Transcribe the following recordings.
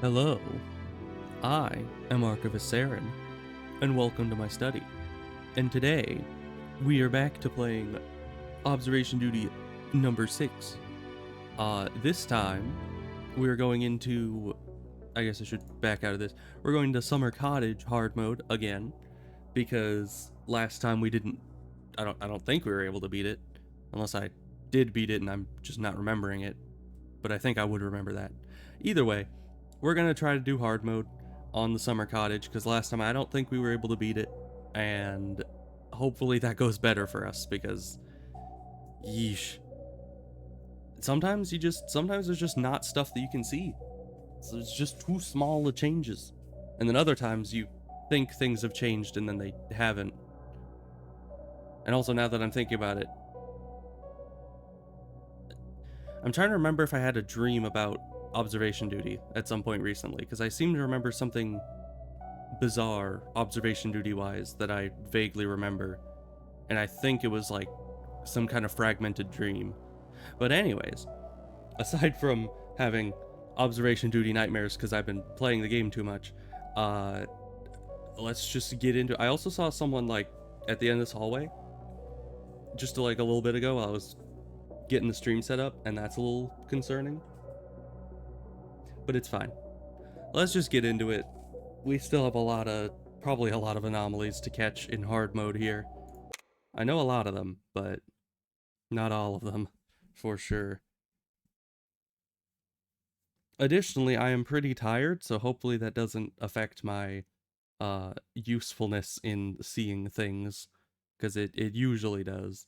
Hello, I am Archivist Saren, and welcome to my study. And today, we are back to playing Observation Duty number 6. This time, we're going into... I guess I should back out of this. We're going to Summer Cottage hard mode again, because last time we didn't... I don't think we were able to beat it, unless I did beat it and I'm just not remembering it, but I think I would remember that. Either way, we're gonna try to do hard mode on the Summer Cottage, because last time I don't think we were able to beat it, and hopefully that goes better for us, because yeesh. Sometimes there's just not stuff that you can see. So it's just too small of changes. And then other times you think things have changed and then they haven't. And also, now that I'm thinking about it, I'm trying to remember if I had a dream about observation duty at some point recently, because I seem to remember something bizarre observation duty wise that I vaguely remember, and I think it was like some kind of fragmented dream. But anyways, aside from having observation duty nightmares because I've been playing the game too much, let's just get into it. I also saw someone like at the end of this hallway just like a little bit ago while I was getting the stream set up, and that's a little concerning, but it's fine. Let's just get into it. We still have probably a lot of anomalies to catch in hard mode here. I know a lot of them, but not all of them, for sure. Additionally, I am pretty tired, so hopefully that doesn't affect my usefulness in seeing things, because it usually does.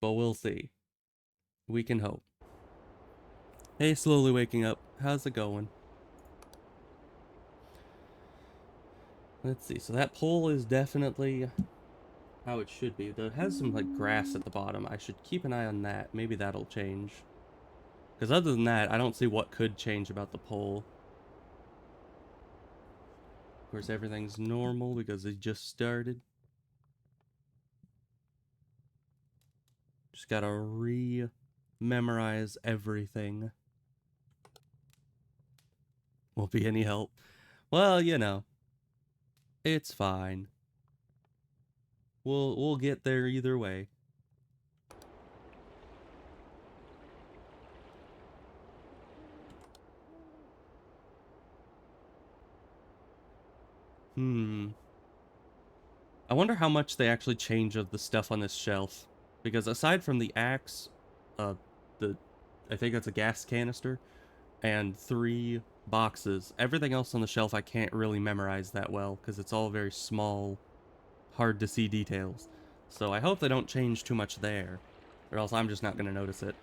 But we'll see. We can hope. Hey, slowly waking up. How's it going? Let's see. So that pole is definitely how it should be. Though it has some like grass at the bottom. I should keep an eye on that. Maybe that'll change. Because other than that, I don't see what could change about the pole. Of course, everything's normal because it just started. Just gotta re-memorize everything. Won't be any help. Well, you know, it's fine. We'll get there either way. I wonder how much they actually change of the stuff on this shelf, because aside from the axe, the I think that's a gas canister, and 3 boxes, everything else on the shelf I can't really memorize that well because it's all very small, hard to see details. So I hope they don't change too much there, or else I'm just not going to notice it.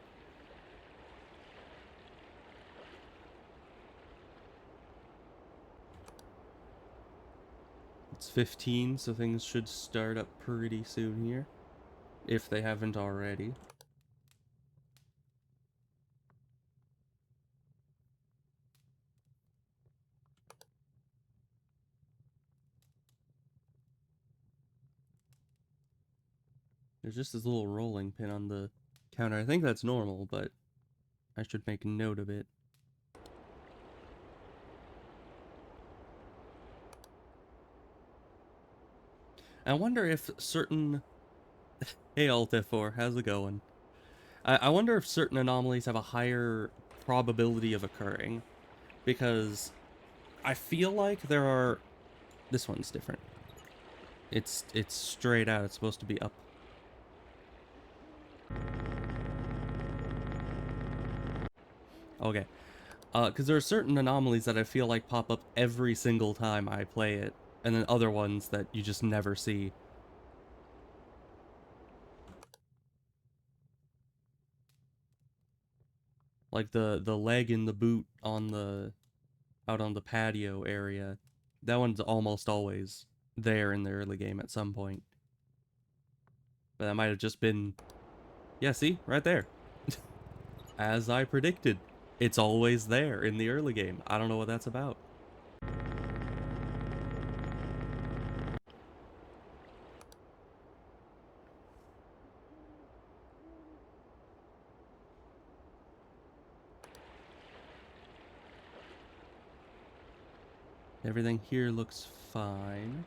It's 15, so things should start up pretty soon here, if they haven't already. There's just this little rolling pin on the counter. I think that's normal, but I should make note of it. I wonder if certain... Hey Alt-F4, how's it going? I wonder if certain anomalies have a higher probability of occurring, because I feel like there are... This one's different. It's straight out. It's supposed to be up. Okay. Because there are certain anomalies that I feel like pop up every single time I play it, and then other ones that you just never see. Like the leg in the boot on the... out on the patio area. That one's almost always there in the early game at some point. But that might have just been... Yeah, see? Right there. As I predicted. It's always there in the early game. I don't know what that's about. Everything here looks fine.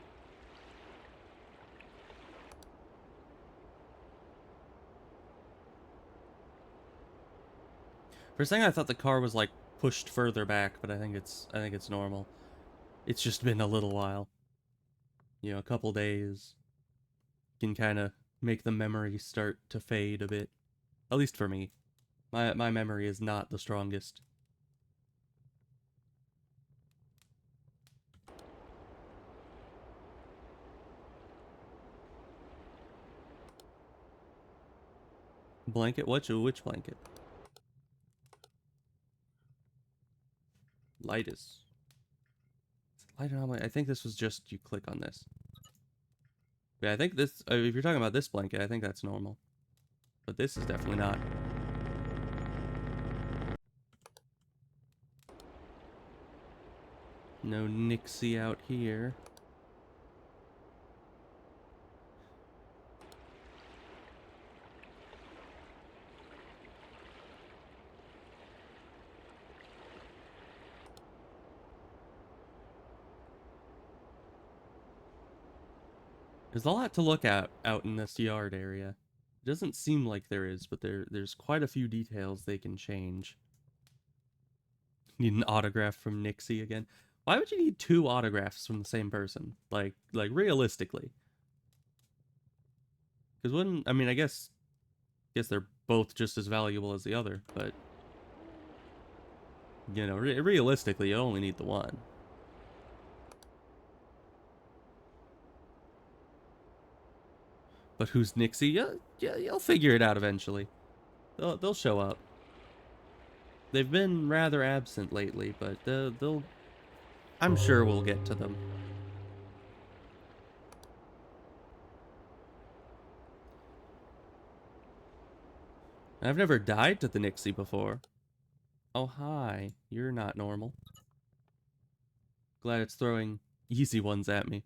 For a second I thought the car was like pushed further back, but I think it's normal. It's just been a little while. You know, a couple days can kind of make the memory start to fade a bit. At least for me. My memory is not the strongest. Blanket? Which blanket? Lightest. Lighter on my. I think this was just you click on this. Yeah, I think this. If you're talking about this blanket, I think that's normal. But this is definitely not. No Nixie out here. There's a lot to look at out in this yard area. It doesn't seem like there is, but there's quite a few details they can change. Need an autograph from Nixie again. Why would you need two autographs from the same person? Like realistically. Because wouldn't I mean I guess they're both just as valuable as the other, but you know, realistically, you only need the one. But who's Nixie? Yeah, you'll figure it out eventually. They'll show up. They've been rather absent lately, but they'll. I'm sure we'll get to them. I've never died to the Nixie before. Oh hi, you're not normal. Glad it's throwing easy ones at me.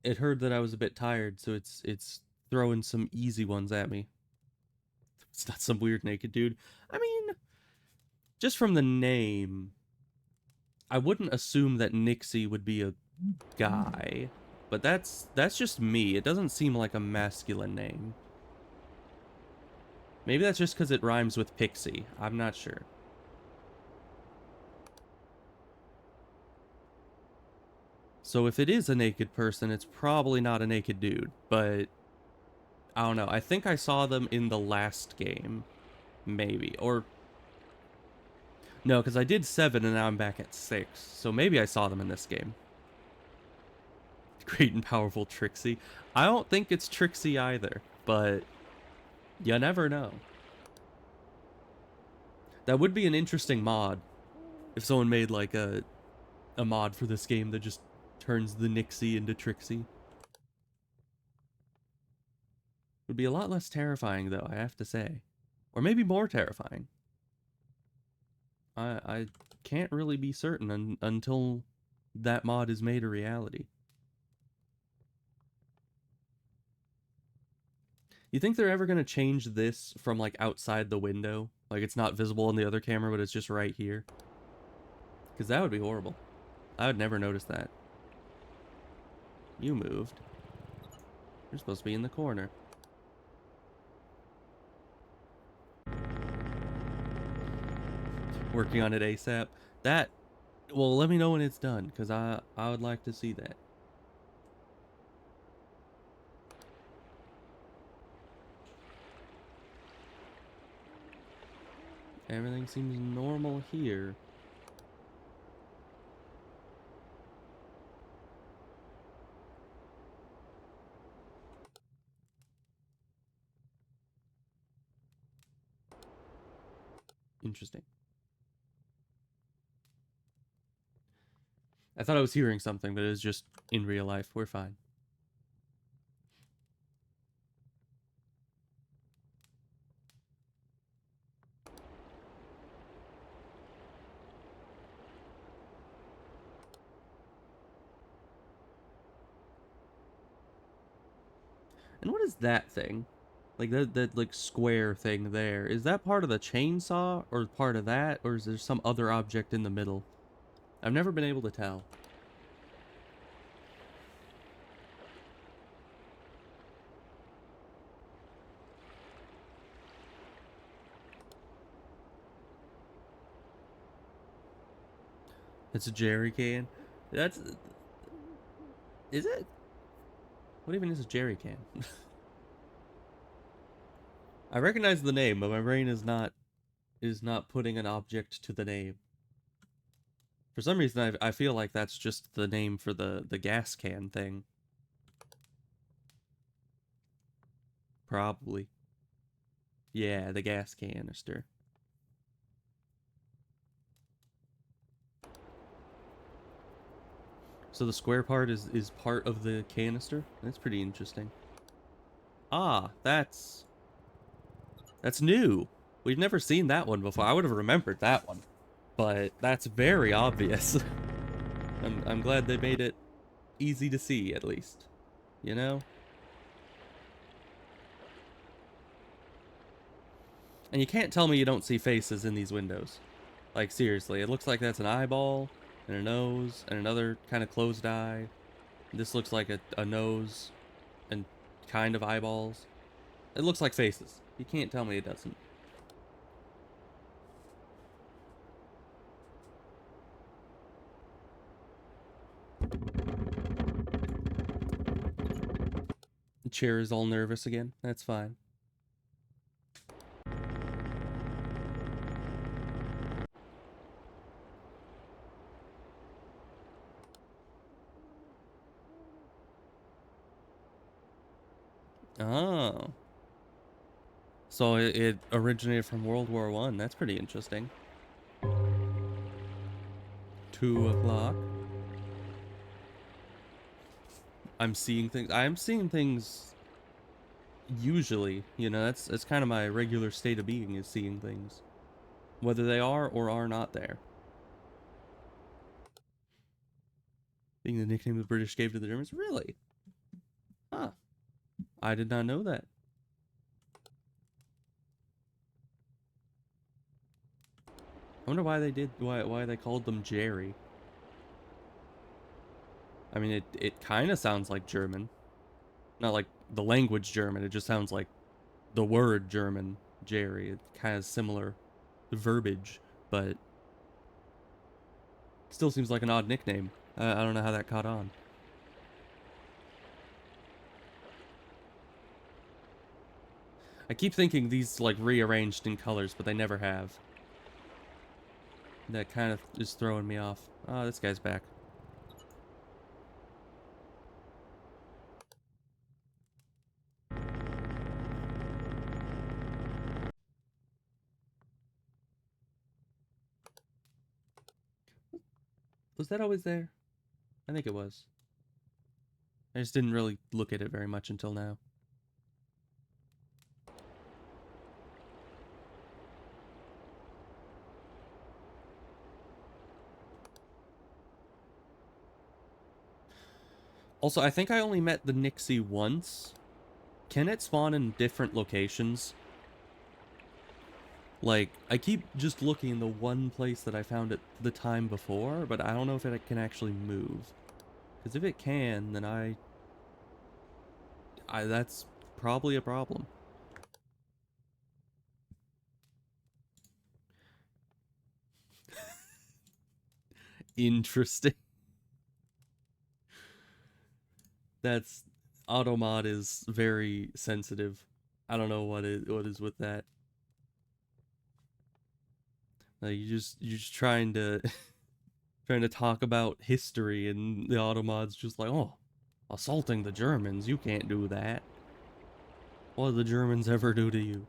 It heard that I was a bit tired, so it's throwing some easy ones at me. It's not some weird naked dude. I mean, just from the name, I wouldn't assume that Nixie would be a guy, but that's just me. It doesn't seem like a masculine name. Maybe that's just because it rhymes with pixie. I'm not sure. So if it is a naked person, it's probably not a naked dude, but I don't know. I think I saw them in the last game, maybe. Or no, because I did 7 and now I'm back at 6. So maybe I saw them in this game. Great and powerful Trixie. I don't think it's Trixie either, but you never know. That would be an interesting mod if someone made like a mod for this game that just turns the Nixie into Trixie. Would be a lot less terrifying though, I have to say. Or maybe more terrifying. I can't really be certain until that mod is made a reality. You think they're ever going to change this from like outside the window? Like it's not visible on the other camera, but it's just right here? Because that would be horrible. I would never notice that. You moved. You're supposed to be in the corner. Working on it ASAP. That, well, let me know when it's done, because I would like to see that. Everything seems normal here. Interesting. I thought I was hearing something, but it was just in real life. We're fine. And what is that thing? Like that like square thing there. Is that part of the chainsaw or part of that, or is there some other object in the middle? I've never been able to tell. It's a jerry can. That's is it? What even is a jerry can? I recognize the name, but my brain is not putting an object to the name. For some reason, I feel like that's just the name for the gas can thing. Probably. Yeah, the gas canister. So the square part is part of the canister? That's pretty interesting. Ah, that's new. We've never seen that one before. I would have remembered that one. But that's very obvious. I'm glad they made it easy to see, at least. You know? And you can't tell me you don't see faces in these windows. Like, seriously, it looks like that's an eyeball, and a nose, and another kind of closed eye. This looks like a nose, and kind of eyeballs. It looks like faces. You can't tell me it doesn't. The chair is all nervous again. That's fine. Oh. So it originated from World War One. That's pretty interesting. 2 o'clock. I'm seeing things. I'm seeing things usually. You know, that's kind of my regular state of being, is seeing things, whether they are or are not there. Being the nickname the British gave to the Germans. Really? Huh. I did not know that. I wonder why they did why they called them Jerry. I mean, it kind of sounds like German. Not like the language German. It just sounds like the word German, Jerry. It kind of similar verbiage, but still seems like an odd nickname. I don't know how that caught on. I keep thinking these like rearranged in colors, but they never have. That kind of is throwing me off. Oh, this guy's back. Was that always there? I think it was. I just didn't really look at it very much until now. Also, I think I only met the Nixie once. Can it spawn in different locations? Like, I keep just looking in the one place that I found it the time before, but I don't know if it can actually move. Because if it can, then that's probably a problem. Interesting. That's Automod is very sensitive. I don't know what is with that. Like you're just trying to trying to talk about history, and the Automod's just like, oh, assaulting the Germans, you can't do that. What did the Germans ever do to you?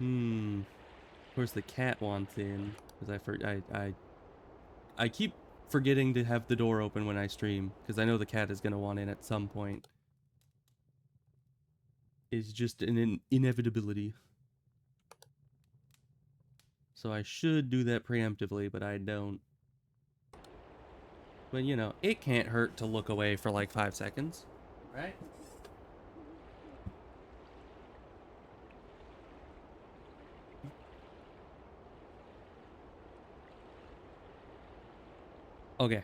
Of course the cat wants in, because I keep forgetting to have the door open when I stream, because I know the cat is gonna want in at some point. It's just an inevitability. So I should do that preemptively, but I don't. But, you know, it can't hurt to look away for like 5 seconds, right? Okay.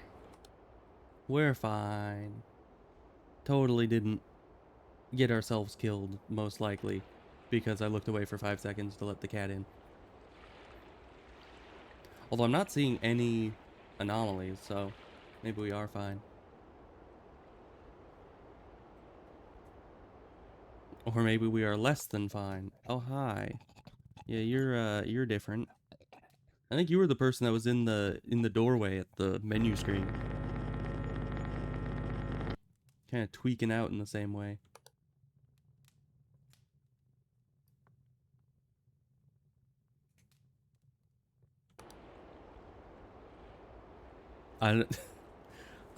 We're fine. Totally didn't get ourselves killed, most likely, because I looked away for 5 seconds to let the cat in. Although I'm not seeing any anomalies, so maybe we are fine. Or maybe we are less than fine. Oh, hi. Yeah, you're different. I think you were the person that was in the doorway at the menu screen. Kind of tweaking out in the same way. I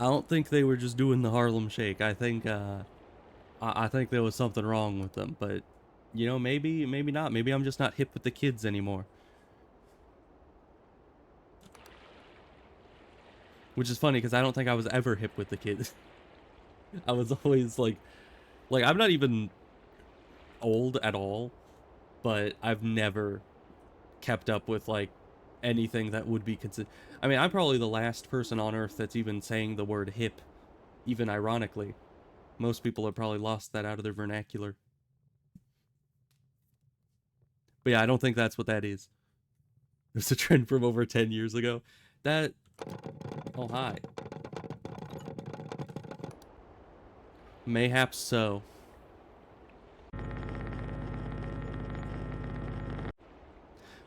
I don't think they were just doing the Harlem Shake. I think I think there was something wrong with them, but you know, maybe not. Maybe I'm just not hip with the kids anymore. Which is funny because I don't think I was ever hip with the kids. I was always like I'm not even old at all, but I've never kept up with like anything that would be considered. I mean, I'm probably the last person on earth that's even saying the word hip, even ironically. Most people have probably lost that out of their vernacular. But yeah, I don't think that's what that is. It's a trend from over 10 years ago. That. Oh, hi. Mayhaps so.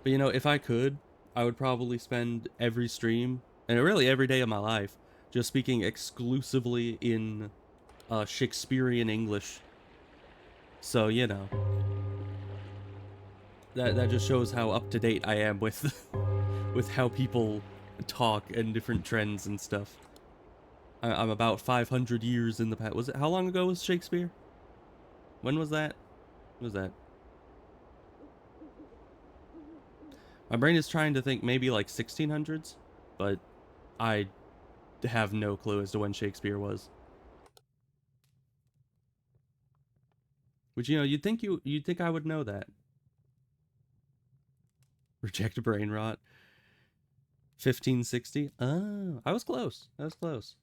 But you know, if I could, I would probably spend every stream, and really every day of my life, just speaking exclusively in Shakespearean English. So, you know, that just shows how up to date I am with with how people talk and different trends and stuff. I'm about 500 years in the past. Was it, how long ago was Shakespeare? When was that? When was that? My brain is trying to think maybe like 1600s, but I have no clue as to when Shakespeare was. Which, you know, you'd think I would know that. Reject brain rot. 1560. Oh, I was close. I was close.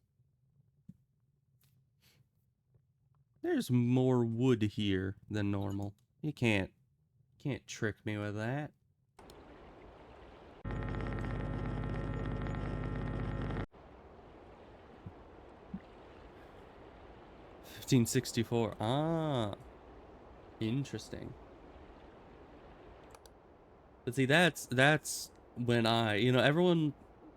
There's more wood here than normal. You can't trick me with that. 1564. Ah, interesting. But see, that's when you know, everyone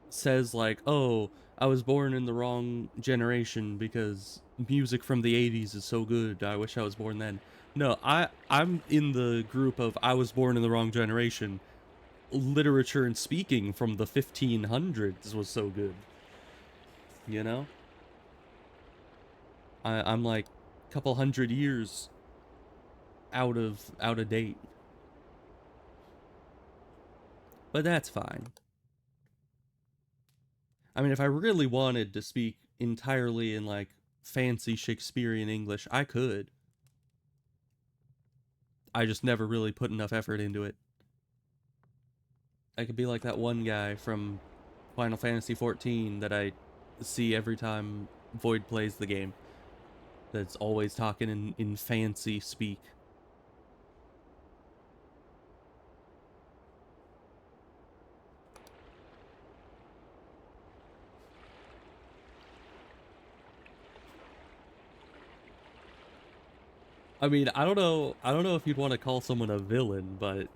says like, "Oh, I was born in the wrong generation because music from the 80s is so good. I wish I was born then." No, I'm in the group of I was born in the wrong generation. Literature and speaking from the 1500s was so good. You know? I'm like a couple hundred years out of date. But that's fine. I mean, if I really wanted to speak entirely in like fancy Shakespearean English, I could. I just never really put enough effort into it. I could be like that one guy from Final Fantasy XIV that I see every time Void plays the game. That's always talking in fancy speak. I mean, I don't know if you'd want to call someone a villain, but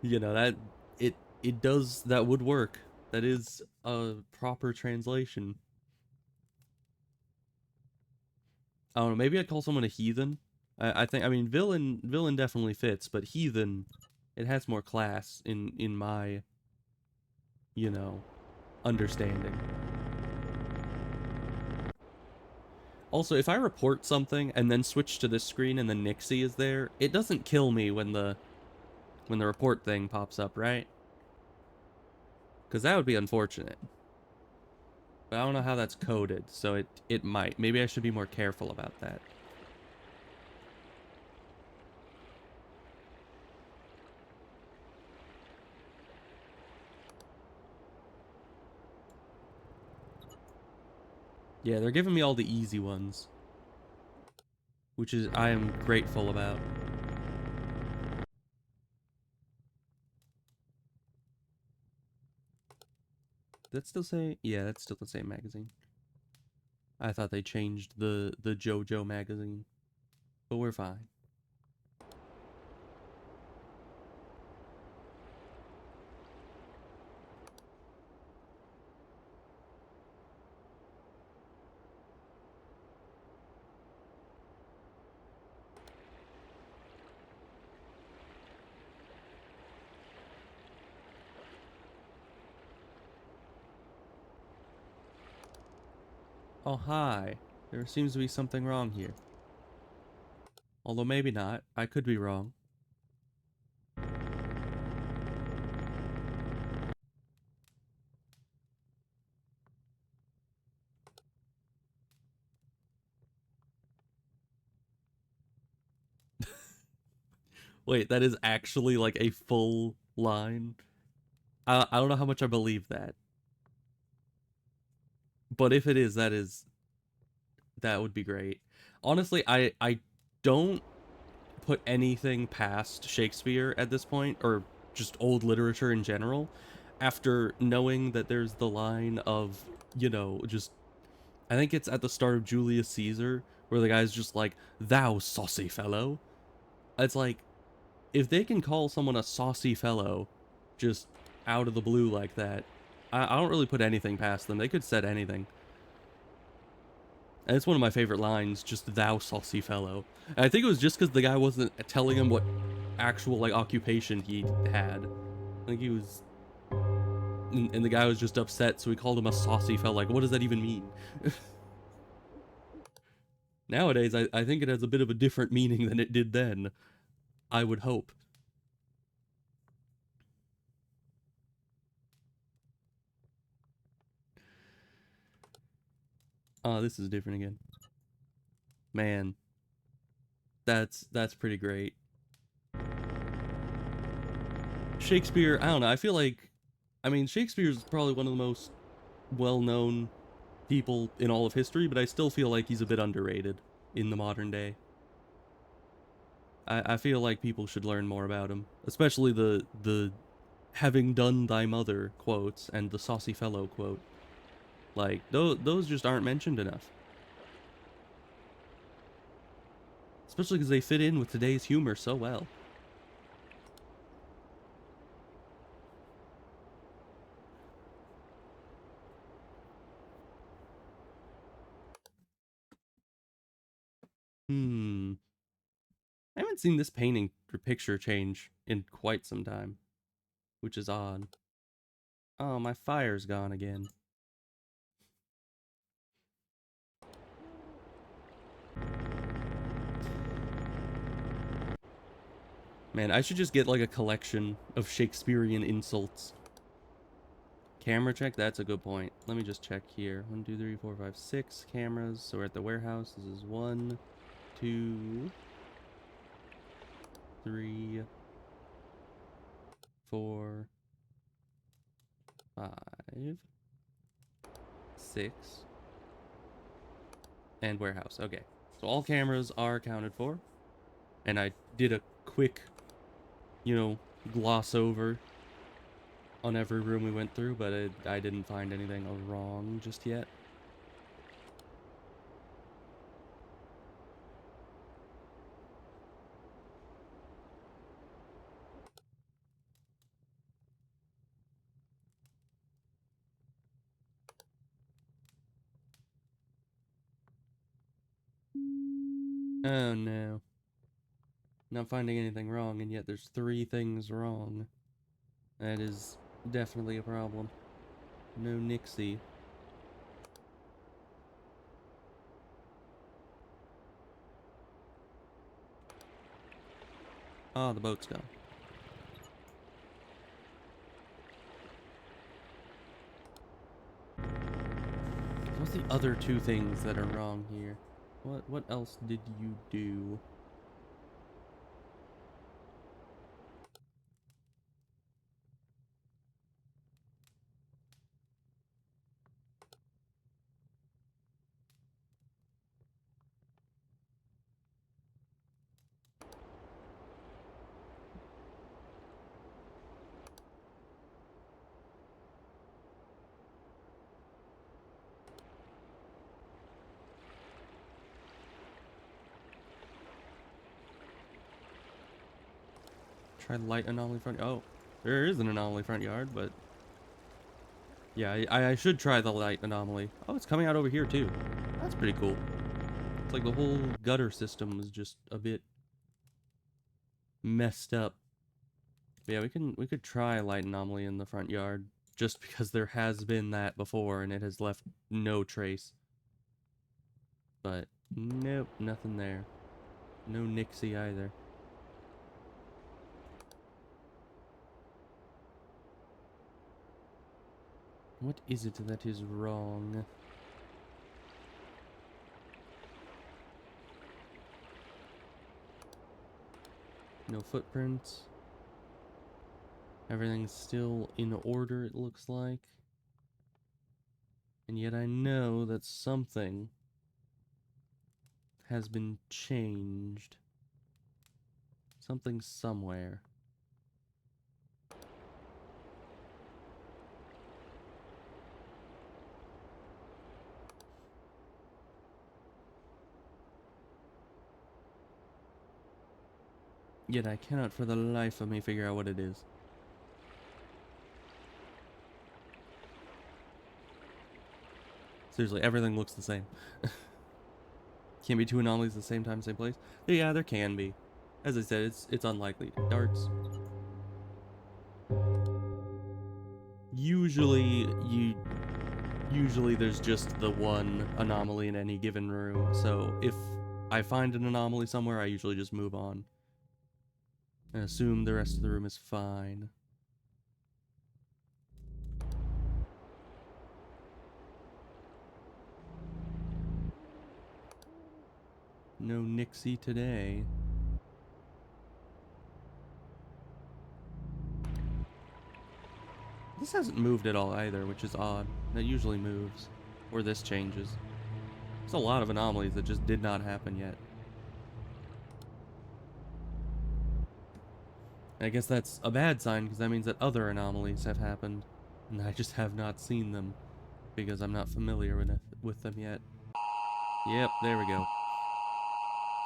you know, that it does, that would work. That is a proper translation. I don't know, maybe I'd call someone a heathen. I think, I mean, villain definitely fits, but heathen, it has more class in my, you know, understanding. Also, if I report something and then switch to this screen and then Nixie is there, it doesn't kill me when the report thing pops up, right? Because that would be unfortunate. But I don't know how that's coded, so it might. Maybe I should be more careful about that. Yeah, they're giving me all the easy ones, which is I am grateful about. That still say? Yeah, that's still the same magazine. I thought they changed the JoJo magazine, but we're fine. Oh, hi. There seems to be something wrong here. Although maybe not. I could be wrong. Wait, that is actually like a full line? I don't know how much I believe that. But if it is, that would be great. Honestly, I don't put anything past Shakespeare at this point, or just old literature in general, after knowing that there's the line of, just I think it's at the start of Julius Caesar, where the guy's just like, "Thou saucy fellow." It's like, if they can call someone a saucy fellow just out of the blue like that, I don't really put anything past them. They could said anything. And it's one of my favorite lines, just "thou saucy fellow." And I think it was just because the guy wasn't telling him what actual like occupation he had. I think he was, and the guy was just upset, so he called him a saucy fellow. Like, what does that even mean? Nowadays, I think it has a bit of a different meaning than it did then. I would hope. Oh, this is different again. Man, that's pretty great. Shakespeare, I don't know. I feel like, I mean, Shakespeare's probably one of the most well-known people in all of history, but I still feel like he's a bit underrated in the modern day. I feel like people should learn more about him, especially the "having done thy mother" quotes and the "saucy fellow" quote. Like those just aren't mentioned enough, especially because they fit in with today's humor so well. Hmm. I haven't seen this painting or picture change in quite some time, which is odd. Oh, my fire's gone again. Man, I should just get like a collection of Shakespearean insults. Camera check? That's a good point. Let me just check here. 1, 2, 3, 4, 5, 6 cameras. So we're at the warehouse. This is 1, 2, 3, 4, 5, 6, and warehouse. Okay. So all cameras are accounted for. And I did a quick, gloss over on every room we went through, but I didn't find anything wrong just yet. Oh no. Not finding anything wrong, and yet there's 3 things wrong. That is definitely a problem. No Nixie. Ah, the boat's gone. What's the other two things that are wrong here? What else did you do? Try light anomaly front. Oh, there is an anomaly front yard, but yeah, I should try the light anomaly. Oh, it's coming out over here too. That's pretty cool. It's like the whole gutter system is just a bit messed up. But yeah, we could try light anomaly in the front yard just because there has been that before and it has left no trace. But nope, nothing there. No Nixie either. What is it that is wrong? No footprints. Everything's still in order, it looks like. And yet I know that something has been changed. Something somewhere. Yet I cannot for the life of me figure out what it is. Seriously, everything looks the same. Can't be two anomalies at the same time, same place. Yeah, there can be. As I said, it's unlikely. Darts. Usually there's just the one anomaly in any given room. So if I find an anomaly somewhere, I usually just move on and assume the rest of the room is fine. No Nixie today. This hasn't moved at all either, which is odd. That usually moves. Or this changes. There's a lot of anomalies that just did not happen yet. I guess that's a bad sign, because that means that other anomalies have happened. And I just have not seen them, because I'm not familiar with them yet. Yep, there we go.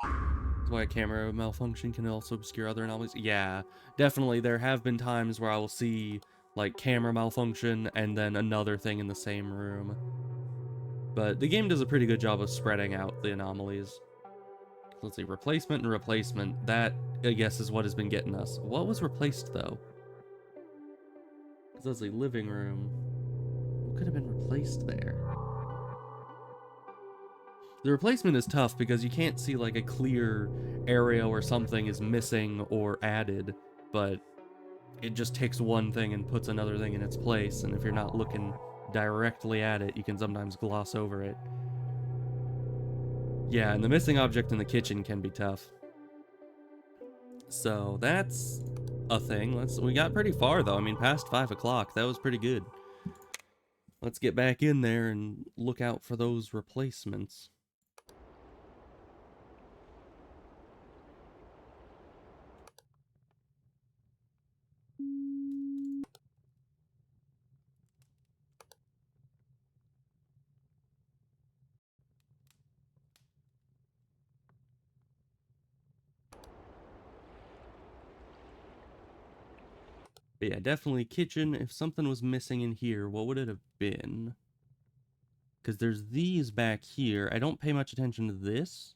That's why a camera malfunction can also obscure other anomalies. Yeah, definitely there have been times where I will see, like, camera malfunction and then another thing in the same room. But the game does a pretty good job of spreading out the anomalies. Let's see, replacement and replacement. That, I guess, is what has been getting us. What was replaced, though? Let's see, living room. What could have been replaced there? The replacement is tough because you can't see, like, a clear area where something is missing or added, but it just takes one thing and puts another thing in its place, and if you're not looking directly at it, you can sometimes gloss over it. Yeah, and the missing object in the kitchen can be tough. So that's a thing. We got pretty far though. I mean, past 5 o'clock. That was pretty good. Let's get back in there and look out for those replacements. But yeah, definitely kitchen. If something was missing in here, what would it have been? Because there's these back here. I don't pay much attention to this.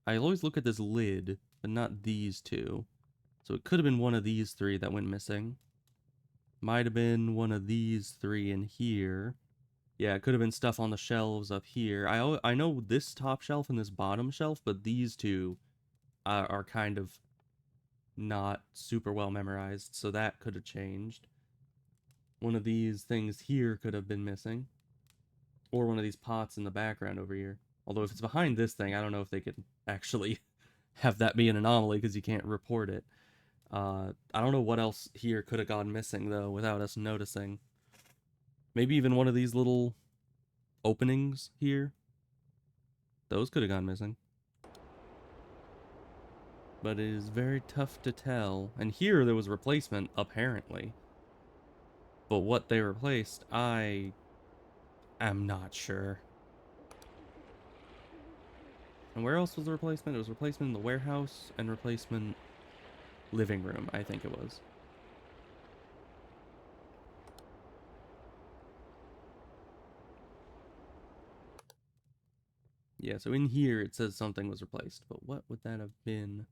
I always look at this lid, but not these two. So it could have been one of these three that went missing. Might have been one of these three in here. Yeah, it could have been stuff on the shelves up here. I know this top shelf and this bottom shelf, but these two are kind of not super well memorized, so that could have changed. One of these things here could have been missing. Or one of these pots in the background over here. Although if it's behind this thing, I don't know if they could actually have that be an anomaly because you can't report it. I don't know what else here could have gone missing, though, without us noticing. Maybe even one of these little openings here. Those could have gone missing. But it is very tough to tell. And here there was a replacement, apparently. But what they replaced, I am not sure. And where else was the replacement? It was replacement in the warehouse and replacement living room, I think it was. Yeah, so in here it says something was replaced, but what would that have been?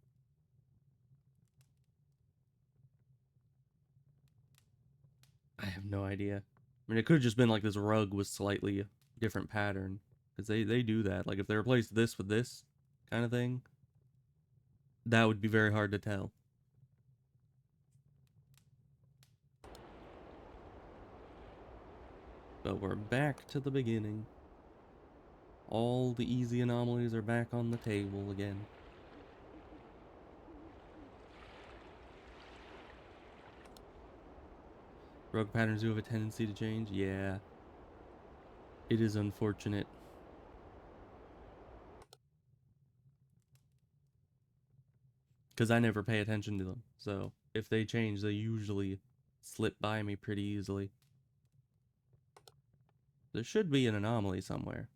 I have no idea. I mean, it could have just been like this rug was slightly different pattern. Because they do that. Like, if they replaced this with this kind of thing, that would be very hard to tell. But we're back to the beginning. All the easy anomalies are back on the table again. Rug patterns do have a tendency to change? Yeah. It is unfortunate. Because I never pay attention to them. So, if they change, they usually slip by me pretty easily. There should be an anomaly somewhere.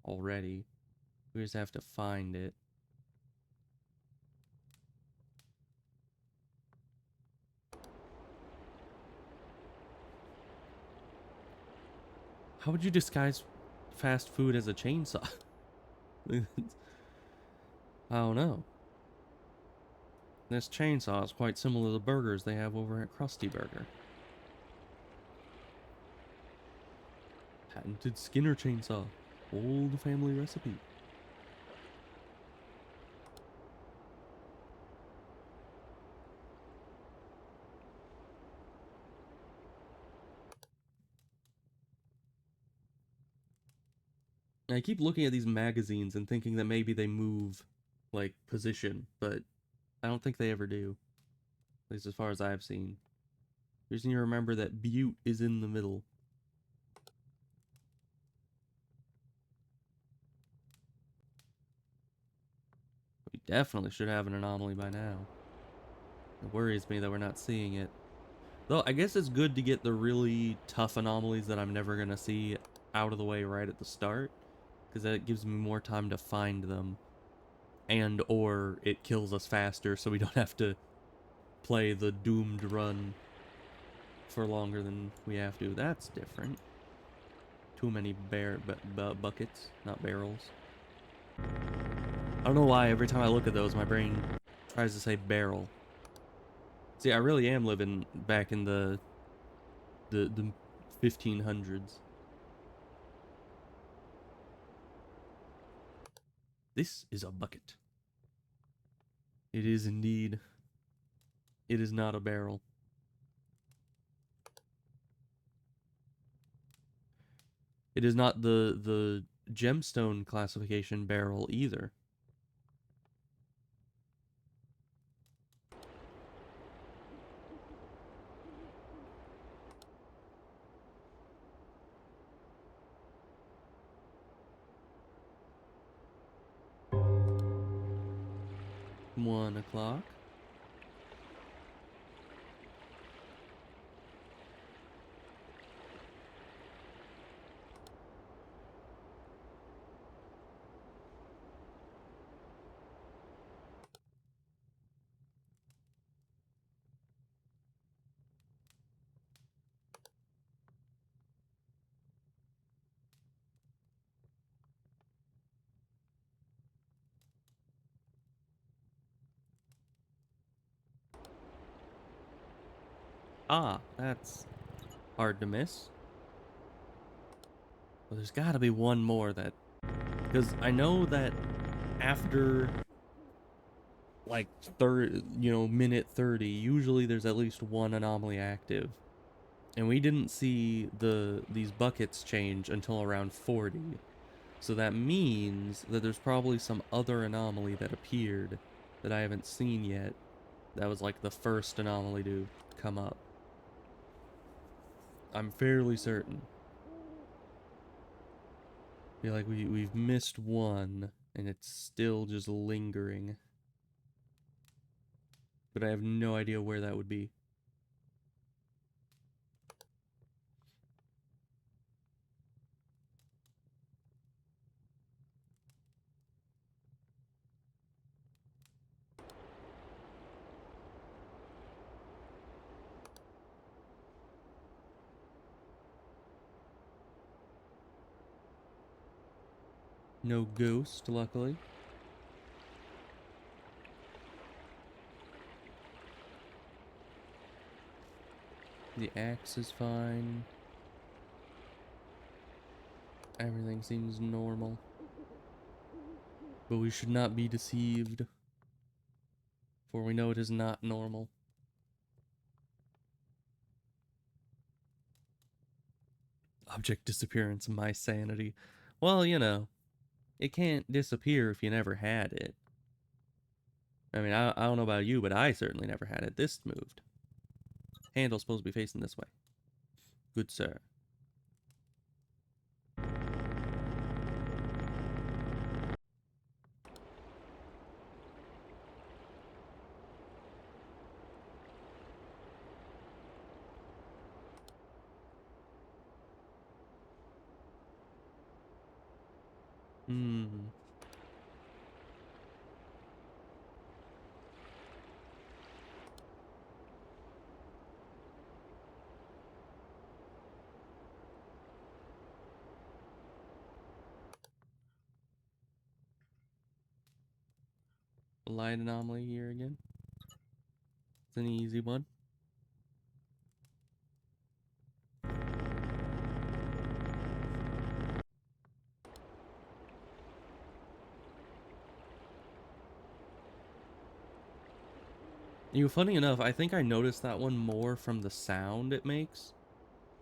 Already. We just have to find it. How would you disguise fast food as a chainsaw? I don't know. This chainsaw is quite similar to the burgers they have over at Krusty Burger. Patented Skinner chainsaw. Old family recipe. I keep looking at these magazines and thinking that maybe they move, like, position, but I don't think they ever do. At least as far as I've seen. You just need to remember that Butte is in the middle. We definitely should have an anomaly by now. It worries me that we're not seeing it. Though, I guess it's good to get the really tough anomalies that I'm never going to see out of the way right at the start. Because that gives me more time to find them. And or it kills us faster so we don't have to play the doomed run for longer than we have to. That's different. Too many buckets, not barrels. I don't know why every time I look at those, my brain tries to say barrel. See, I really am living back in the 1500s. This is a bucket. It is indeed. It is not a barrel. It is not the gemstone classification barrel either. One o'clock. Ah, that's hard to miss. Well, there's got to be one more that... Because I know that after, like, minute 30, usually there's at least one anomaly active. And we didn't see these buckets change until around 40. So that means that there's probably some other anomaly that appeared that I haven't seen yet. That was like the first anomaly to come up. I'm fairly certain. Feel like we've missed one and it's still just lingering. But I have no idea where that would be. No ghost, luckily. The axe is fine. Everything seems normal. But we should not be deceived, for we know it is not normal. Object disappearance, my sanity. Well, you know, it can't disappear if you never had it. I mean, I don't know about you, but I certainly never had it. This moved. Handle's supposed to be facing this way. Good sir. Hmm. Light anomaly here again. It's an easy one. Funny enough, I think I noticed that one more from the sound it makes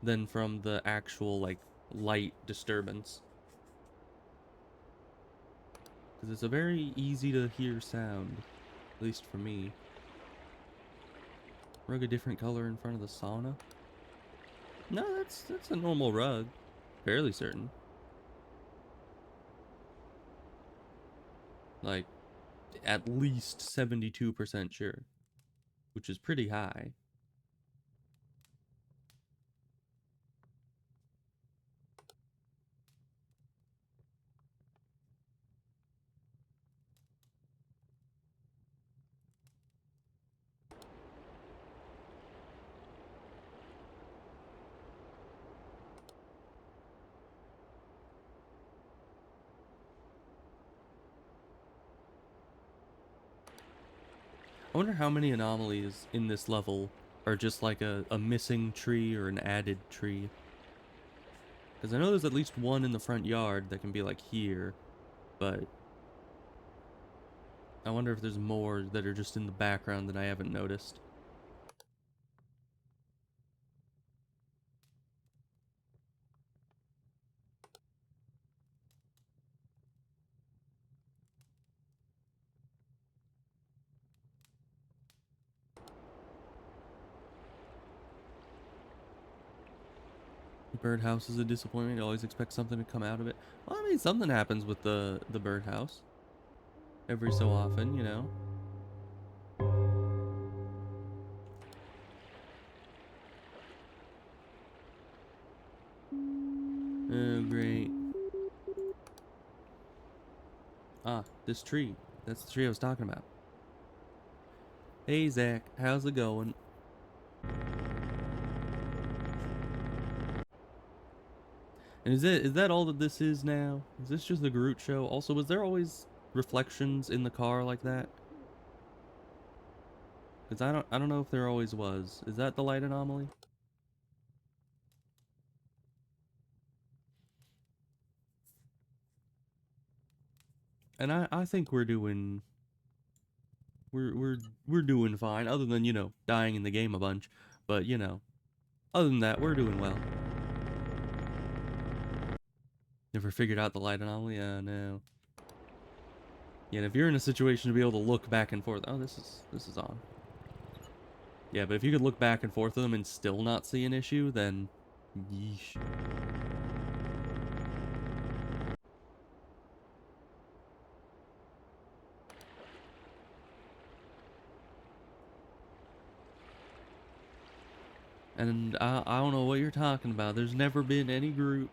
than from the actual, like, light disturbance. Because it's a very easy to hear sound, at least for me. Rug a different color in front of the sauna? No, that's a normal rug. Fairly certain. Like, at least 72% sure. Which is pretty high. I wonder how many anomalies in this level are just like a missing tree or an added tree. Because I know there's at least one in the front yard that can be like here, but I wonder if there's more that are just in the background that I haven't noticed. The birdhouse is a disappointment. You always expect something to come out of it. Well, I mean, something happens with the birdhouse. Every so often, you know. Oh, great. Ah, this tree. That's the tree I was talking about. Hey, Zach. How's it going? And is that all that this is now? Is this just the Groot show? Also, was there always reflections in the car like that? Because I don't know if there always was. Is that the light anomaly? And I think we're doing fine, other than, you know, dying in the game a bunch. But, you know, Other than that, we're doing well. Never figured out the light anomaly? No. Yeah, and if you're in a situation to be able to look back and forth... Oh, this is on. Yeah, but if you could look back and forth with them and still not see an issue, then... Yeesh. And I don't know what you're talking about. There's never been any Groot.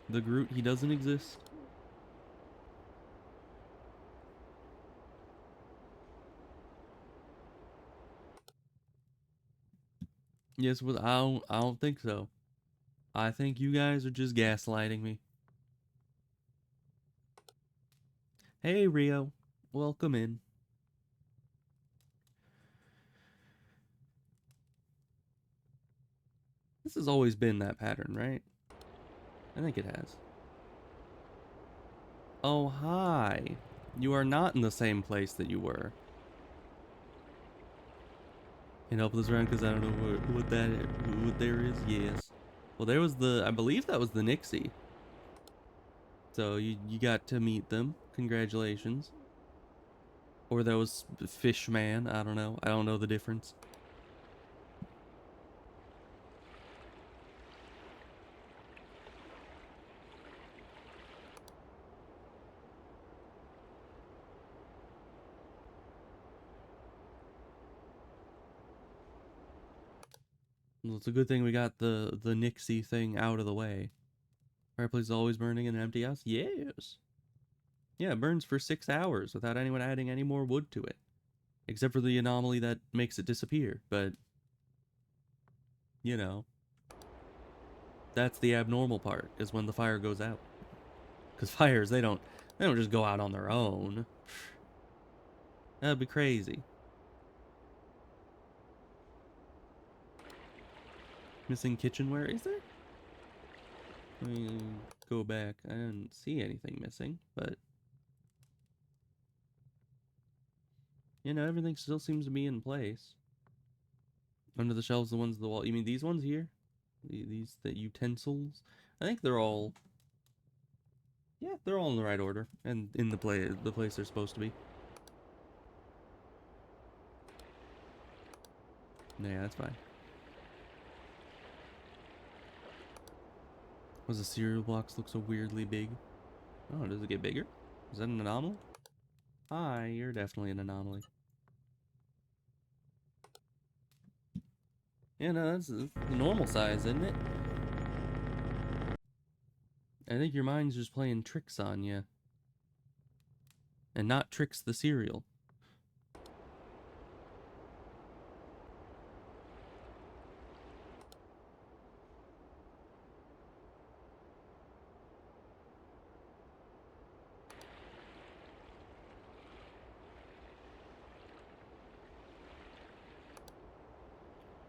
The Groot, he doesn't exist. Yes, well, I don't think so. I think you guys are just gaslighting me. Hey, Rio. Welcome in. This has always been that pattern, right? I think it has. Oh, hi. You are not in the same place that you were. Can help this round because I don't know what there is. Yes. Well, there was I believe that was the Nixie. So you got to meet them. Congratulations. Or that was Fishman. I don't know. I don't know the difference. Well, it's a good thing we got the Nixie thing out of the way. Fireplace is always burning in an empty house? Yes. Yeah, it burns for 6 hours without anyone adding any more wood to it. Except for the anomaly that makes it disappear. But, you know, that's the abnormal part, is when the fire goes out. Because fires, they don't just go out on their own. That'd be crazy. Missing kitchenware, is there? Let me go back. I didn't see anything missing, but... You know, everything still seems to be in place. Under the shelves, the ones on the wall. You mean these ones here? The utensils? I think they're all... Yeah, they're all in the right order. And in the place they're supposed to be. Yeah, that's fine. Was the cereal box look so weirdly big? Oh, does it get bigger? Is that an anomaly? Hi, you're definitely an anomaly. Yeah, no, that's the normal size, isn't it? I think your mind's just playing tricks on you. And not tricks the cereal.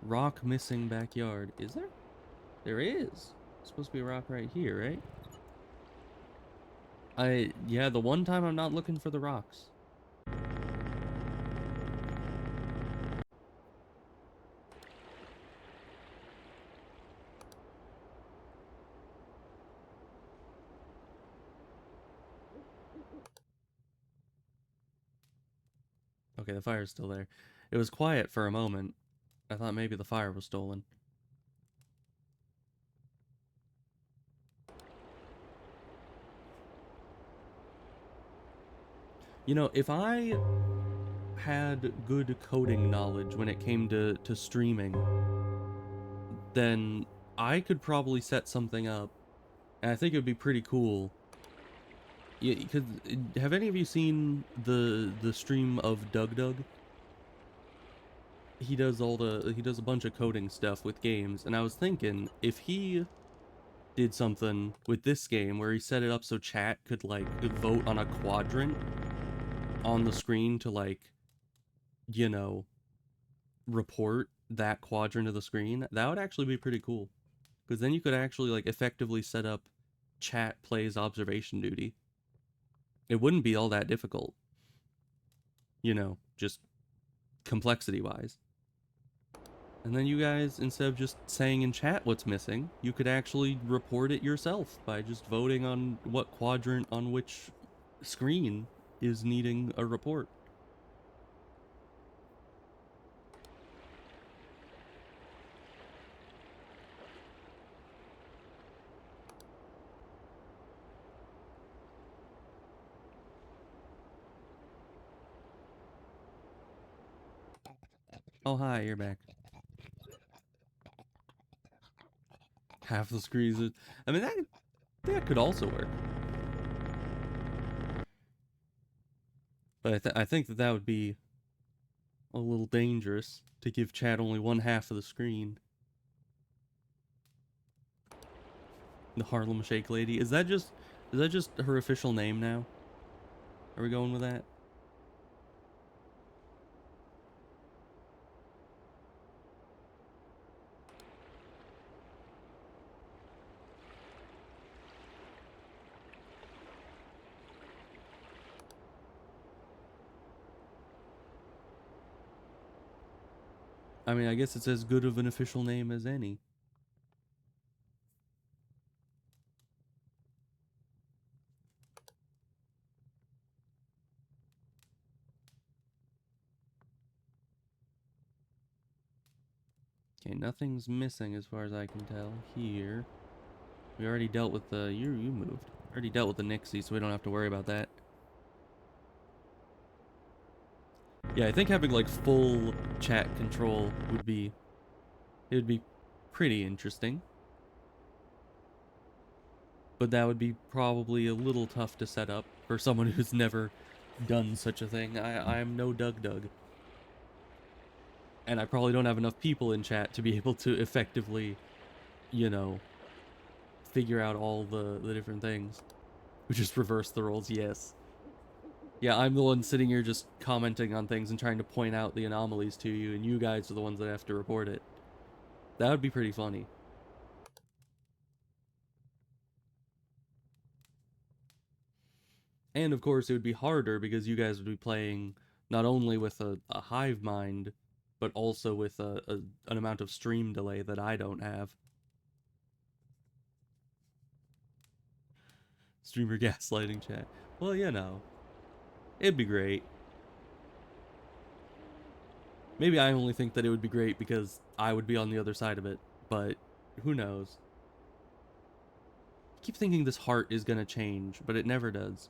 Rock missing backyard. Is there? There is. There's supposed to be a rock right here, right? Yeah, the one time I'm not looking for the rocks. Okay, the fire's still there. It was quiet for a moment. I thought maybe the fire was stolen. You know, if I had good coding knowledge when it came to streaming, then I could probably set something up. And I think it would be pretty cool. Yeah, because have any of you seen the stream of Doug? He does a bunch of coding stuff with games, and I was thinking if he did something with this game where he set it up so chat could like vote on a quadrant on the screen to like, you know, report that quadrant of the screen, that would actually be pretty cool. Because then you could actually like effectively set up chat plays observation duty. It wouldn't be all that difficult. You know, just complexity wise. And then you guys, instead of just saying in chat what's missing, you could actually report it yourself by just voting on what quadrant on which screen is needing a report. Oh, hi, you're back. Half the screens. I mean, that could also work. But I think that would be a little dangerous to give chat only one half of the screen. The Harlem Shake Lady. Is that just her official name now? Are we going with that? I mean, I guess it's as good of an official name as any. Okay, nothing's missing as far as I can tell here. We already dealt with the... You moved. Already dealt with the Nixie, so we don't have to worry about that. Yeah, I think having, like, full chat control would be... It would be pretty interesting. But that would be probably a little tough to set up for someone who's never done such a thing. I'm no Doug. And I probably don't have enough people in chat to be able to effectively, you know, figure out all the different things. We just reverse the roles, yes. Yeah, I'm the one sitting here just commenting on things and trying to point out the anomalies to you, and you guys are the ones that have to report it. That would be pretty funny. And of course, it would be harder because you guys would be playing not only with a hive mind, but also with an amount of stream delay that I don't have. Streamer gaslighting chat. Well, you know, it'd be great. Maybe I only think that it would be great because I would be on the other side of it, but who knows? I keep thinking this heart is gonna change, but it never does.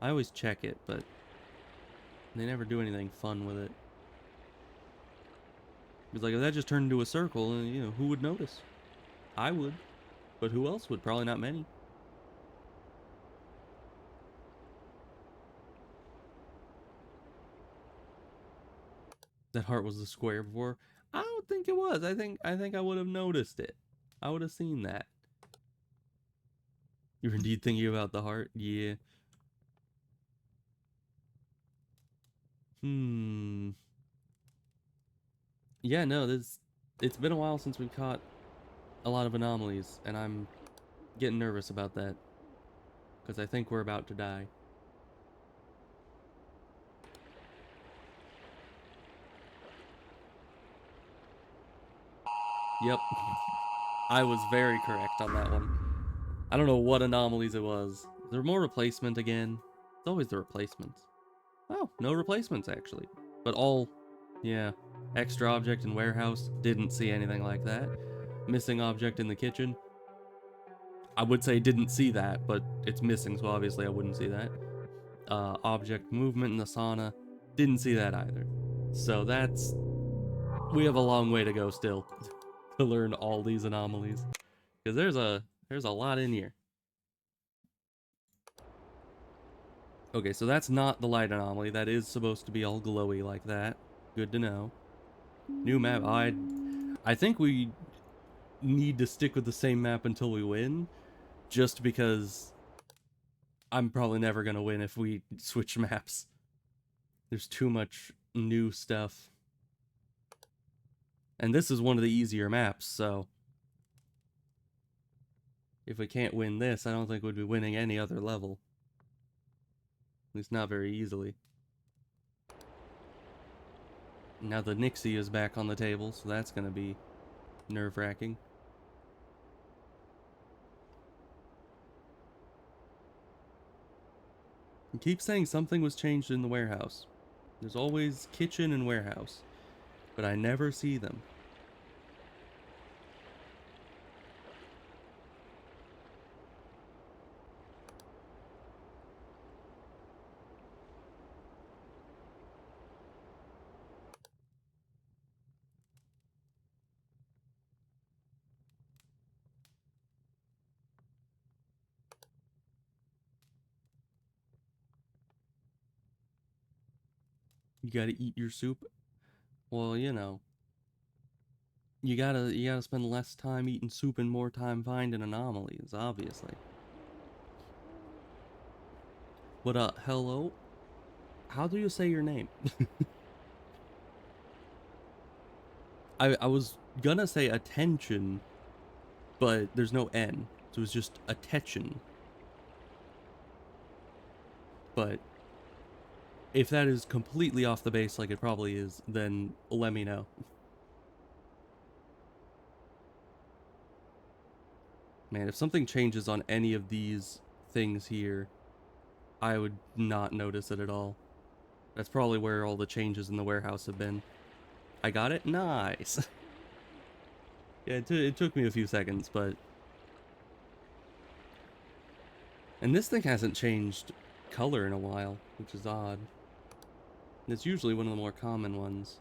I always check it, but they never do anything fun with it. It's like, if that just turned into a circle, you know, who would notice? I would, but who else would? Probably not many. That heart was the square before. I don't think it was. I think I would have noticed it. I would have seen that. You're indeed thinking about the heart? Yeah. Yeah, no, it's been a while since we've caught a lot of anomalies, and I'm getting nervous about that. Because I think we're about to die. Yep. I was very correct on that one. I don't know what anomalies it was. Is there more replacement again? It's always the replacements. Oh, no replacements actually. But all, yeah. Extra object in warehouse, didn't see anything like that. Missing object in the kitchen. I would say didn't see that, but it's missing, so obviously I wouldn't see that. Object movement in the sauna, didn't see that either. So that's... We have a long way to go still to learn all these anomalies. Because there's a lot in here. Okay, so that's not the light anomaly. That is supposed to be all glowy like that. Good to know. New map. I think we need to stick with the same map until we win. Just because I'm probably never going to win if we switch maps. There's too much new stuff. And this is one of the easier maps, so... If we can't win this, I don't think we'd be winning any other level. At least not very easily. Now the Nixie is back on the table, so that's gonna be nerve-wracking. You keep saying something was changed in the warehouse. There's always kitchen and warehouse, but I never see them. You gotta eat your soup. Well, you know, you gotta spend less time eating soup and more time finding anomalies, obviously. But hello? How do you say your name? I was gonna say attention, but there's no N, so it's just attention. But if that is completely off the base like it probably is, then let me know. Man, if something changes on any of these things here, I would not notice it at all. That's probably where all the changes in the warehouse have been. I got it? Nice! Yeah, it took me a few seconds, but... And this thing hasn't changed color in a while, which is odd. It's usually one of the more common ones.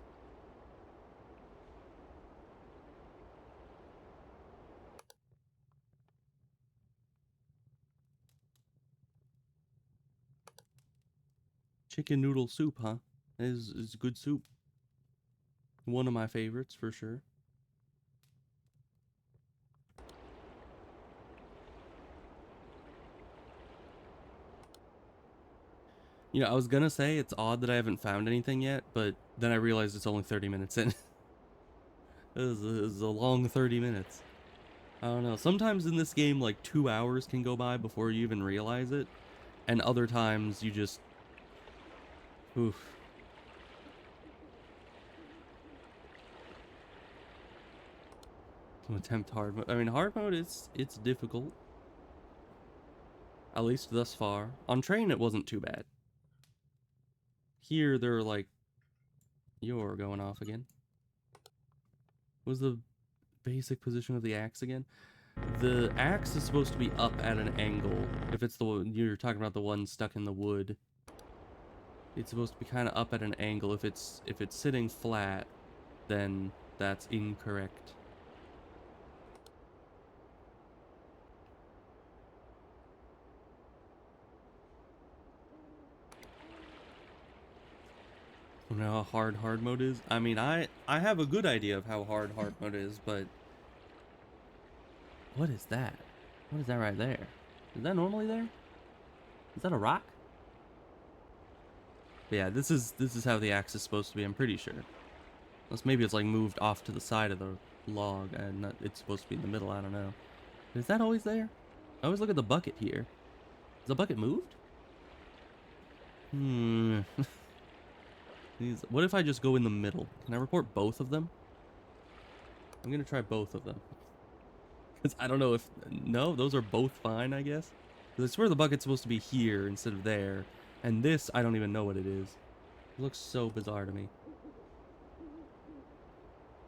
Chicken noodle soup, huh? Is good soup. One of my favorites, for sure. You know, I was gonna say it's odd that I haven't found anything yet, but then I realized it's only 30 minutes in. It was a long 30 minutes. I don't know. Sometimes in this game, like 2 hours can go by before you even realize it. And other times you just... Oof. Attempt hard mode. I mean, hard mode, it's difficult. At least thus far. On train, it wasn't too bad. Here, they're like... You're going off again. What was the basic position of the axe again? The axe is supposed to be up at an angle. If it's the one you're talking about, the one stuck in the wood, it's supposed to be kind of up at an angle. If it's sitting flat, then that's incorrect. You know how hard mode is? I mean, I have a good idea of how hard mode is, but what is that? What is that right there? Is that normally there? Is that a rock? But yeah, this is how the axe is supposed to be, I'm pretty sure. Unless maybe it's like moved off to the side of the log and not, it's supposed to be in the middle, I don't know. Is that always there? I always look at the bucket here. Is the bucket moved? What if I just go in the middle? Can I report both of them? I'm gonna try both of them. Because I don't know if... No, those are both fine, I guess. Because I swear the bucket's supposed to be here instead of there. And this, I don't even know what it is. It looks so bizarre to me.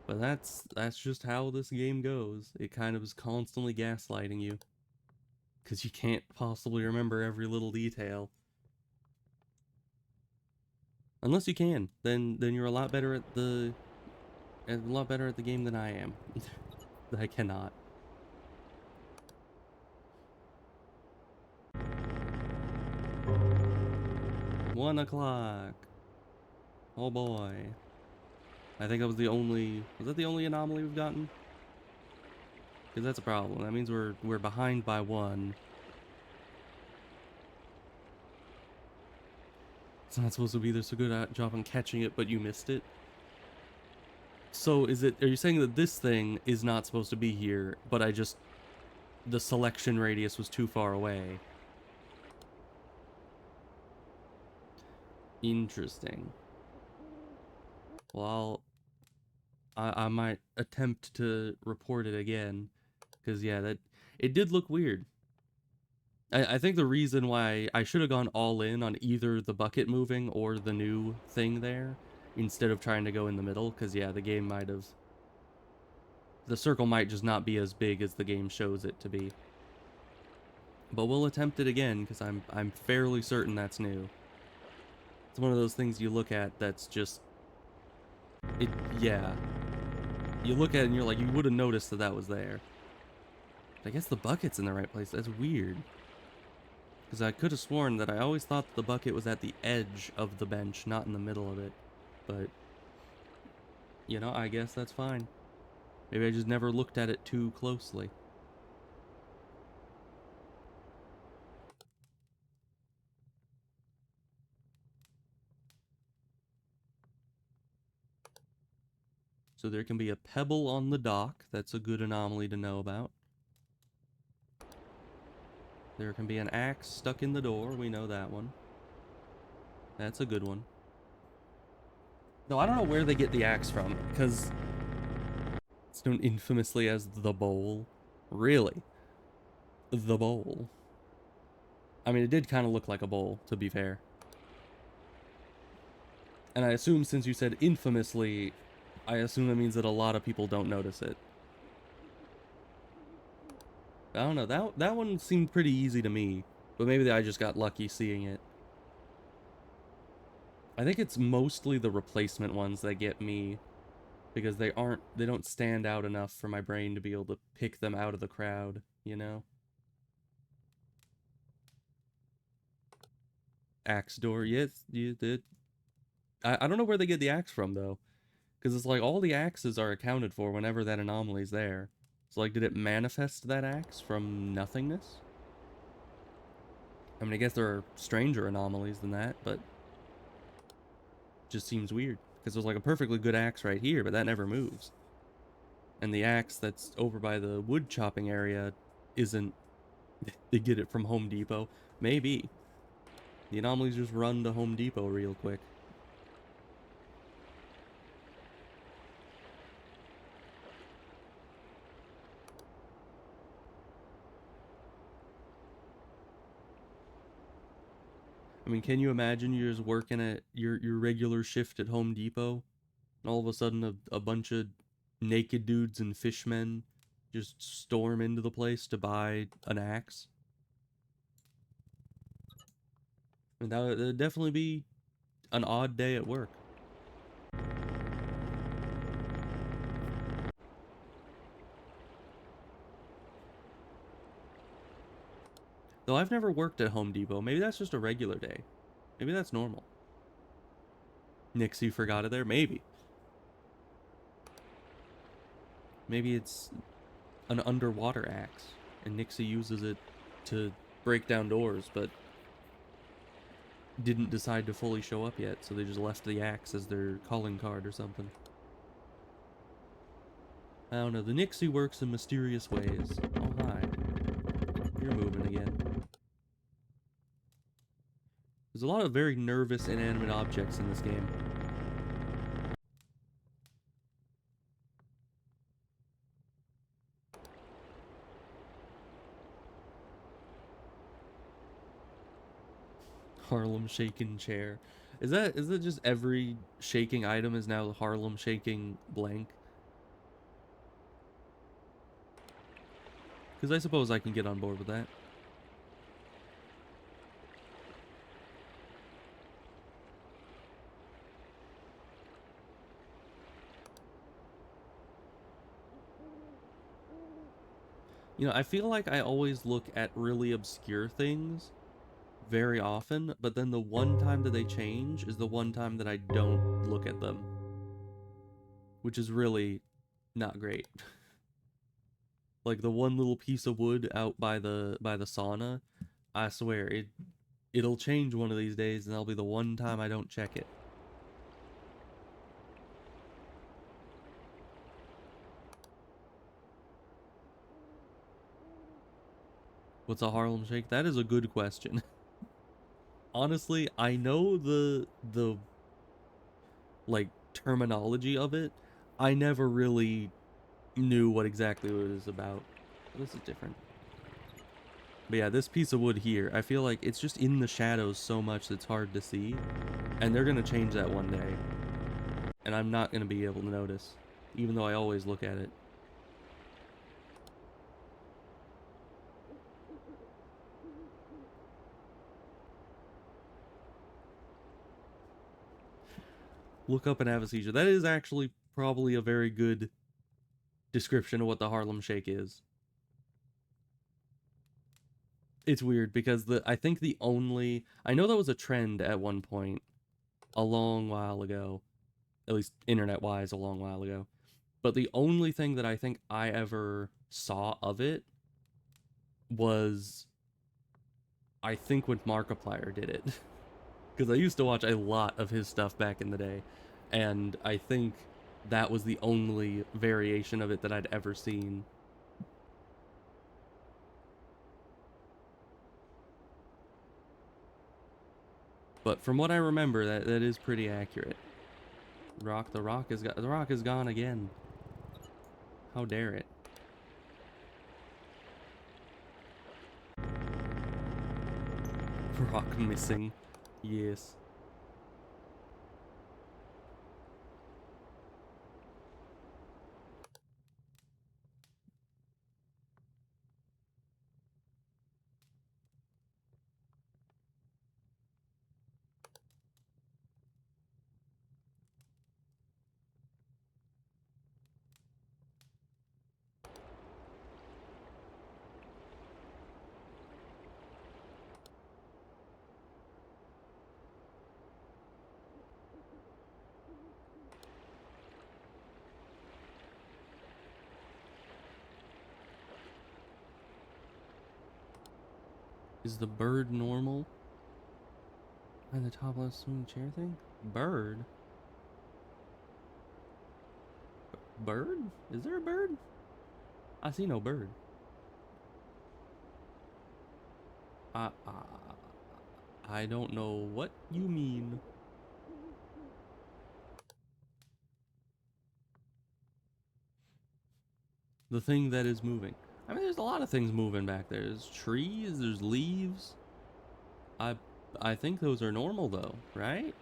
But that's just how this game goes. It kind of is constantly gaslighting you. Because you can't possibly remember every little detail. Unless you can. Then you're a lot better at the... game than I am. I cannot. 1 o'clock. Oh boy. I think that was the only... Was that the only anomaly we've gotten? Because that's a problem. That means we're behind by 1. It's not supposed to be there so good at job on catching it, but you missed it. So is it... Are you saying that this thing is not supposed to be here, but I just... The selection radius was too far away? Interesting. Well, I might attempt to report it again, because yeah, that it did look weird. I think the reason why I should have gone all in on either the bucket moving or the new thing there, instead of trying to go in the middle, because yeah, the game might have... The circle might just not be as big as the game shows it to be. But we'll attempt it again, because I'm fairly certain that's new. It's one of those things you look at that's just... It, yeah. You look at it and you're like, you would have noticed that that was there. I guess the bucket's in the right place. That's weird. Because I could have sworn that I always thought the bucket was at the edge of the bench, not in the middle of it. But, you know, I guess that's fine. Maybe I just never looked at it too closely. So there can be a pebble on the dock. That's a good anomaly to know about. There can be an axe stuck in the door. We know that one. That's a good one. No, I don't know where they get the axe from, because it's known infamously as the bowl. Really? The bowl. I mean, it did kind of look like a bowl, to be fair. And I assume since you said infamously, I assume that means that a lot of people don't notice it. I don't know, that one seemed pretty easy to me, but maybe I just got lucky seeing it. I think it's mostly the replacement ones that get me, because they don't stand out enough for my brain to be able to pick them out of the crowd, you know? Axe door, yes, you did. I don't know where they get the axe from, though. Because it's like all the axes are accounted for whenever that anomaly's there. So like, did it manifest that axe from nothingness? I mean, I guess there are stranger anomalies than that, but... just seems weird. Because there's like a perfectly good axe right here, but that never moves. And the axe that's over by the wood chopping area isn't... They get it from Home Depot. Maybe. The anomalies just run to Home Depot real quick. I mean, can you imagine you're just working at your regular shift at Home Depot, and all of a sudden a bunch of naked dudes and fishmen just storm into the place to buy an axe? I mean, that would definitely be an odd day at work. Though I've never worked at Home Depot. Maybe that's just a regular day. Maybe that's normal. Nixie forgot it there? Maybe. Maybe it's an underwater axe, and Nixie uses it to break down doors, but didn't decide to fully show up yet, so they just left the axe as their calling card or something. I don't know, the Nixie works in mysterious ways. Oh, hi. You're moving again. There's a lot of very nervous inanimate objects in this game. Harlem shaking chair. Is that just every shaking item is now Harlem shaking blank? Because I suppose I can get on board with that. You know, I feel like I always look at really obscure things very often, but then the one time that they change is the one time that I don't look at them. Which is really not great. Like the one little piece of wood out by the sauna, I swear it'll change one of these days and that'll be the one time I don't check it. What's a Harlem Shake? That is a good question. Honestly, I know the like terminology of it, I never really knew what exactly it was about. This is different. But yeah, this piece of wood here, I feel like it's just in the shadows so much that it's hard to see. And they're going to change that one day. And I'm not going to be able to notice, even though I always look at it. Look up and have a seizure. That is actually probably a very good description of what the Harlem Shake is. It's weird because I think the only... I know that was a trend at one point a long while ago. At least internet-wise a long while ago. But the only thing that I think I ever saw of it was... I think when Markiplier did it. Because I used to watch a lot of his stuff back in the day. And I think that was the only variation of it that I'd ever seen. But from what I remember, that is pretty accurate. The rock is gone again. How dare it? Rock missing. Yes. Is the bird normal? And the top left swing chair thing? Bird? Bird? Is there a bird? I see no bird. I don't know what you mean. The thing that is moving. I mean, there's a lot of things moving back there. There's trees, there's leaves. I think those are normal though, right?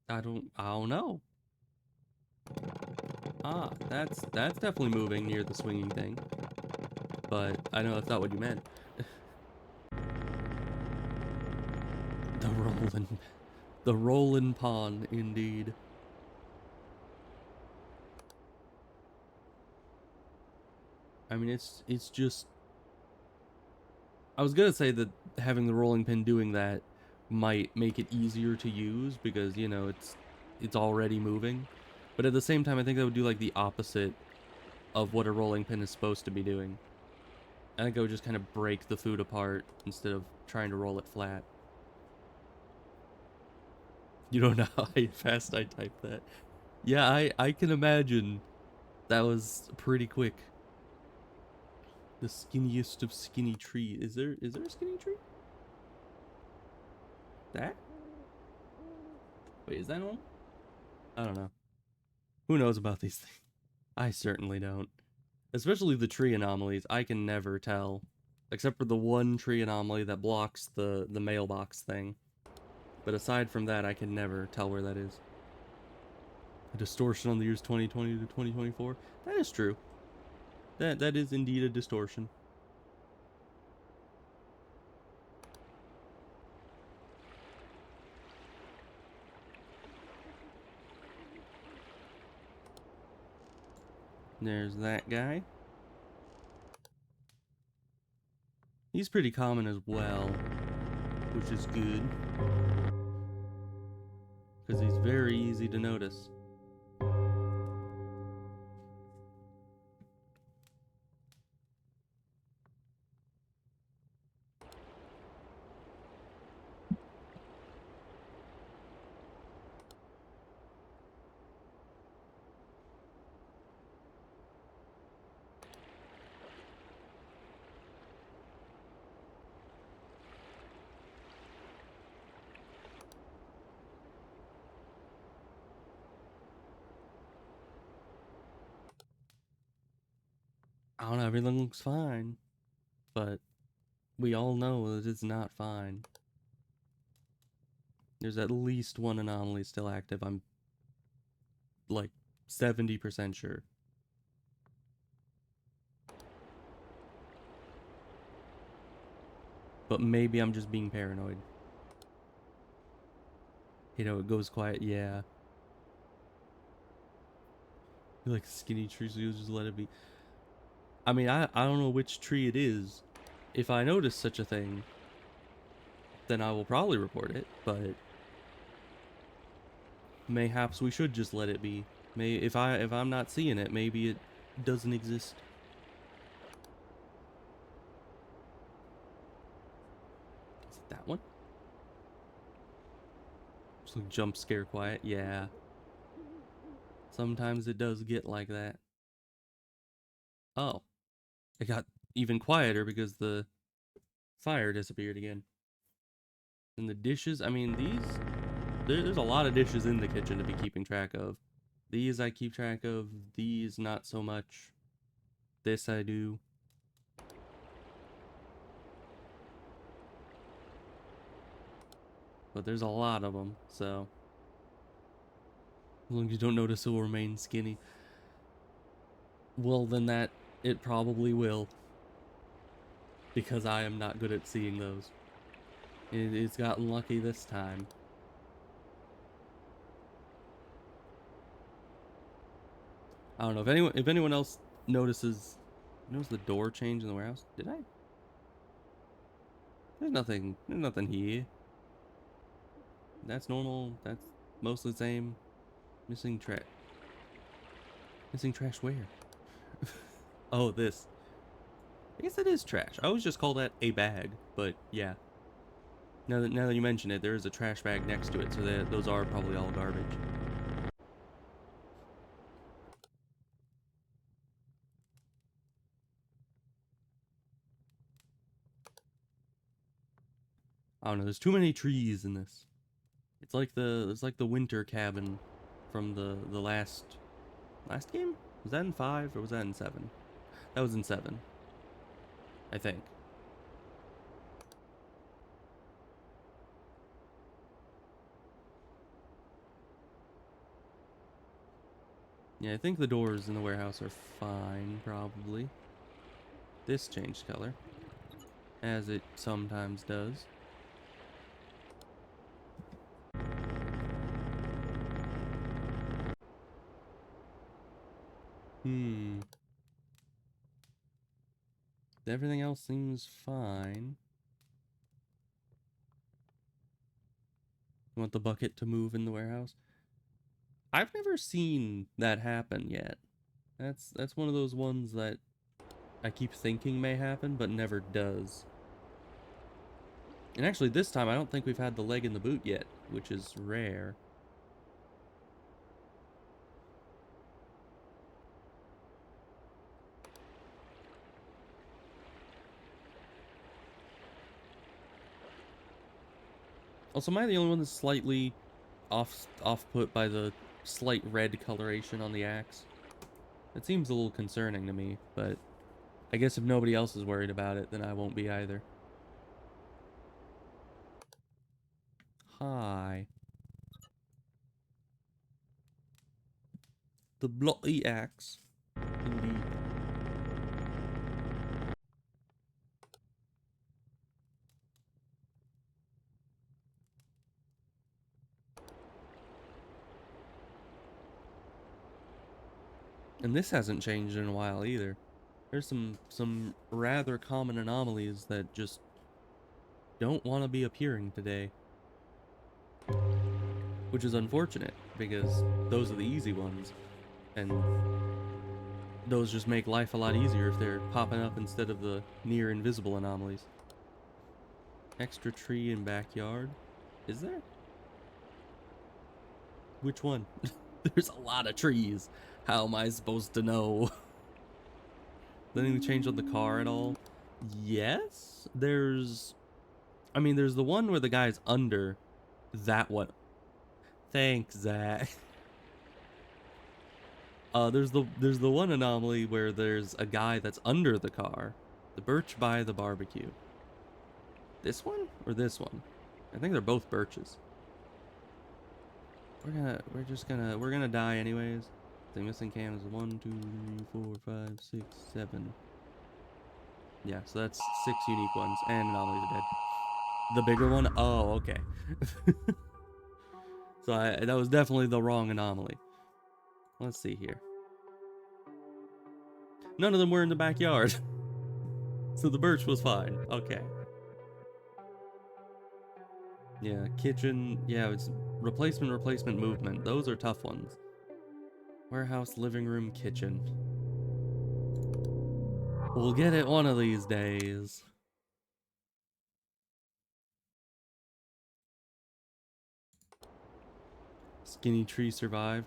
I don't know. Ah, that's definitely moving near the swinging thing. But I know that's not what you meant. The rollin' pond, indeed. I mean, it's just... I was gonna say that having the rolling pin doing that might make it easier to use because, you know, it's already moving. But at the same time, I think that would do like the opposite of what a rolling pin is supposed to be doing. I think I would just kind of break the food apart instead of trying to roll it flat. You don't know how fast I typed that. Yeah, I can imagine that was pretty quick. The skinniest of skinny tree. Is there a skinny tree? That? Wait, is that normal? I don't know. Who knows about these things? I certainly don't. Especially the tree anomalies. I can never tell. Except for the one tree anomaly that blocks the mailbox thing. But aside from that, I can never tell where that is. A distortion on the years 2020 to 2024? That is true. That is indeed a distortion. There's that guy. He's pretty common as well, which is good. Because he's very easy to notice. I don't know, everything looks fine, but we all know that it's not fine. There's at least one anomaly still active, I'm like 70% sure. But maybe I'm just being paranoid. You know, it goes quiet, yeah. You like skinny trees, so you just let it be. I mean, I don't know which tree it is. If I notice such a thing, then I will probably report it, but mayhaps we should just let it be. If I'm not seeing it, maybe it doesn't exist. Is it that one? Just like jump scare quiet. Yeah. Sometimes it does get like that. Oh. It got even quieter because the fire disappeared again. And the dishes, I mean, there's a lot of dishes in the kitchen to be keeping track of. These I keep track of, these not so much. This I do. But there's a lot of them, so as long as you don't notice it will remain skinny. Well, then it probably will. Because I am not good at seeing those. It's gotten lucky this time. I don't know if anyone else notices the door change in the warehouse. Did I? There's nothing here. That's normal. That's mostly the same. Missing trash. Missing trash where? Oh, this. I guess that is trash. I always just call that a bag, but yeah. Now that you mention it, there is a trash bag next to it, so those are probably all garbage. I don't know. There's too many trees in this. It's like the winter cabin from the last game. Was that in 5 or was that in 7? That was in 7, I think. Yeah, I think the doors in the warehouse are fine, probably. This changed color, as it sometimes does. Everything else seems fine. You want the bucket to move in the warehouse? I've never seen that happen yet. That's one of those ones that I keep thinking may happen, but never does. And actually, this time, I don't think we've had the leg in the boot yet, which is rare. Also, am I the only one that's slightly off-put by the slight red coloration on the axe? It seems a little concerning to me, but I guess if nobody else is worried about it, then I won't be either. Hi. The bloody axe. Indeed. And this hasn't changed in a while either. There's some rather common anomalies that just don't want to be appearing today. Which is unfortunate, because those are the easy ones. And those just make life a lot easier if they're popping up instead of the near invisible anomalies. Extra tree in backyard? Is there? Which one? There's a lot of trees. How am I supposed to know? Did anything change on the car at all? Yes. There's the one where the guy's under. That one. Thanks, Zach. There's the one anomaly where there's a guy that's under the car. The birch by the barbecue. This one or this one? I think they're both birches. We're gonna die anyways. The missing cam is 1, 2, 3, 4, 5, 6, 7. Yeah, so that's 6 unique ones, and anomalies are dead. The bigger one? Oh, okay. So that was definitely the wrong anomaly. Let's see here. None of them were in the backyard. So the birch was fine. Okay. Yeah, kitchen. Yeah, it's replacement, movement. Those are tough ones. Warehouse, living room, kitchen. We'll get it one of these days. Skinny tree survived.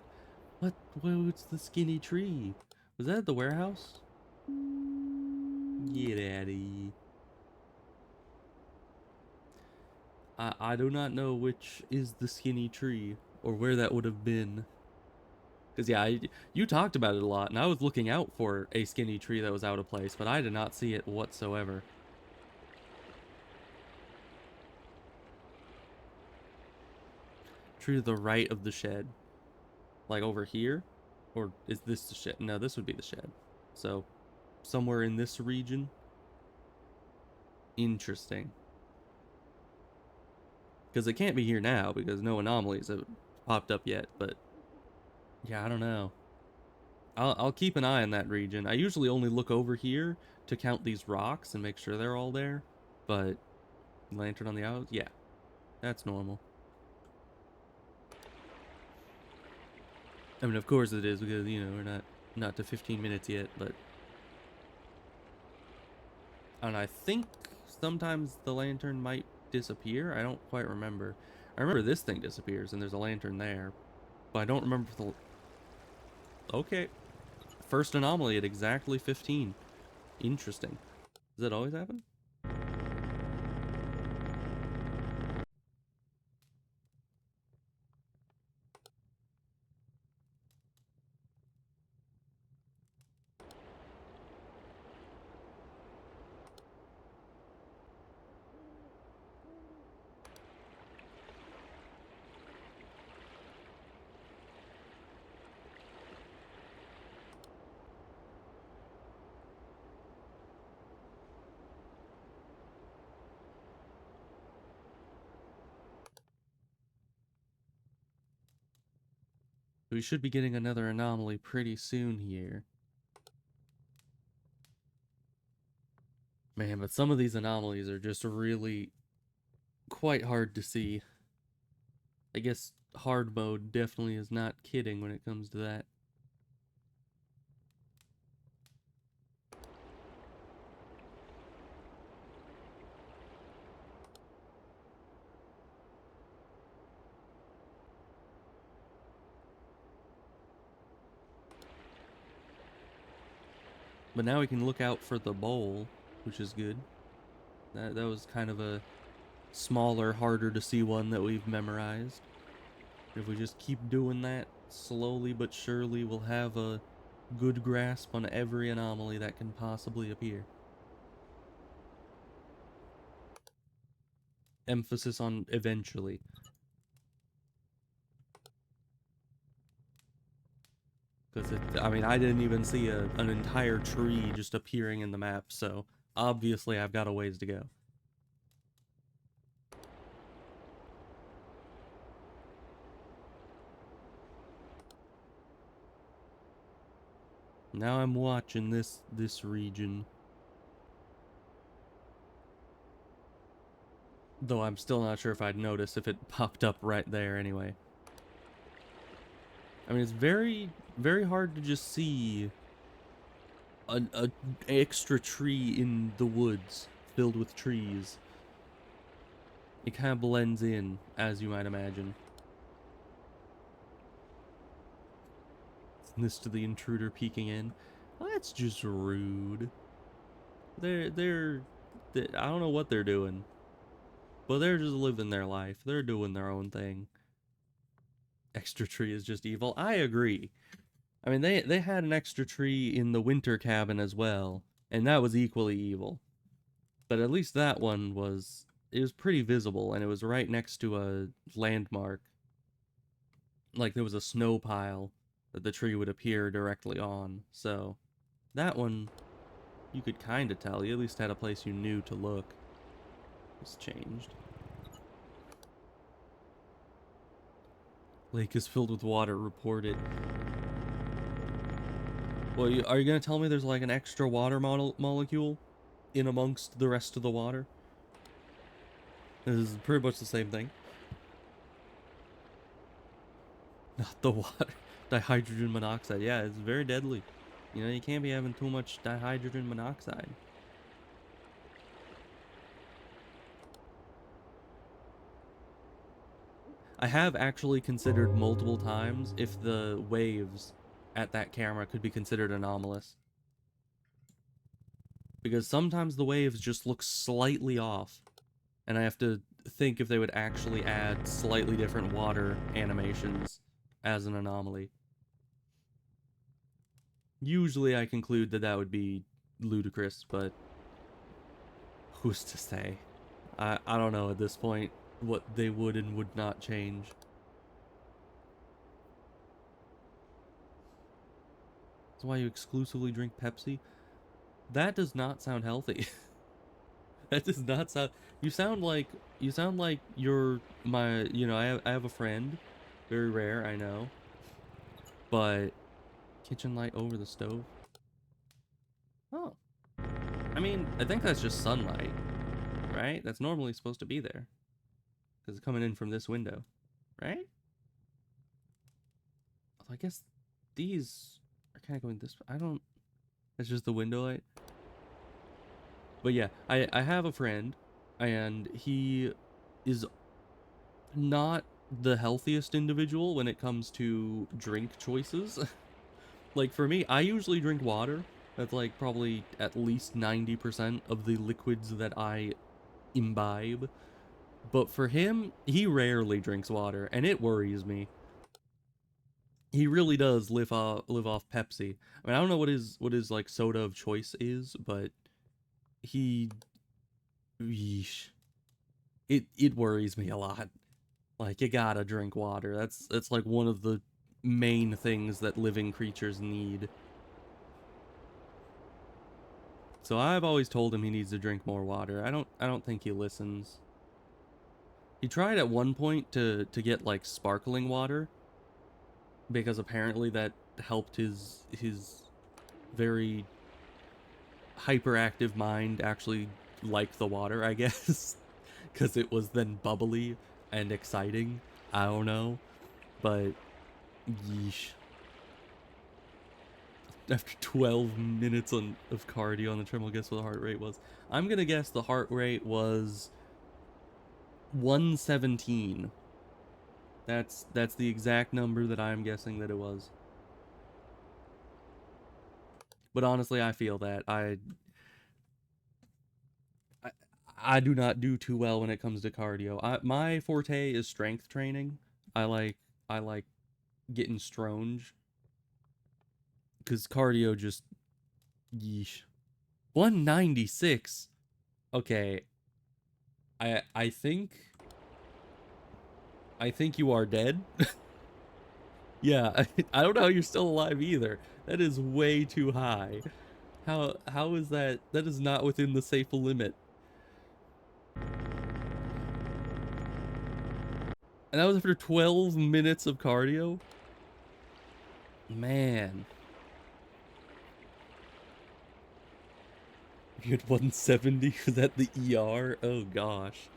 What? What's the skinny tree? Was that at the warehouse? Get out of here. I do not know which is the skinny tree or where that would have been. Because, yeah, you talked about it a lot, and I was looking out for a skinny tree that was out of place, but I did not see it whatsoever. Tree to the right of the shed. Like over here? Or is this the shed? No, this would be the shed. So, somewhere in this region. Interesting. Because it can't be here now, because no anomalies have popped up yet, but... yeah, I don't know. I'll keep an eye on that region. I usually only look over here to count these rocks and make sure they're all there. But lantern on the out, yeah, that's normal. I mean, of course it is because you know we're not to 15 minutes yet, but and I think sometimes the lantern might disappear. I don't quite remember. I remember this thing disappears and there's a lantern there, but I don't remember the. Okay. First anomaly at exactly 15. Interesting. Does that always happen? We should be getting another anomaly pretty soon here. Man, but some of these anomalies are just really quite hard to see. I guess hard mode definitely is not kidding when it comes to that. But now we can look out for the bowl, which is good. That was kind of a smaller, harder to see one that we've memorized. If we just keep doing that slowly but surely, we'll have a good grasp on every anomaly that can possibly appear. Emphasis on eventually. Because, I mean, I didn't even see an entire tree just appearing in the map, so obviously I've got a ways to go. Now I'm watching this region. Though I'm still not sure if I'd notice if it popped up right there anyway. I mean, it's very, very hard to just see an extra tree in the woods filled with trees. It kind of blends in, as you might imagine. This to the intruder peeking in. Well, that's just rude. They're I don't know what they're doing. But they're just living their life. They're doing their own thing. Extra tree is just evil. I agree. I mean, they had an extra tree in the winter cabin as well, and that was equally evil. But at least that one was, it was pretty visible, and it was right next to a landmark. Like there was a snow pile that the tree would appear directly on. So that one, you could kind of tell. You at least had a place you knew to look. It's changed. Lake is filled with water. Report it. Well, are you gonna tell me there's like an extra water molecule in amongst the rest of the water? This is pretty much the same thing. Not the water. Dihydrogen monoxide. Yeah, it's very deadly. You know, you can't be having too much dihydrogen monoxide. I have actually considered multiple times if the waves at that camera could be considered anomalous. Because sometimes the waves just look slightly off. And I have to think if they would actually add slightly different water animations as an anomaly. Usually I conclude that that would be ludicrous, but who's to say? I don't know at this point what they would and would not change. That's why you exclusively drink Pepsi? That does not sound healthy. That does not sound. You sound like you're my. You know, I have a friend, very rare, I know, but kitchen light over the stove. Oh, I mean, I think that's just sunlight, right? That's normally supposed to be there because it's coming in from this window, right? I guess these are kind of going this. I don't. It's just the window light. But yeah, I have a friend, and he is not the healthiest individual when it comes to drink choices. Like for me, I usually drink water. That's like probably at least 90% of the liquids that I imbibe. But for him, he rarely drinks water, and it worries me. He really does live off Pepsi. I mean, I don't know what his like soda of choice is, but he, yeesh, it worries me a lot. Like you gotta drink water. That's like one of the main things that living creatures need. So I've always told him he needs to drink more water. I don't think he listens. He tried at one point to get like sparkling water because apparently that helped his very hyperactive mind actually like the water, I guess, because it was then bubbly and exciting. I don't know, but yeesh. After 12 minutes of cardio on the treadmill, guess what the heart rate was? I'm gonna guess the heart rate was 117. That's the exact number that I'm guessing that it was. But honestly, I feel that I, I do not do too well when it comes to cardio. My forte is strength training. I like getting stronge because cardio just yeesh. 196. Okay, I think you are dead. Yeah, I don't know how you're still alive either. That is way too high. How is that? That is not within the safe limit. And that was after 12 minutes of cardio? Man. You had 170? Was that the ER? Oh gosh.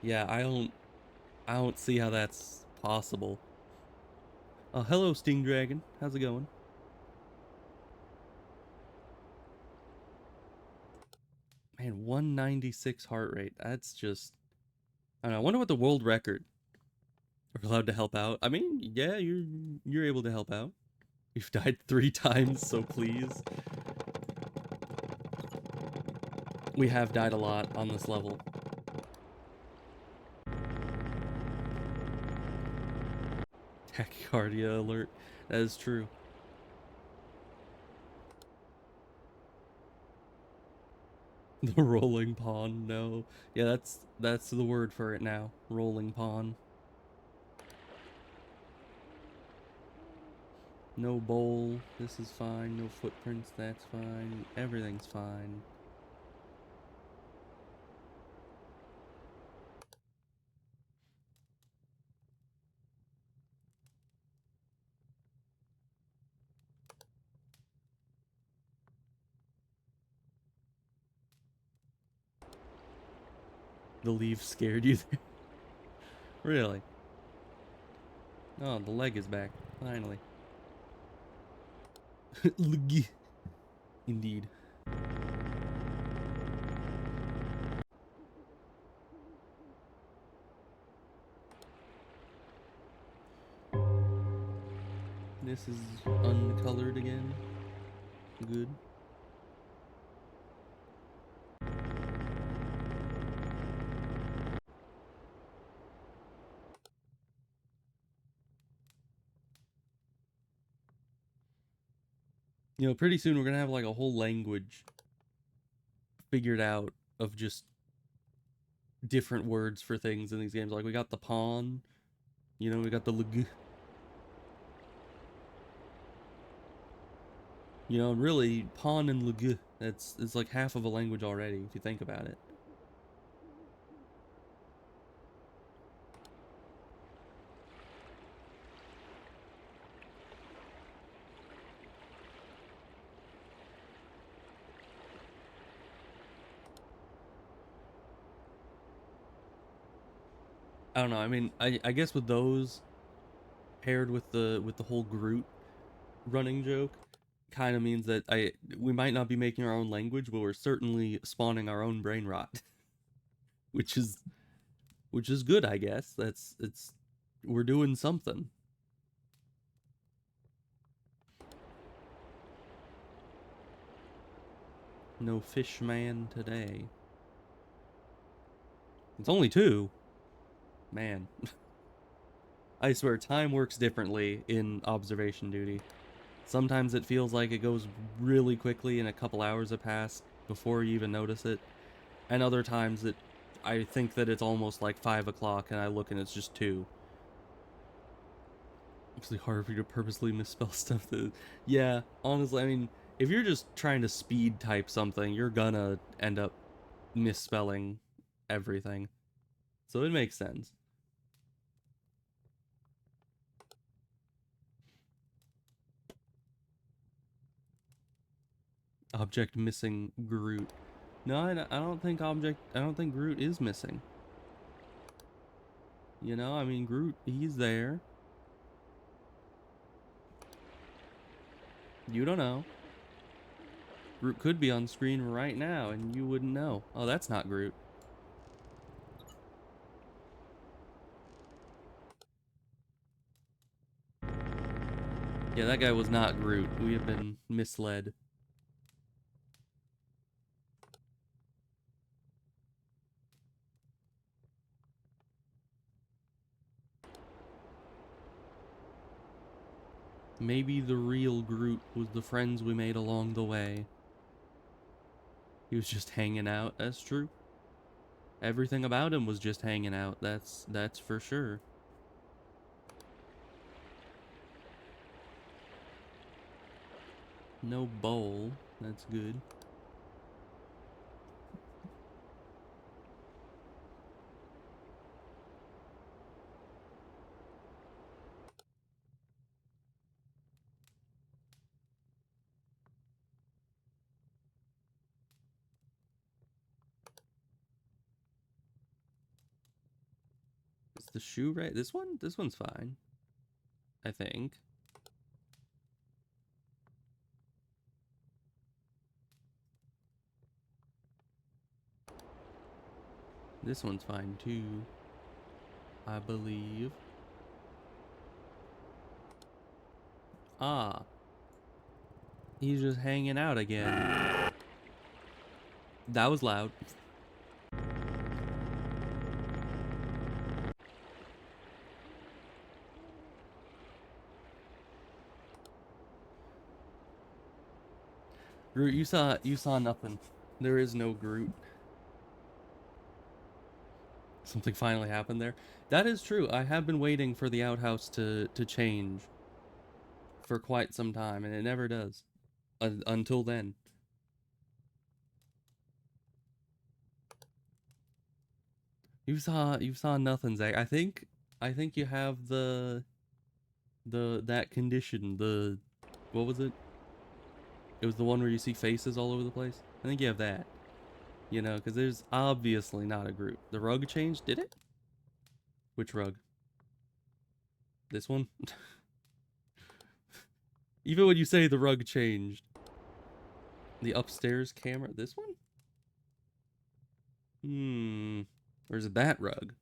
Yeah, I don't see how that's possible. Hello Sting Dragon. How's it going? Man, 196 heart rate. That's just I don't know. I wonder what the world record. Are allowed to help out? I mean, yeah, you're able to help out. You've died 3 times, so please. We have died a lot on this level. Tachycardia alert. That is true. The rolling pond, no. Yeah, that's the word for it now. Rolling pond. No bowl, this is fine. No footprints, that's fine. Everything's fine. The leaf scared you there? Really? Oh, the leg is back. Finally. Indeed. This is uncolored again. Good. You know, pretty soon we're gonna have like a whole language figured out of just different words for things in these games. Like we got the pawn, you know, we got the leg. You know, really, pawn and leg, it's like half of a language already, if you think about it. I don't know, I mean, I guess with those paired with the whole Groot running joke, kind of means that we might not be making our own language, but we're certainly spawning our own brain rot, which is good, I guess. We're doing something. No fish man today. It's only 2. Man. I swear, time works differently in observation duty. Sometimes it feels like it goes really quickly and a couple hours have passed before you even notice it. And other times I think that it's almost like 5 o'clock and I look and it's just 2. It's really hard for you to purposely misspell stuff. Yeah, honestly, I mean, if you're just trying to speed type something, you're gonna end up misspelling everything. So it makes sense. Object missing Groot. No, I don't think Groot is missing. You know, I mean, Groot, he's there. You don't know. Groot could be on screen right now and you wouldn't know. Oh, that's not Groot. Yeah, that guy was not Groot. We have been misled. Maybe the real Groot was the friends we made along the way. He was just hanging out, that's true. Everything about him was just hanging out, that's for sure. No bowl, that's good. Is the shoe right? This one's fine, I think. This one's fine too, I believe. Ah, he's just hanging out again. That was loud. Groot, you saw nothing. There is no Groot. Something finally happened there. That is true. I have been waiting for the outhouse to change for quite some time, and it never does. Until then. You saw nothing, Zach. I think you have that condition, the what was it? It was the one where you see faces all over the place. I think you have that. You know, because there's obviously not a group. The rug changed, did it? Which rug? This one? Even when you say the rug changed. The upstairs camera, this one? Or is it that rug?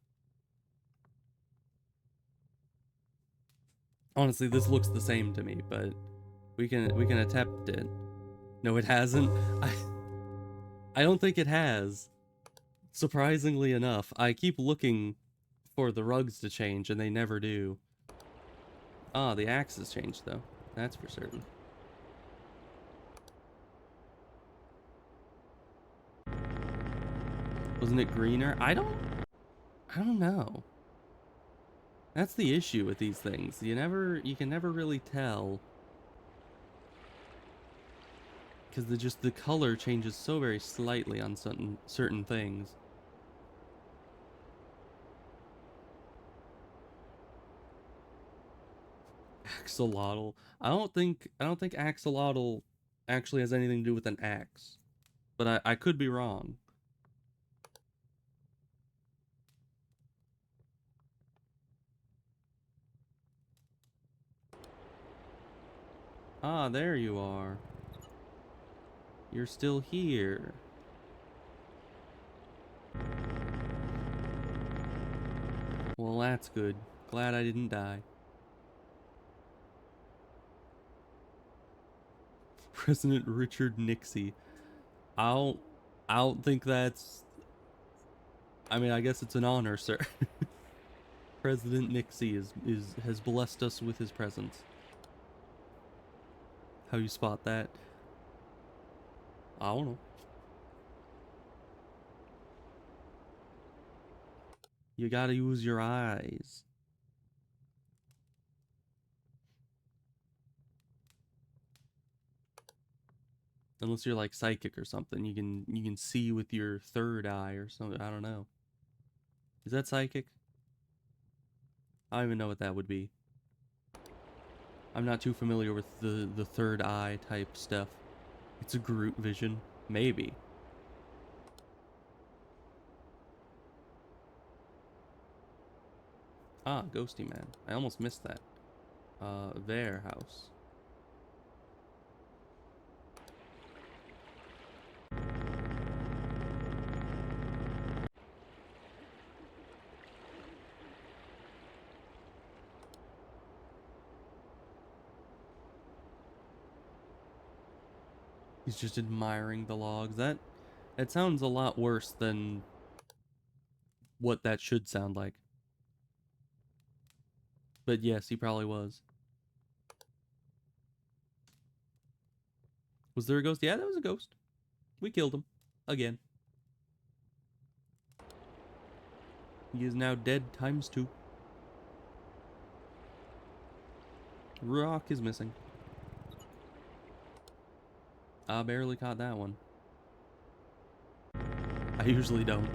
Honestly, this looks the same to me, but we can attempt it. No, it hasn't. I don't think it has. Surprisingly enough, I keep looking for the rugs to change and they never do. Ah, the axe has changed though. That's for certain. Wasn't it greener? I don't know. That's the issue with these things. You can never really tell. Because the color changes so very slightly on certain things. Axolotl. I don't think axolotl actually has anything to do with an axe. But I could be wrong. Ah, there you are. You're still here. Well, that's good. Glad I didn't die. President Richard Nixie. I don't I don't think that's I mean, I guess it's an honor, sir. President Nixie has blessed us with his presence. How you spot that? I don't know. You gotta use your eyes. Unless you're like psychic or something, you can see with your third eye or something. I don't know. Is that psychic? I don't even know what that would be. I'm not too familiar with the third eye type stuff. It's a Groot vision, maybe. Ah, Ghosty Man. I almost missed that. Their house. He's just admiring the logs. That sounds a lot worse than what that should sound like. But yes, he probably was. Was there a ghost? Yeah, that was a ghost. We killed him. Again. He is now dead ×2. Rock is missing. I barely caught that one. I usually don't.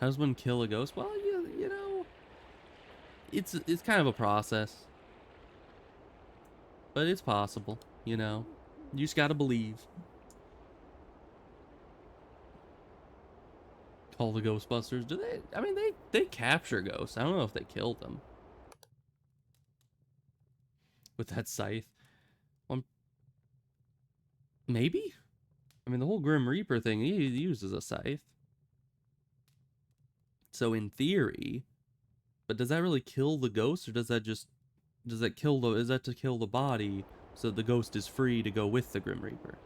How does one kill a ghost? Well, you know, it's kind of a process. But it's possible, you know. You just gotta believe. Call the Ghostbusters. Do they? I mean, they capture ghosts. I don't know if they killed them with that scythe. Well, maybe. I mean, the whole Grim Reaper thing, he uses a scythe. So in theory, but does that really kill the ghost, or does that kill the? Is that to kill the body so the ghost is free to go with the Grim Reaper?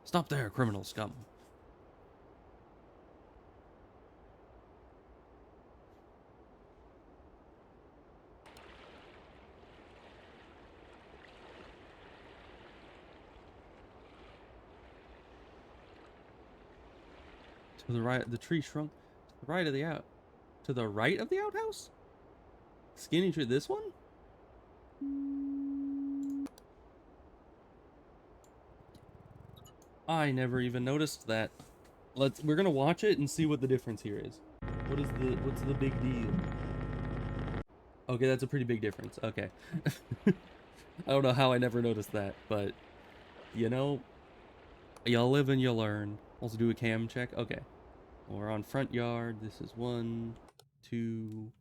Stop there, criminal scum. To the right, the tree shrunk. To the right of the out. To the right of the outhouse? Skinny tree. This one? I never even noticed that. We're gonna watch it and see what the difference here is. What's the big deal? Okay, that's a pretty big difference. Okay. I don't know how I never noticed that, but you know, you live and you learn. Also do a cam check. Okay. Well, we're on front yard. This is 1, 2,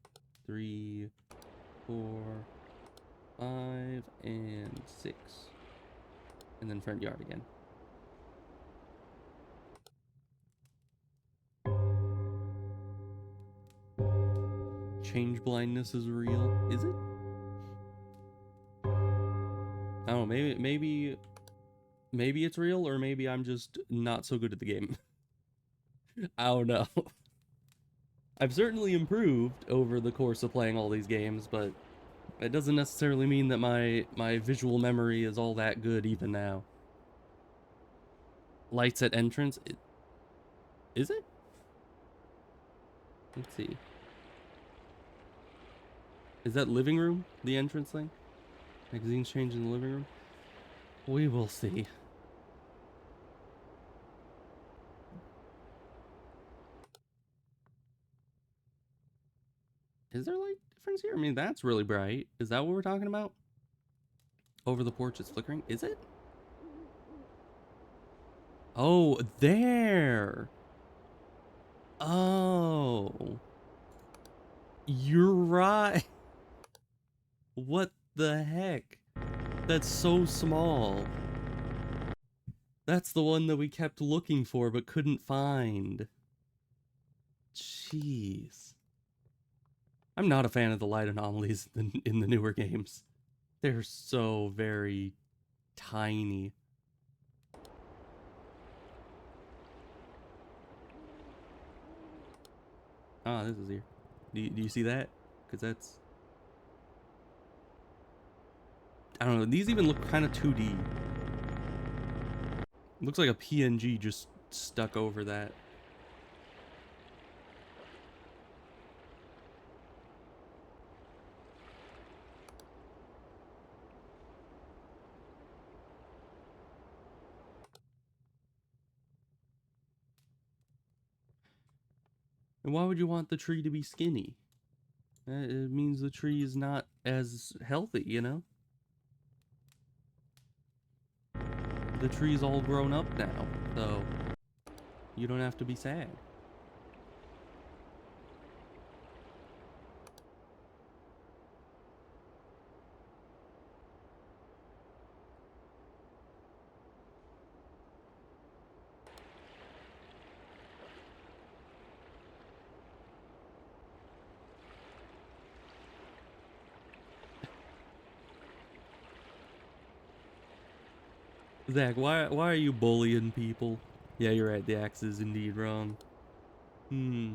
3, 4, 5, and 6. And then front yard again. Change blindness is real. Is it? I don't know, maybe it's real, or maybe I'm just not so good at the game. I don't know. I've certainly improved over the course of playing all these games, but it doesn't necessarily mean that my visual memory is all that good even now. Lights at entrance? Is it? Let's see. Is that living room? The entrance thing? Magazines change in the living room? We will see. Is there light difference here? I mean, that's really bright. Is that what we're talking about? Over the porch, it's flickering. Is it? Oh, there. Oh. You're right. What the heck? That's so small. That's the one that we kept looking for but couldn't find. Jeez. I'm not a fan of the light anomalies in the newer games. They're so very tiny. Ah, this is here. Do you see that? Because that's... I don't know. These even look kind of 2D. Looks like a PNG just stuck over that. And why would you want the tree to be skinny? It means the tree is not as healthy, you know? The tree's all grown up now, so you don't have to be sad. Zach, why are you bullying people? Yeah, you're right. The axe is indeed wrong. Hmm.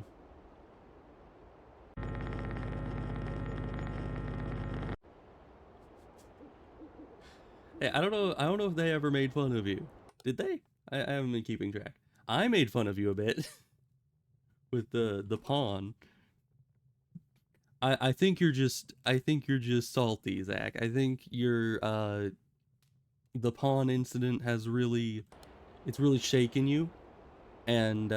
Hey, I don't know. I don't know if they ever made fun of you. Did they? I haven't been keeping track. I made fun of you a bit with the pawn. I think you're just salty, Zach. I think the pawn incident has really it's really shaken you, and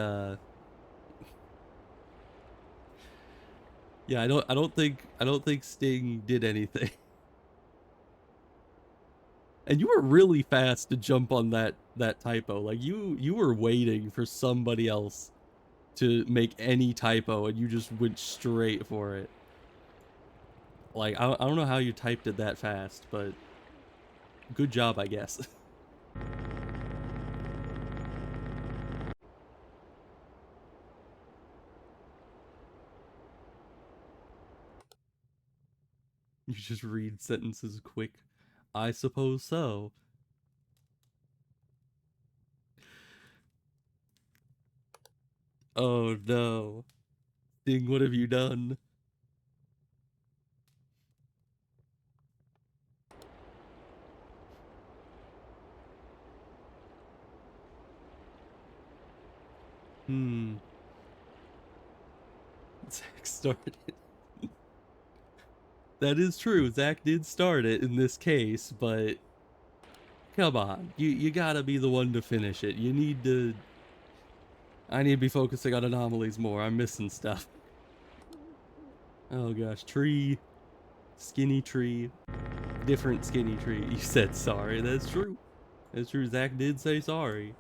yeah, I don't think Sting did anything. And you were really fast to jump on that typo. Like you were waiting for somebody else to make any typo, and you just went straight for it. Like I don't know how you typed it that fast, but good job, I guess. You just read sentences quick. I suppose so. Oh no. Sting, what have you done? Hmm. Zach started. That is true. Zach did start it in this case, but come on. You gotta be the one to finish it. You need to... I need to be focusing on anomalies more. I'm missing stuff. Oh gosh. Tree. Skinny tree. Different skinny tree. You said sorry. That's true. That's true. Zach did say sorry.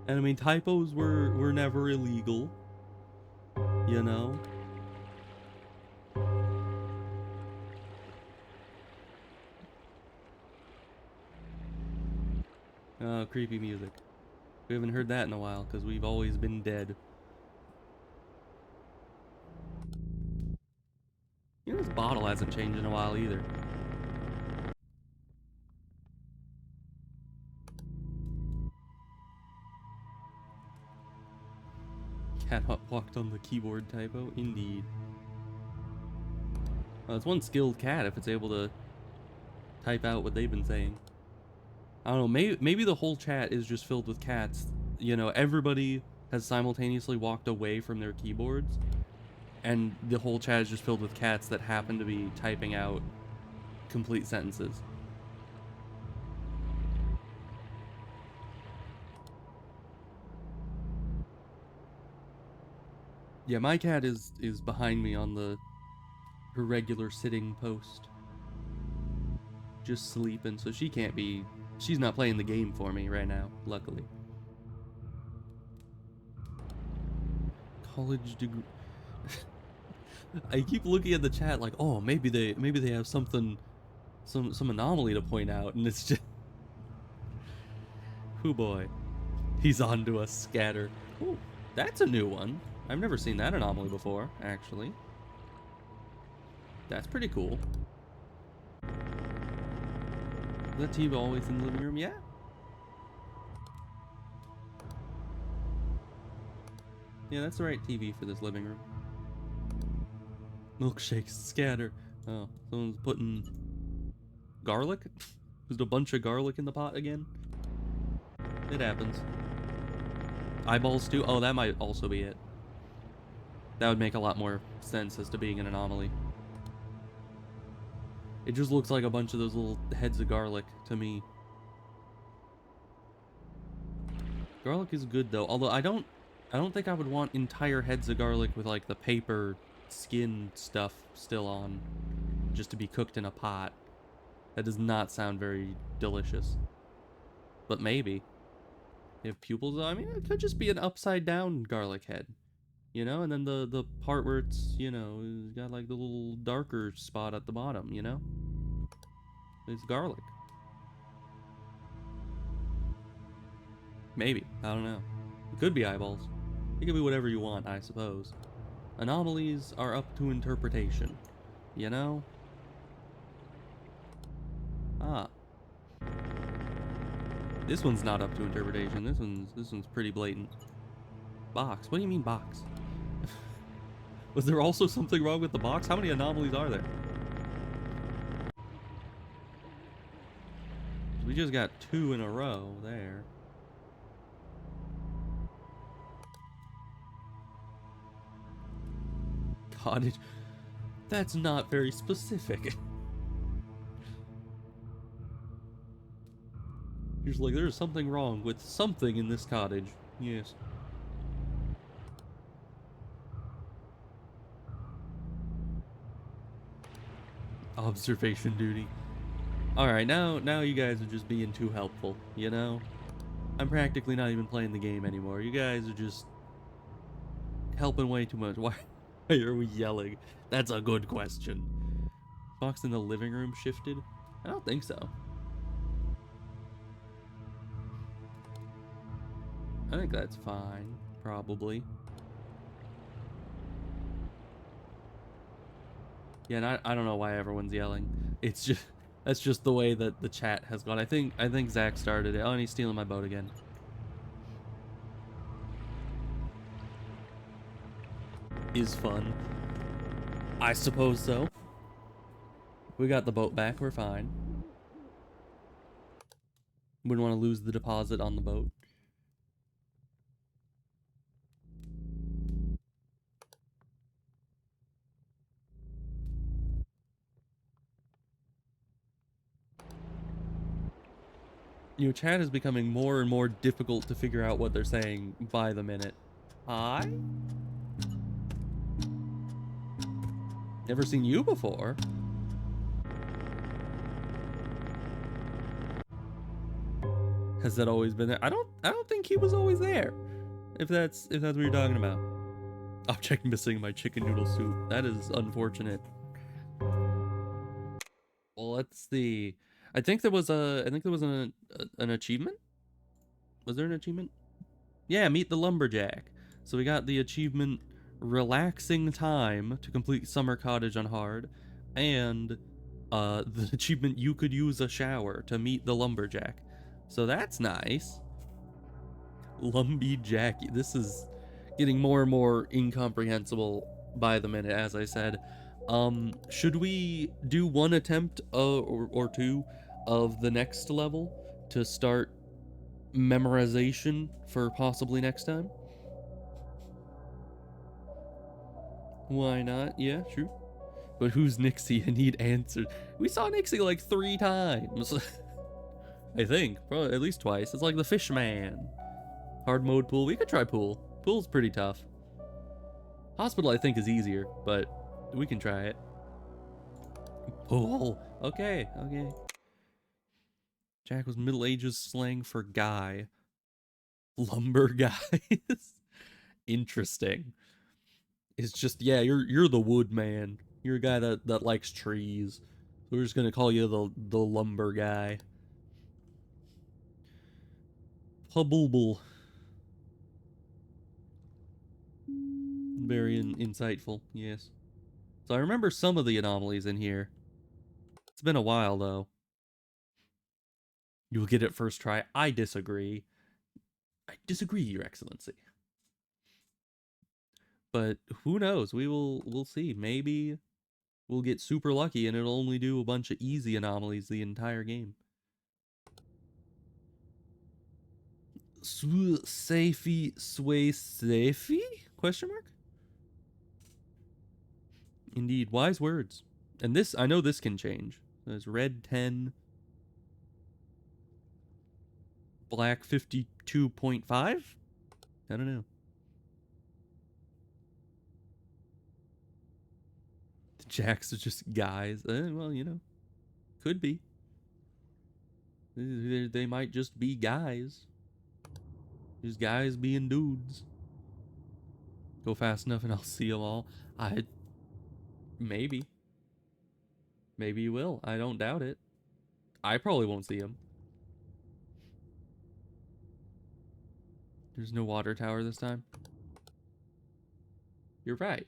And I mean, typos were never illegal, you know? Oh, creepy music. We haven't heard that in a while, because we've always been dead. You know, this bottle hasn't changed in a while either. Cat walked on the keyboard typo? Indeed. Well, it's one skilled cat if it's able to type out what they've been saying. I don't know, maybe the whole chat is just filled with cats. You know, everybody has simultaneously walked away from their keyboards, and the whole chat is just filled with cats that happen to be typing out complete sentences. Yeah, my cat is behind me on her regular sitting post. Just sleeping, so she's not playing the game for me right now, luckily. College degree. I keep looking at the chat like, oh, maybe they have something, some anomaly to point out, and it's just, oh boy, he's onto us. Scatter. Ooh, that's a new one. I've never seen that anomaly before, actually. That's pretty cool. Is that TV always in the living room? Yeah. Yeah, that's the right TV for this living room. Milkshakes, scatter. Oh, someone's putting garlic? Just a bunch of garlic in the pot again? It happens. Eyeballs too? Oh, that might also be it. That would make a lot more sense as to being an anomaly. It just looks like a bunch of those little heads of garlic to me. Garlic is good though, although I don't think I would want entire heads of garlic with like the paper skin stuff still on, just to be cooked in a pot. That does not sound very delicious. But maybe. They have pupils, I mean, it could just be an upside down garlic head. You know, and then the part where it's, you know, it's got like the little darker spot at the bottom, you know? It's garlic. Maybe. I don't know. It could be eyeballs. It could be whatever you want, I suppose. Anomalies are up to interpretation. You know? Ah. This one's not up to interpretation. This one's pretty blatant. Box. What do you mean box? Was there also something wrong with the box? How many anomalies are there? We just got 2 in a row there. Cottage. That's not very specific. He's like, there's something wrong with something in this cottage. Yes. Observation duty. Alright, now you guys are just being too helpful, you know? I'm practically not even playing the game anymore. You guys are just helping way too much. Why are we yelling? That's a good question. Box in the living room shifted? I don't think so. I think that's fine, probably. Yeah, and I don't know why everyone's yelling. It's just That's just the way that the chat has gone. I think Zach started it. Oh, and he's stealing my boat again. Is fun. I suppose so. We got the boat back. We're fine. Wouldn't want to lose the deposit on the boat. You know, chat is becoming more and more difficult to figure out what they're saying by the minute. Hi? Never seen you before. Has that always been there? I don't think he was always there. If that's what you're talking about. Object missing my chicken noodle soup. That is unfortunate. Well, let's see. I think there was an achievement. Was there an achievement? Yeah, meet the lumberjack. So we got the achievement relaxing time to complete summer cottage on hard, and the achievement you could use a shower to meet the lumberjack. So that's nice. Lumberjack. This is getting more and more incomprehensible by the minute, as I said. Should we do one attempt or two of the next level to start memorization for possibly next time? Why not? Yeah, sure. But who's Nixie? I need answers. We saw Nixie like 3 times. I think. Probably at least twice. It's like the fish man. Hard mode pool. We could try pool. Pool's pretty tough. Hospital I think is easier, but we can try it. Pool. Okay, okay. Jack was Middle Ages slang for guy. Lumber guys. Interesting. It's just, yeah, you're the wood man. You're a guy that likes trees. So we're just gonna call you the lumber guy. Hubble. Very insightful, yes. So I remember some of the anomalies in here. It's been a while though. You'll get it first try. I disagree. I disagree, Your Excellency. But who knows? We'll see. Maybe we'll get super lucky and it'll only do a bunch of easy anomalies the entire game. Safey? Question mark? Indeed, wise words. And this, I know this can change. There's red 10, black 52.5? I don't know. The jacks are just guys. Well, you know, could be. They might just be guys. Just guys being dudes. Go fast enough and I'll see them all. Maybe. Maybe you will. I don't doubt it. I probably won't see them. There's no water tower this time. You're right.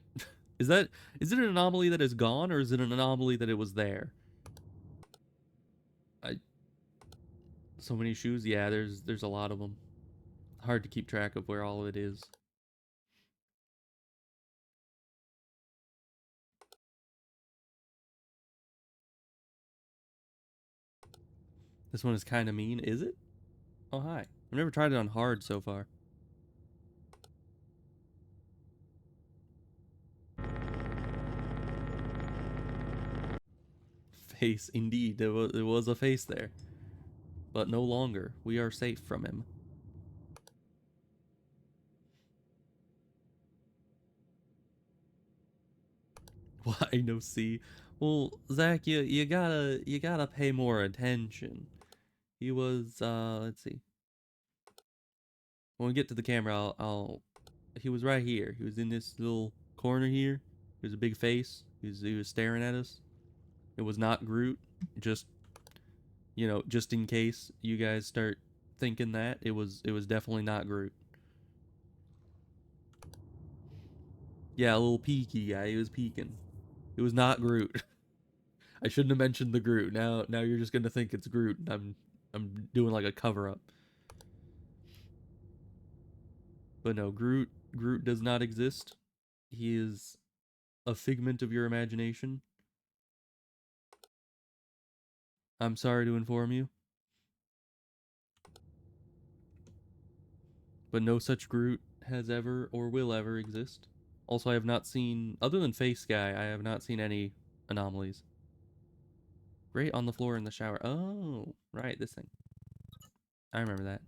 Is it an anomaly that is gone or is it an anomaly that it was there? So many shoes? Yeah, there's a lot of them. Hard to keep track of where all of it is. This one is kind of mean, is it? Oh, hi. I've never tried it on hard so far. Face, indeed. There was a face there. But no longer. We are safe from him. Why no C? Well, Zach, you gotta pay more attention. He was let's see. When we get to the camera, he was right here. He was in this little corner here. He was a big face. He was staring at us. It was not Groot. Just, you know, just in case you guys start thinking that, it was definitely not Groot. Yeah, a little peeky guy. He was peeking. It was not Groot. I shouldn't have mentioned the Groot. Now you're just gonna think it's Groot. I'm doing like a cover up. But no, Groot does not exist. He is a figment of your imagination. I'm sorry to inform you, but no such Groot has ever or will ever exist. Also, I have not seen, other than Face Guy, I have not seen any anomalies. Right on the floor in the shower. Oh, right, this thing. I remember that.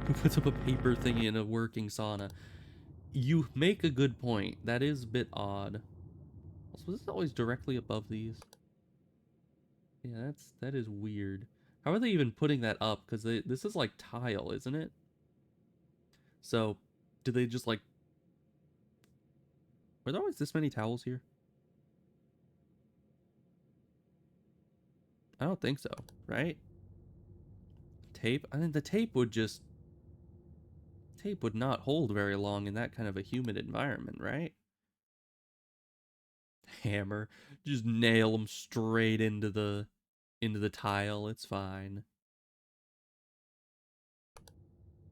Who puts up a paper thingy in a working sauna? You make a good point. That is a bit odd. Also, was this always directly above these? Yeah, that is weird. How are they even putting that up? Because this is like tile, isn't it? So, do they just like... Were there always this many towels here? I don't think so, right? Tape? I mean, the tape would just... Tape would not hold very long in that kind of a humid environment, right? Hammer. Just nail them straight into the tile. It's fine.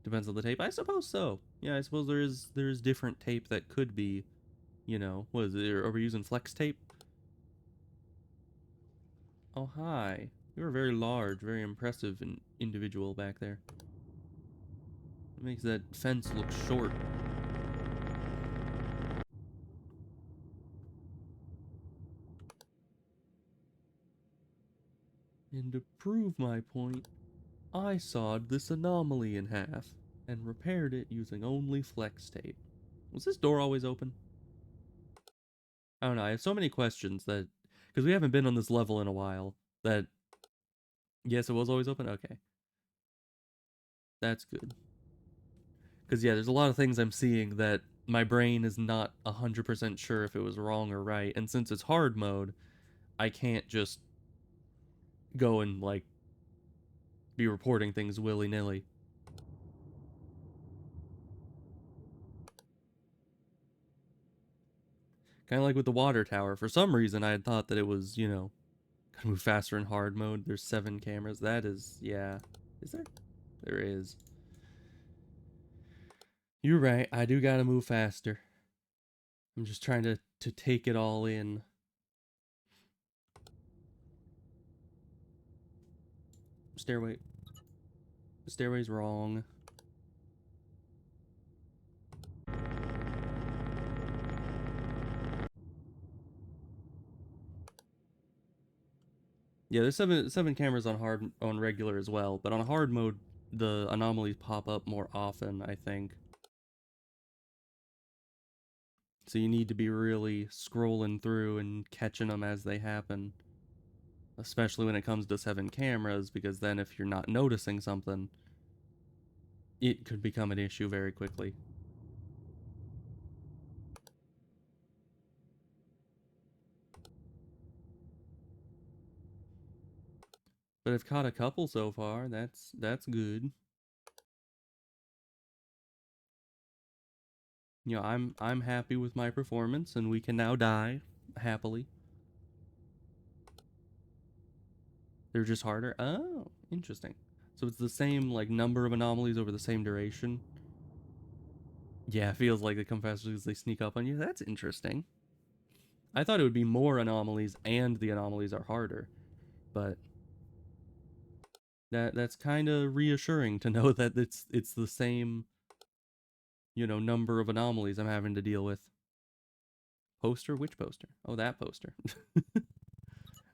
Depends on the tape. I suppose so. Yeah, I suppose there is different tape that could be, you know, what is it? Are we using flex tape? Oh, hi. You're very large, very impressive and individual back there. It makes that fence look short. And to prove my point, I sawed this anomaly in half and repaired it using only flex tape. Was this door always open? I don't know. I have so many questions that, because we haven't been on this level in a while, that, yes, it was always open? Okay. That's good. Because, yeah, there's a lot of things I'm seeing that my brain is not 100% sure if it was wrong or right. And since it's hard mode, I can't just go and, like, be reporting things willy-nilly. Kind of like with the water tower. For some reason, I had thought that it was, you know, gonna move faster in hard mode. There's 7 cameras. That is, yeah. Is there? There is. You're right. I do gotta move faster. I'm just trying to take it all in. Stairway. The stairway's wrong. Yeah, there's seven cameras on regular as well, but on hard mode the anomalies pop up more often, I think. So you need to be really scrolling through and catching them as they happen. Especially when it comes to 7 cameras, because then if you're not noticing something, it could become an issue very quickly. But I've caught a couple so far. That's good. You know, I'm happy with my performance, and we can now die happily. They're just harder. Oh, interesting. So it's the same like number of anomalies over the same duration. Yeah, it feels like they come faster because they sneak up on you. That's interesting. I thought it would be more anomalies and the anomalies are harder, but that's kind of reassuring to know that it's the same, you know, number of anomalies I'm having to deal with. Poster? Which poster? Oh, that poster.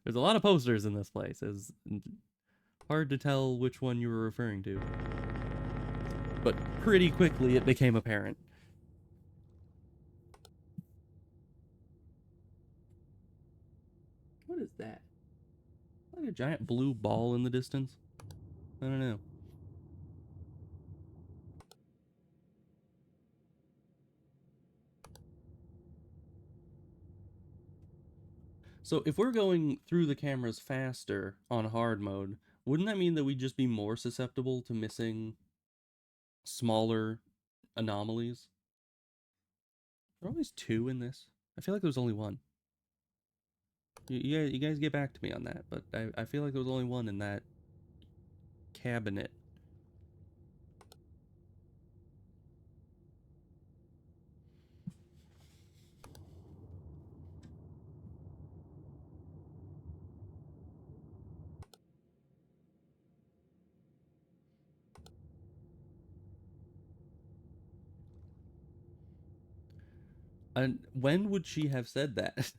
There's a lot of posters in this place. It's hard to tell which one you were referring to. But pretty quickly it became apparent. What is that? Like a giant blue ball in the distance? I don't know. So if we're going through the cameras faster on hard mode, wouldn't that mean that we'd just be more susceptible to missing smaller anomalies? There are always two in this. I feel like there was only one. You guys get back to me on that, but I feel like there was only one in that cabinet. And when would she have said that?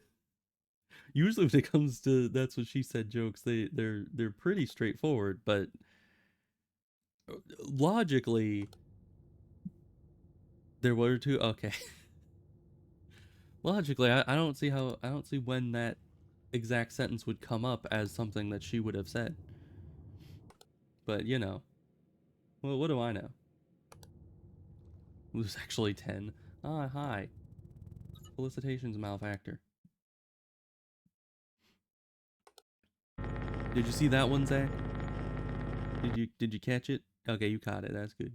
Usually when it comes to that's what she said jokes, they're pretty straightforward, but logically there were two. Okay. Logically, I don't see how I don't see when that exact sentence would come up as something that she would have said. But you know, well, what do I know? It was actually 10. Ah, hi. Felicitations, malfactor. Did you see that one, Zach? Did you catch it? Okay, you caught it. That's good.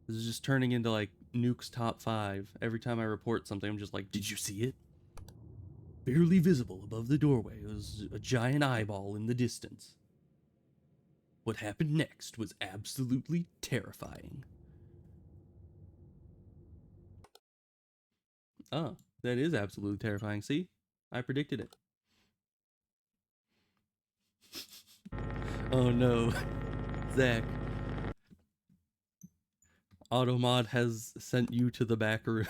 This is just turning into like Nuke's top 5. Every time I report something, I'm just like, did you see it? Barely visible above the doorway was a giant eyeball in the distance. What happened next was absolutely terrifying. Oh, that is absolutely terrifying. See? I predicted it. Oh no. Zach. Automod has sent you to the back room.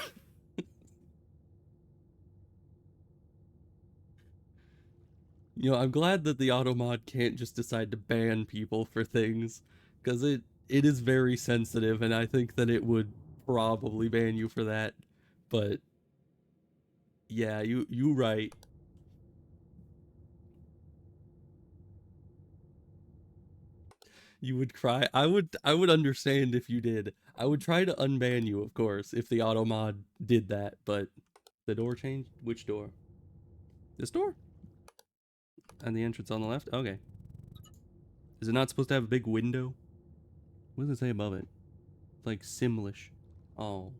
You know, I'm glad that the Automod can't just decide to ban people for things, because it is very sensitive, and I think that it would probably ban you for that. But yeah, you right. You would cry. I would understand if you did. I would try to unban you, of course, if the Automod did that, but the door changed? Which door? This door? And the entrance on the left? Okay. Is it not supposed to have a big window? What does it say above it? It's like Simlish. Oh.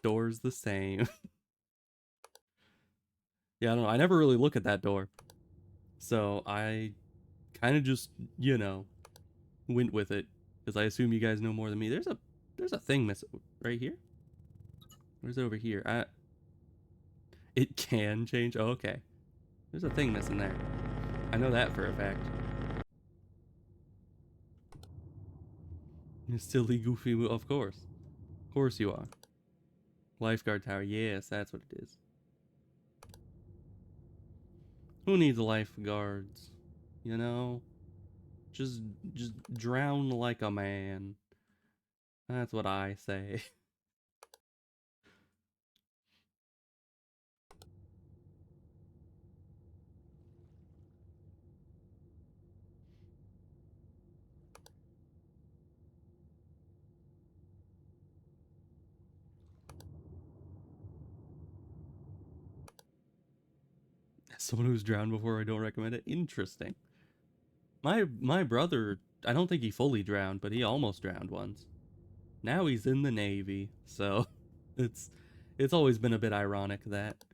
Door's the same. Yeah, I don't know. I never really look at that door. So I kind of just, you know, went with it. Because I assume you guys know more than me. There's a thing missing right here? Where's it over here? It can change. Oh, okay. There's a thing missing there. I know that for a fact. Silly, goofy, of course. Of course you are. Lifeguard tower. Yes, that's what it is. Who needs lifeguards? You know? Just drown like a man. That's what I say. As someone who's drowned before, I don't recommend it. Interesting. My brother, I don't think he fully drowned, but he almost drowned once. Now he's in the Navy, so it's it's always been a bit ironic that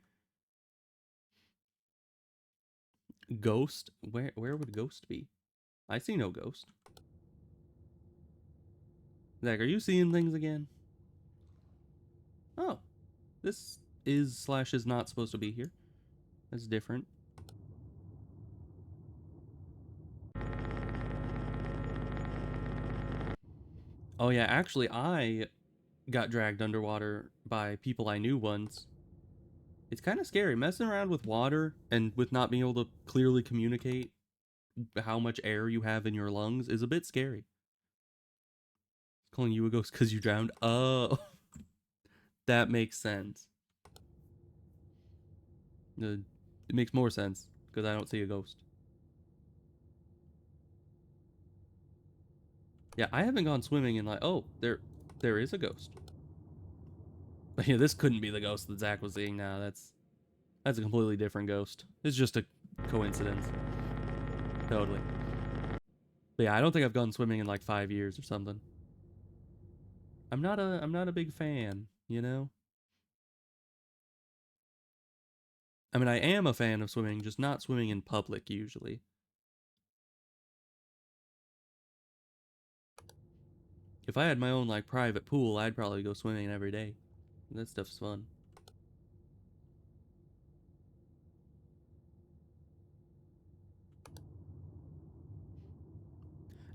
Ghost. Where would Ghost be? I see no Ghost. Zach, are you seeing things again? Oh, this is slash is not supposed to be here. That's different. Oh yeah, actually, I got dragged underwater by people I knew once. It's kind of scary messing around with water and with not being able to clearly communicate how much air you have in your lungs is a bit scary. Calling you a ghost because you drowned. Oh, that makes sense. It makes more sense because I don't see a ghost. Yeah, I haven't gone swimming in like, oh, there is a ghost. But yeah, this couldn't be the ghost that Zach was seeing now. That's a completely different ghost. It's just a coincidence. Totally. But yeah, I don't think I've gone swimming in like 5 years or something. I'm not a big fan, you know? I mean, I am a fan of swimming, just not swimming in public usually. If I had my own like private pool, I'd probably go swimming every day. That stuff's fun.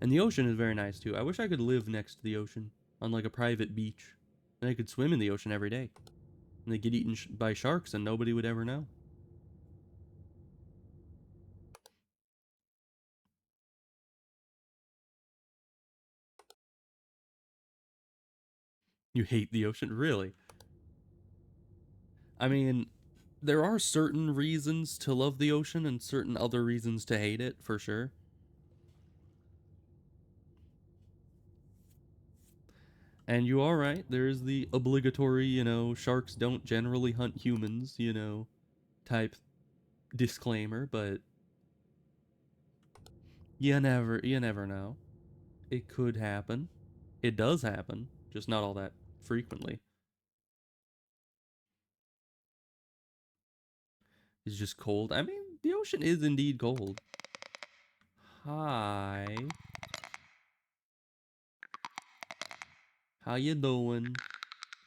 And the ocean is very nice too. I wish I could live next to the ocean on like a private beach. And I could swim in the ocean every day. And they get eaten by sharks and nobody would ever know. You hate the ocean? Really? I mean, there are certain reasons to love the ocean and certain other reasons to hate it, for sure. And you are right, there is the obligatory, sharks don't generally hunt humans, type disclaimer, but you never know. It could happen. It does happen, just not all that frequently. It's just cold. I mean, the ocean is indeed cold. Hi. How you doing?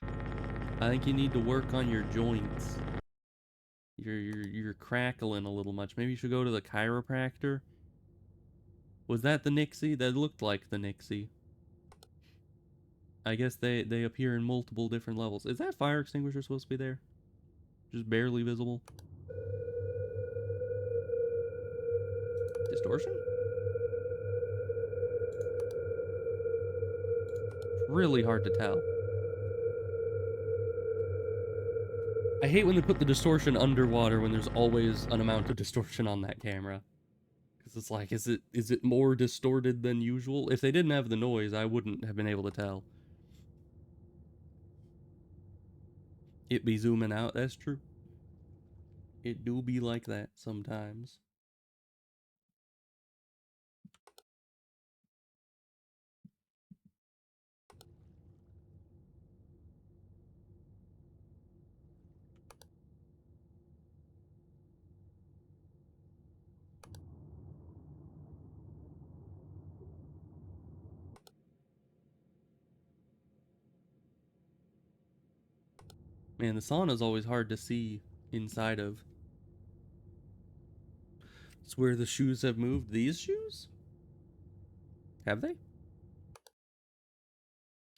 I think you need to work on your joints. You're crackling a little much. Maybe you should go to the chiropractor. Was that the Nixie? That looked like the Nixie. I guess they appear in multiple different levels. Is that fire extinguisher supposed to be there? Just barely visible. Distortion? Really hard to tell. I hate when they put the distortion underwater when there's always an amount of distortion on that camera. Because it's like, is it more distorted than usual? If they didn't have the noise, I wouldn't have been able to tell. It be zooming out, that's true. It do be like that sometimes. Man, the sauna's always hard to see inside of. It's where the shoes have moved. These shoes? Have they?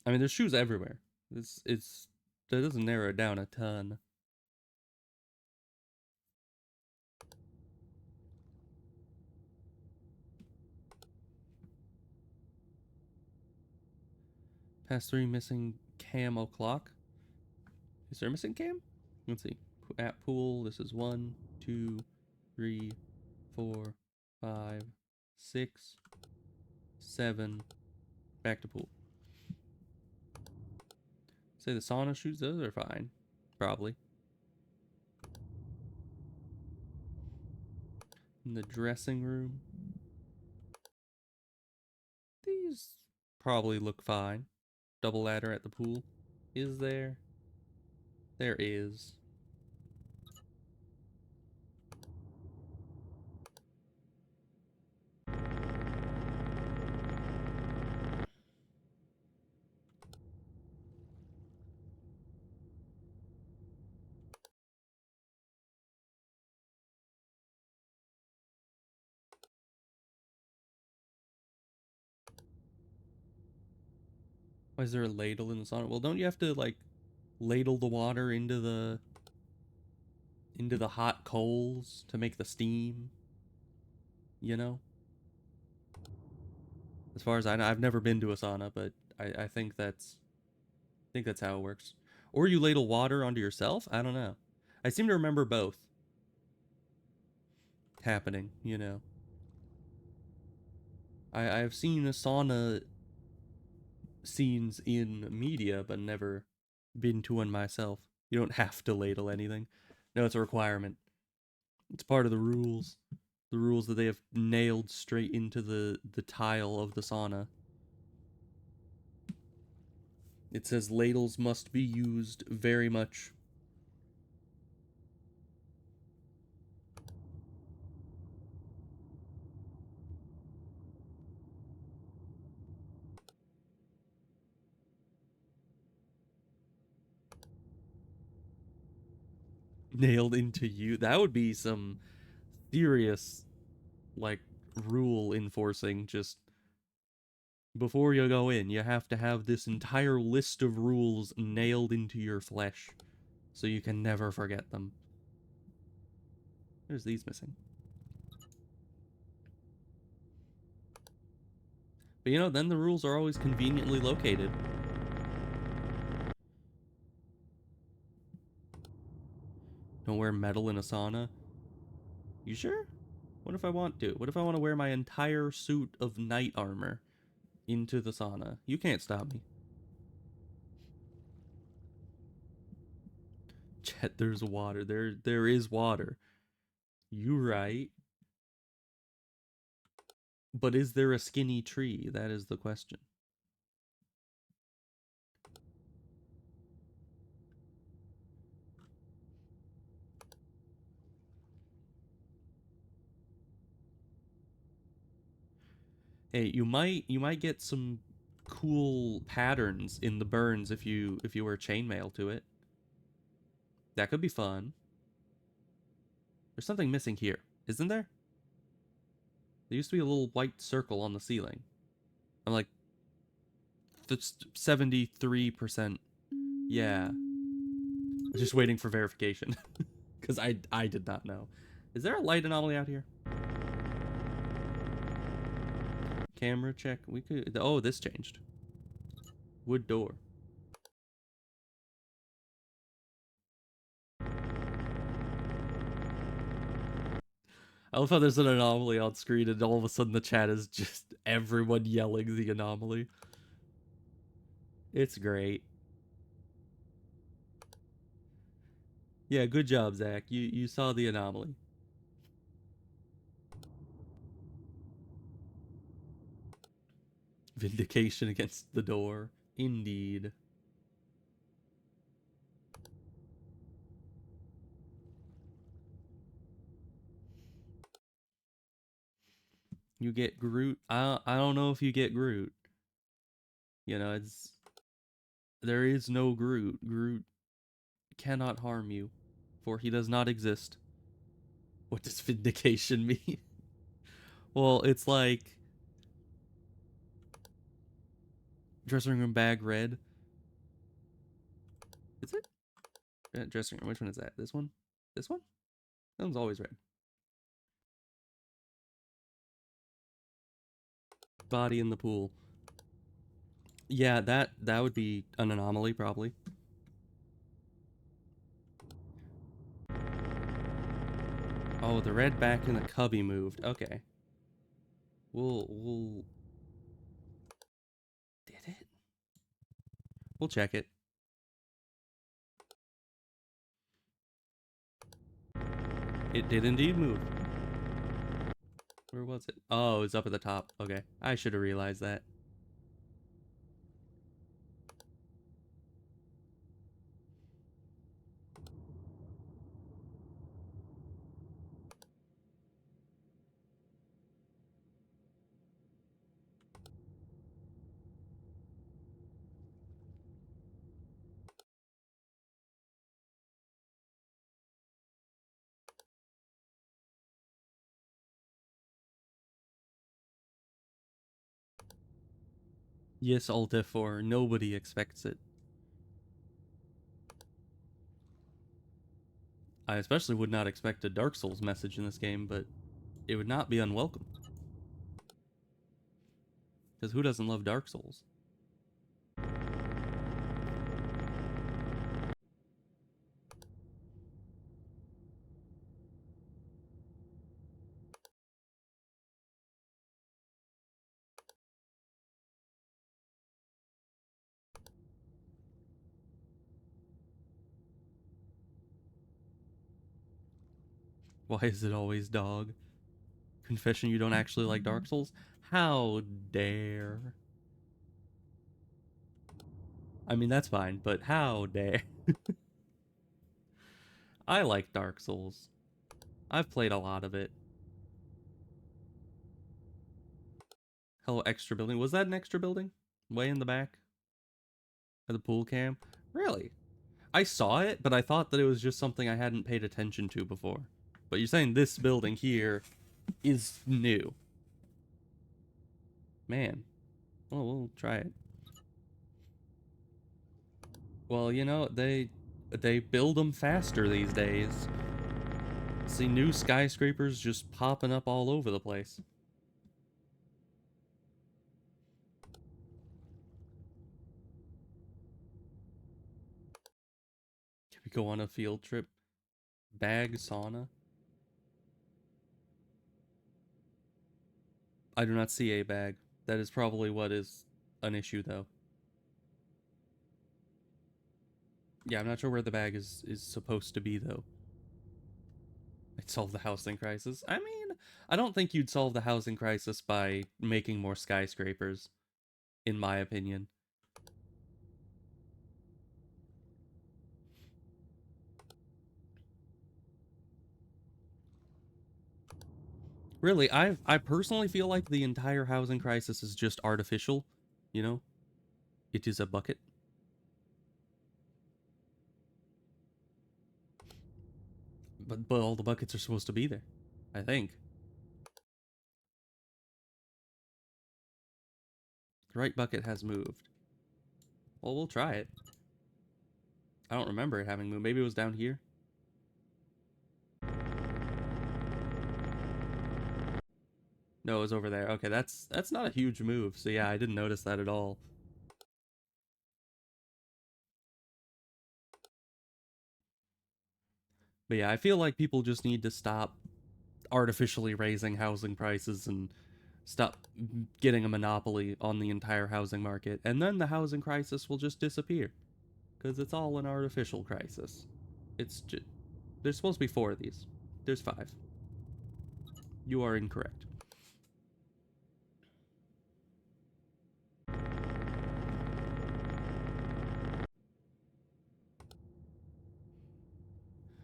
I mean, there's shoes everywhere. It's that doesn't narrow it down a ton. Past three missing cam o'clock. Is there a missing cam? Let's see. At pool, this is 1, 2, 3, 4, 5, 6, 7. Back to pool. Say the sauna shoes, those are fine. Probably. In the dressing room. These probably look fine. Double ladder at the pool. Is there? There is. Why is there a ladle in the sauna? Well, don't you have to like ladle the water into the hot coals to make the steam? You know? As far as I know, I've never been to a sauna, but I think that's how it works. Or you ladle water onto yourself? I don't know. I seem to remember both happening. I've seen sauna scenes in media, but never been to one myself. You don't have to ladle anything. No, it's a requirement. It's part of the rules. The rules that they have nailed straight into the tile of the sauna. It says ladles must be used very much. Nailed into you. That would be some serious, like, rule enforcing. Just before you go in, you have to have this entire list of rules nailed into your flesh so you can never forget them. There's these missing. But you know, then the rules are always conveniently located. Don't wear metal in a sauna. You sure? What if I want to? What if I want to wear my entire suit of knight armor into the sauna? You can't stop me. Chet, there's water. There is water. You right. But is there a skinny tree? That is the question. Hey, you might get some cool patterns in the burns if you wear chainmail to it. That could be fun. There's something missing here, isn't there? There used to be a little white circle on the ceiling. I'm like, that's 73%. Yeah. Just waiting for verification. Because I did not know. Is there a light anomaly out here? Camera check. We could. Oh, this changed. Wood door. I love how there's an anomaly on screen and all of a sudden the chat is just everyone yelling the anomaly. It's great. Yeah, good job, Zach. You saw the anomaly. Vindication against the door. Indeed. You get Groot. I don't know if you get Groot. You know, it's there is no Groot. Groot cannot harm you, for he does not exist. What does vindication mean? Well, it's like dressing room bag red. Is it? Dressing room. Which one is that? This one? This one? That one's always red. Body in the pool. Yeah, that would be an anomaly probably. Oh, the red back in the cubby moved. Okay. We'll did it? We'll check it. It did indeed move. Where was it? Oh, it's up at the top. Okay. I should have realized that. Yes, Alt F4. Nobody expects it. I especially would not expect a Dark Souls message in this game, but it would not be unwelcome. Because who doesn't love Dark Souls? Why is it always dog? Confession you don't actually like Dark Souls? How dare. I mean, that's fine, but how dare. I like Dark Souls. I've played a lot of it. Hello, extra building. Was that an extra building? Way in the back? Of the pool cam? Really? I saw it, but I thought that it was just something I hadn't paid attention to before. But you're saying this building here is new. Man. Well, we'll try it. Well, you know, they build them faster these days. See new skyscrapers just popping up all over the place. Can we go on a field trip? Bag sauna? I do not see a bag. That is probably what is an issue, though. Yeah, I'm not sure where the bag is supposed to be, though. I'd solve the housing crisis. I mean, I don't think you'd solve the housing crisis by making more skyscrapers, in my opinion. Really, I personally feel like the entire housing crisis is just artificial, you know? It is a bucket. But all the buckets are supposed to be there, I think. The right bucket has moved. Well, we'll try it. I don't remember it having moved. Maybe it was down here. No, it was over there. Okay, that's not a huge move. So yeah, I didn't notice that at all. But yeah, I feel like people just need to stop artificially raising housing prices and stop getting a monopoly on the entire housing market, and then the housing crisis will just disappear. Because it's all an artificial crisis. It's just... There's supposed to be 4 of these. There's 5. You are incorrect.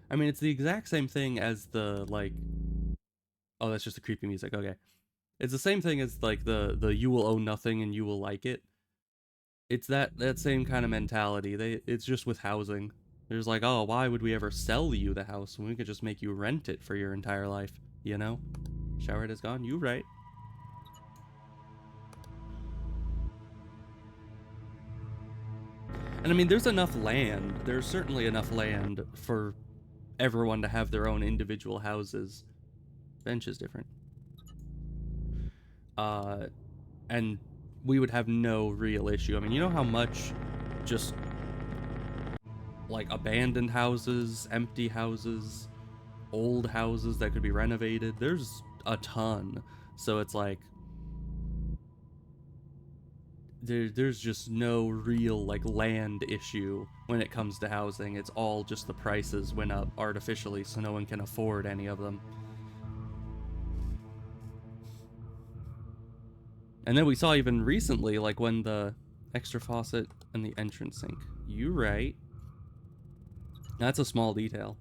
I mean, it's the exact same thing as the, like... Oh, that's just the creepy music. Okay. It's the same thing as, like, the you will own nothing and you will like it. It's that same kind of mentality. It's just with housing. There's like, oh, why would we ever sell you the house when we could just make you rent it for your entire life, you know? Shower head is gone. You right. And I mean, there's enough land. There's certainly enough land for everyone to have their own individual houses. Bench is different. And we would have no real issue. I mean, you know how much just like abandoned houses, empty houses, old houses that could be renovated. There's a ton. So it's like there's just no real like land issue when it comes to housing. It's all just the prices went up artificially so no one can afford any of them. And then we saw even recently, like when the extra faucet and the entrance sink. You right. That's a small detail.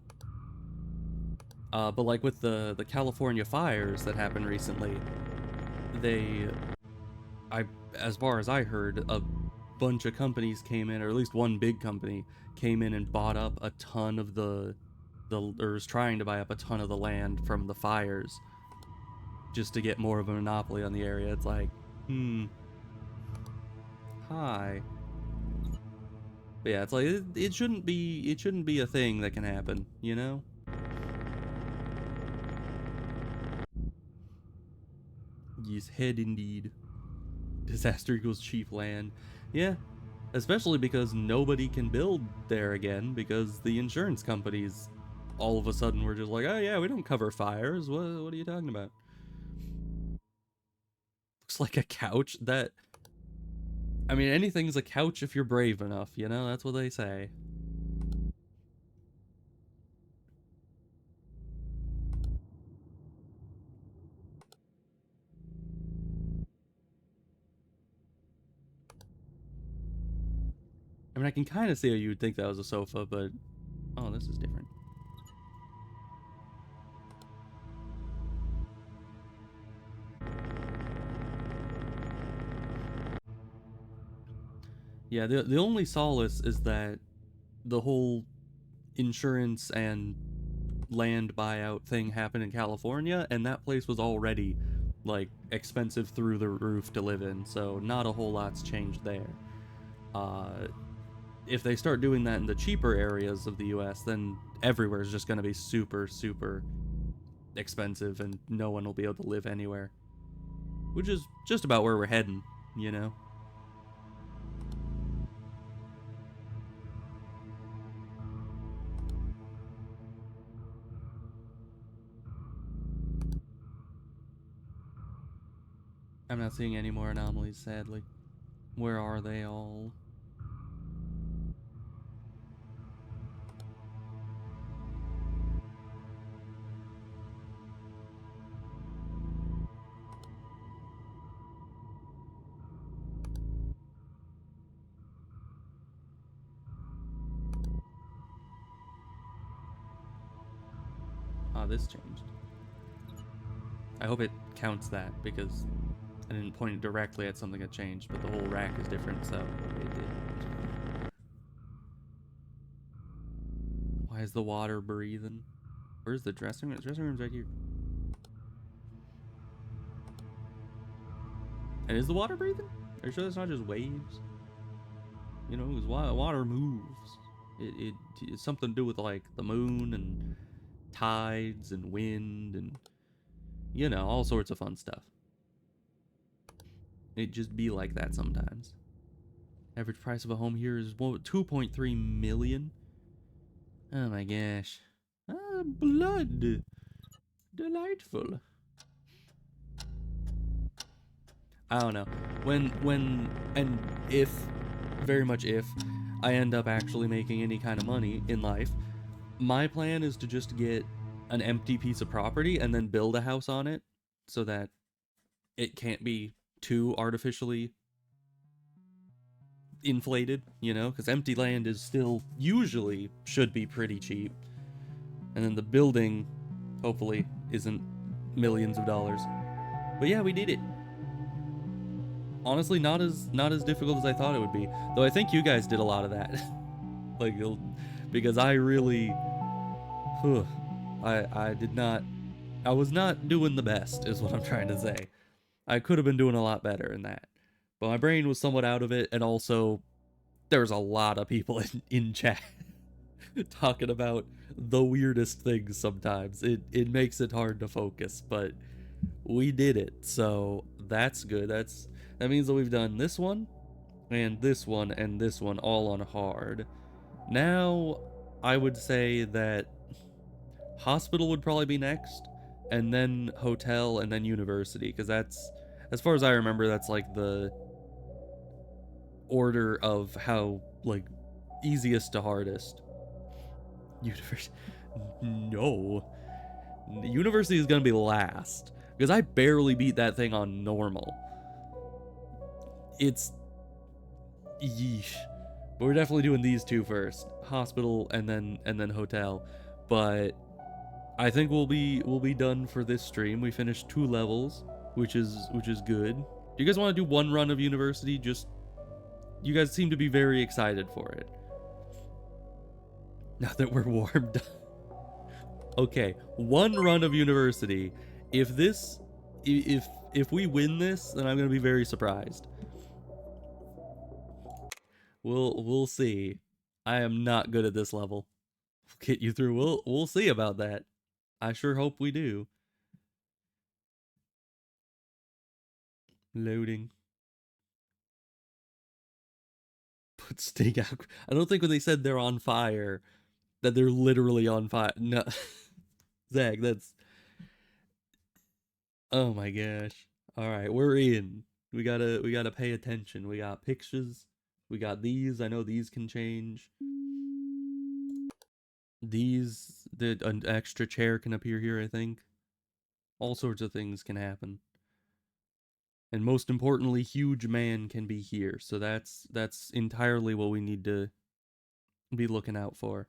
But like with the California fires that happened recently, they, as far as I heard, a bunch of companies came in, or at least one big company came in and bought up a ton of or was trying to buy up a ton of the land from the fires, just to get more of a monopoly on the area. It's like, hi. But yeah, it's like it shouldn't be a thing that can happen, you know? Yes, head indeed. Disaster equals cheap land. Yeah, especially because nobody can build there again because the insurance companies all of a sudden were just like, oh yeah, we don't cover fires. What are you talking about? Looks like a couch. That, I mean, anything's a couch if you're brave enough, you know? That's what they say. I mean, I can kind of see how you would think that was a sofa, but... Oh, this is different. Yeah, the only solace is that the whole insurance and land buyout thing happened in California, and that place was already like expensive through the roof to live in, so not a whole lot's changed there. Uh, if they start doing that in the cheaper areas of the US, then everywhere is just going to be super, super expensive, and no one will be able to live anywhere. Which is just about where we're heading, you know? I'm not seeing any more anomalies, sadly. Where are they all? Ah, this changed. I hope it counts that, because I didn't point it directly at something that changed, but the whole rack is different, so it did. Why is the water breathing? Where's the dressing room? The dressing room's right here. And is the water breathing? Are you sure that's not just waves? You know, because water moves. It's something to do with like the moon and tides and wind and, you know, all sorts of fun stuff. It just be like that sometimes. Average price of a home here is 2.3 million. Oh my gosh. Ah, blood. Delightful. I don't know. And if, very much if, I end up actually making any kind of money in life, my plan is to just get an empty piece of property and then build a house on it so that it can't be too artificially inflated, you know, because empty land is still usually should be pretty cheap. And then the building, hopefully, isn't millions of dollars. But yeah, we did it. Honestly, not as difficult as I thought it would be. Though I think you guys did a lot of that. Like, because I really, whew, I did not, I was not doing the best, is what I'm trying to say. I could have been doing a lot better in that, but my brain was somewhat out of it, and also there's a lot of people in chat talking about the weirdest things sometimes. It makes it hard to focus, but we did it, so that's good. That means that we've done this one and this one and this one all on hard. Now I would say that hospital would probably be next, and then hotel, and then university, because that's, as far as I remember, that's like the order of how, like, easiest to hardest. University. No. University is gonna be last, because I barely beat that thing on normal. It's yeesh. But we're definitely doing these two first. Hospital and then hotel. But I think we'll be done for this stream. We finished 2 levels, which is good. Do you guys want to do one run of university? Just, you guys seem to be very excited for it. Now that we're warmed up. Okay, one run of university. If this, if we win this, then I'm gonna be very surprised. We'll see. I am not good at this level. We'll get you through. We'll see about that. I sure hope we do. Loading. Put steak out. I don't think when they said they're on fire, that they're literally on fire. No, Zach, that's, oh my gosh. All right, we're in. We gotta pay attention. We got pictures. We got these. I know these can change. These, an extra chair can appear here, I think. All sorts of things can happen. And most importantly, huge man can be here. So that's entirely what we need to be looking out for.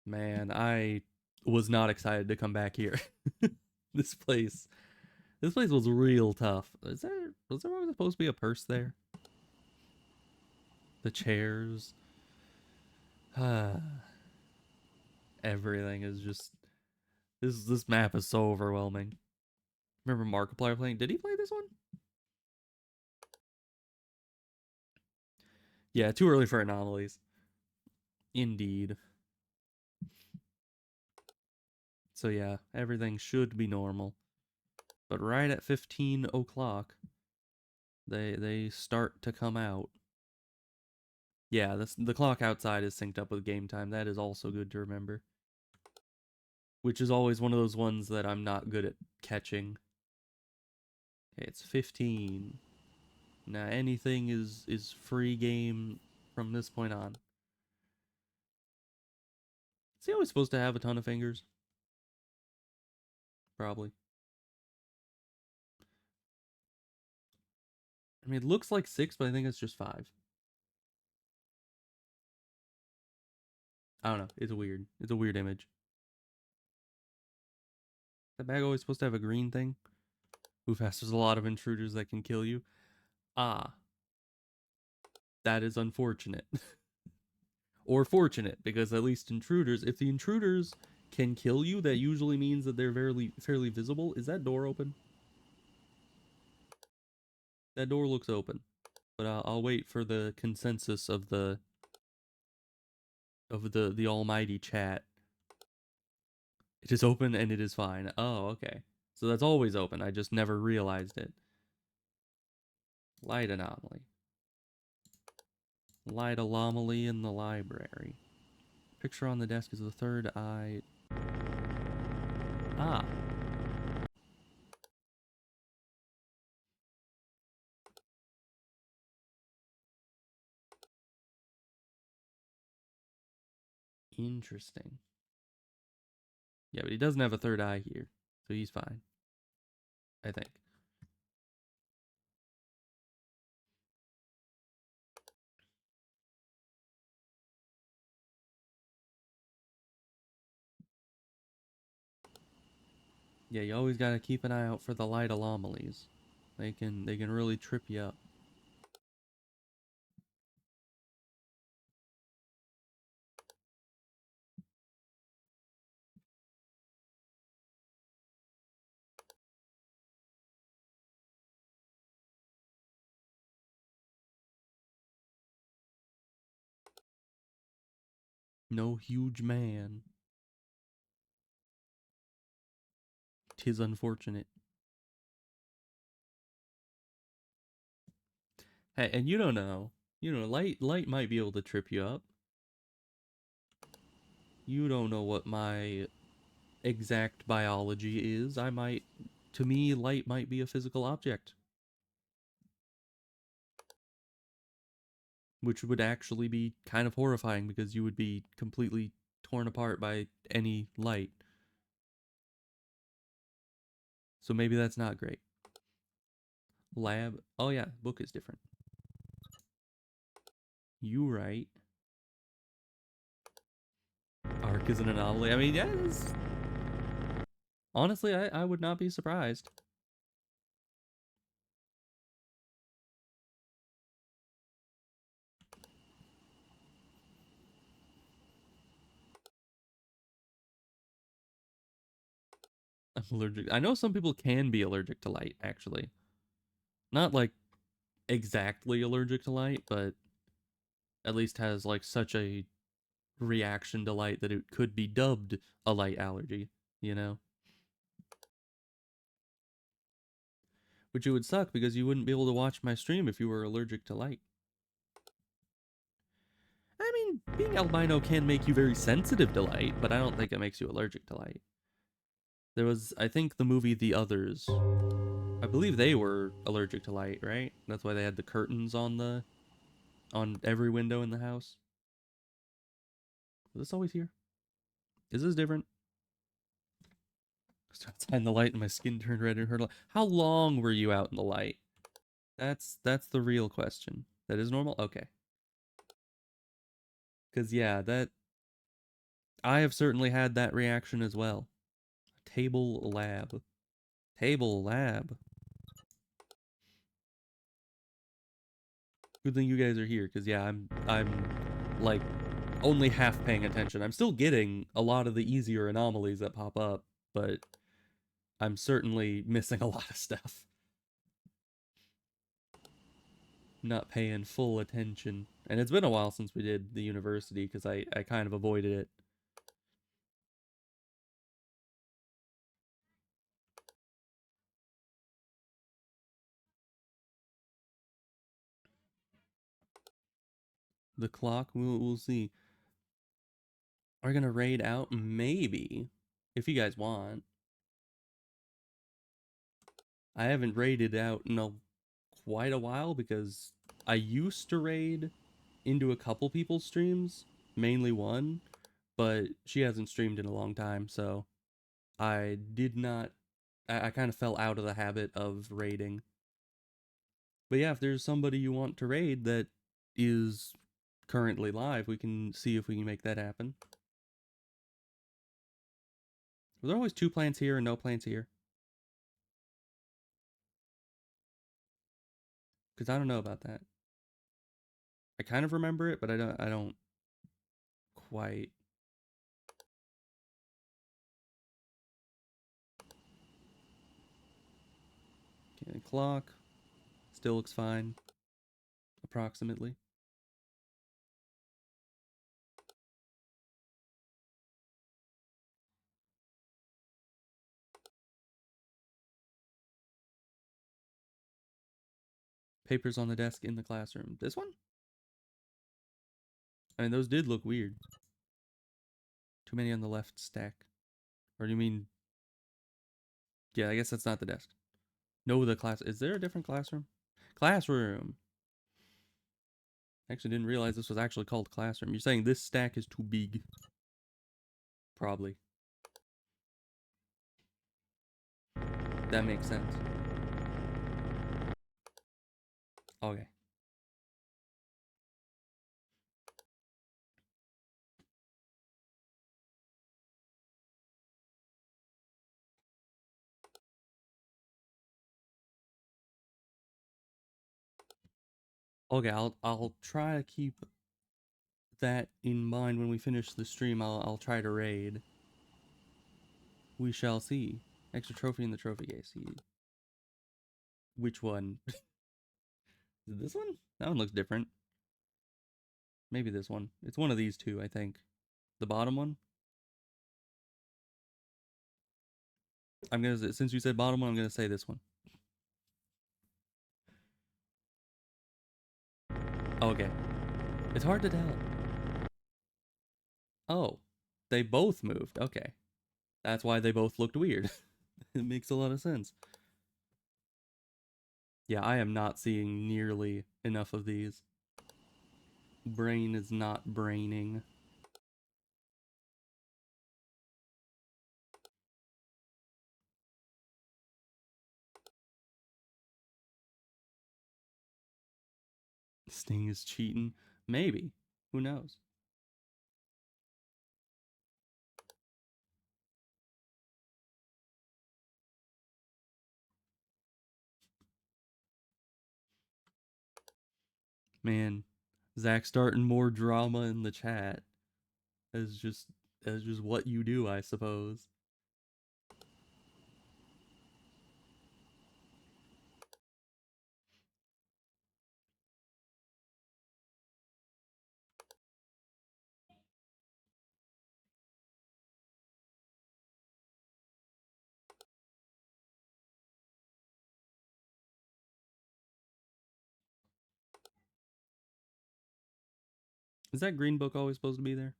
Man, I was not excited to come back here. this place this place was real tough. Was there always supposed to be a purse there? The chairs. Everything is just this map is so overwhelming. Remember Markiplier playing? Did he play this one? Yeah, too early for anomalies. Indeed. So yeah, everything should be normal. But right at 15 o'clock, they start to come out. Yeah, the clock outside is synced up with game time. That is also good to remember. Which is always one of those ones that I'm not good at catching. Okay, it's 15. Now anything is free game from this point on. Is he always supposed to have a ton of fingers? Probably. I mean, it looks like 6, but I think it's just 5. I don't know. It's weird. It's a weird image. That bag always supposed to have a green thing? Move fast. There's a lot of intruders that can kill you. Ah, that is unfortunate. Or fortunate, because at least intruders, if the intruders can kill you, that usually means that they're fairly visible. Is that door open? That door looks open. But I'll wait for the consensus of the almighty chat. It is open and it is fine. Oh, okay. So that's always open. I just never realized it. Light anomaly. Light anomaly in the library. Picture on the desk is the third eye. Ah. Interesting. Yeah, but he doesn't have a third eye here. So he's fine. I think. Yeah, you always gotta keep an eye out for the light anomalies. They can really trip you up. No huge man. 'Tis unfortunate. Hey, and you don't know. You know, light might be able to trip you up. You don't know what my exact biology is. To me, light might be a physical object. Which would actually be kind of horrifying because you would be completely torn apart by any light. So maybe that's not great. Lab. Oh yeah, book is different. You right. Arc is an anomaly. I mean, yes. Honestly, I would not be surprised. I'm allergic. I know some people can be allergic to light, actually. Not like exactly allergic to light, but at least has like such a reaction to light that it could be dubbed a light allergy, you know? Which it would suck because you wouldn't be able to watch my stream if you were allergic to light. I mean, being albino can make you very sensitive to light, but I don't think it makes you allergic to light. There was, I think, the movie The Others. I believe they were allergic to light, right? That's why they had the curtains on every window in the house. Is this always here? Is this different? I was outside in the light and my skin turned red and hurt. How long were you out in the light? That's the real question. That is normal? Okay. Cause yeah, that I have certainly had that reaction as well. Table lab. Table lab. Good thing you guys are here, cause yeah, I'm like only half paying attention. I'm still getting a lot of the easier anomalies that pop up, but I'm certainly missing a lot of stuff. Not paying full attention. And it's been a while since we did the university because I kind of avoided it. The clock, we'll see. Are we gonna raid out? Maybe. If you guys want. I haven't raided out in quite a while because I used to raid into a couple people's streams, mainly one, but she hasn't streamed in a long time, so I did not. I kind of fell out of the habit of raiding. But yeah, if there's somebody you want to raid that is currently live, we can see if we can make that happen. Were there always 2 plants here and no plants here? Because I don't know about that. I kind of remember it, but I don't quite. Okay, the clock still looks fine, approximately. Papers on the desk in the classroom. This one? I mean, those did look weird. Too many on the left stack. Or do you mean... Yeah, I guess that's not the desk. No, the class... Is there a different classroom? Classroom! I actually didn't realize this was actually called classroom. You're saying this stack is too big. Probably. That makes sense. Okay. Okay, I'll try to keep that in mind when we finish the stream. I'll try to raid. We shall see. Extra trophy in the trophy case. Which one? Is it this one? That one looks different. Maybe this one. It's one of these two, I think. The bottom one? I'm gonna, since you said bottom one, I'm gonna say this one. Okay. It's hard to tell. Oh. They both moved. Okay. That's why they both looked weird. It makes a lot of sense. Yeah, I am not seeing nearly enough of these. Brain is not braining. Sting is cheating. Maybe. Who knows? Man, Zach starting more drama in the chat is just what you do, I suppose. Is that green book always supposed to be there?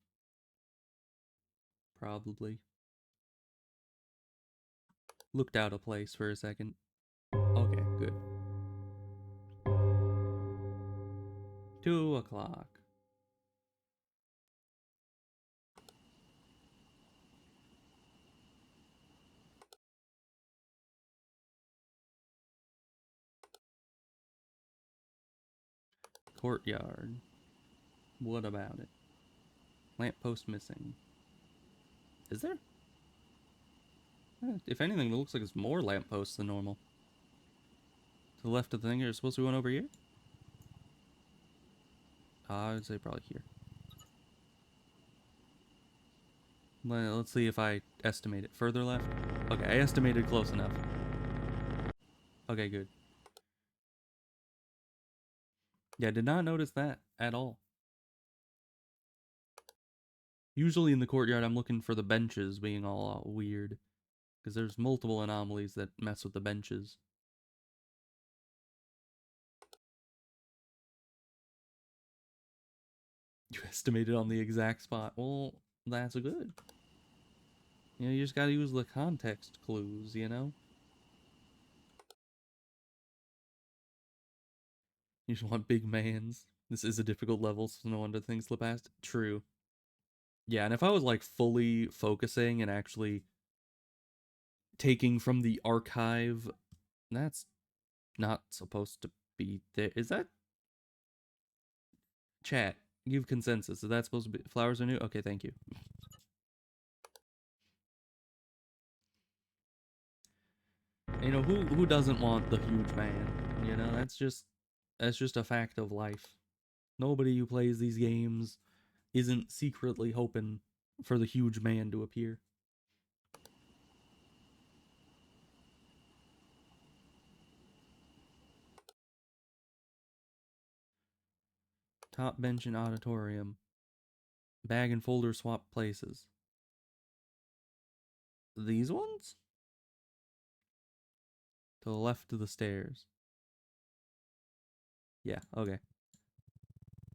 Probably. Looked out of place for a second. Okay, good. 2 o'clock. Courtyard. What about it? Lamppost missing. Is there? If anything, it looks like it's more lampposts than normal. To the left of the thing, you're supposed to be one over here? I would say probably here. Let's see if I estimate it. Further left? Okay, I estimated close enough. Okay, good. Yeah, did not notice that at all. Usually in the courtyard, I'm looking for the benches being all weird. Because there's multiple anomalies that mess with the benches. You estimated on the exact spot. Well, that's good. You know, you just gotta use the context clues, you know? You just want big mans. This is a difficult level, so no wonder things slip past. True. Yeah, and if I was like fully focusing and actually taking from the archive, that's not supposed to be there. Is that chat? Give consensus. Is that supposed to be flowers are new? Okay, thank you. You know, who doesn't want the huge man? You know, that's just a fact of life. Nobody who plays these games isn't secretly hoping for the huge man to appear. Top bench in auditorium. Bag and folder swap places. These ones? To the left of the stairs. Yeah, okay.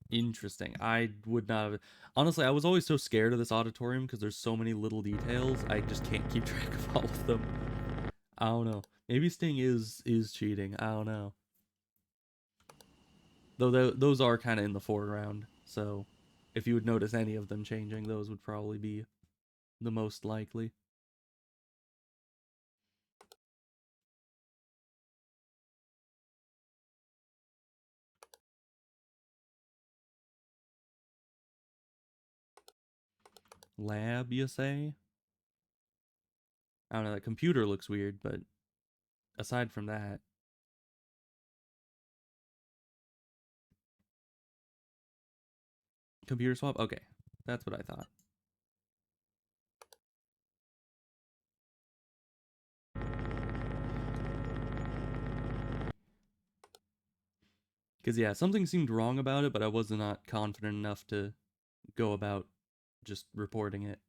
Interesting. I would not have... Honestly, I was always so scared of this auditorium because there's so many little details. I just can't keep track of all of them. I don't know. Maybe Sting is cheating. I don't know. Though those are kind of in the foreground, so if you would notice any of them changing, those would probably be the most likely. Lab, you say? I don't know, that computer looks weird, but aside from that... Computer swap? Okay, that's what I thought. Because, yeah, something seemed wrong about it, but I was not confident enough to go about just reporting it.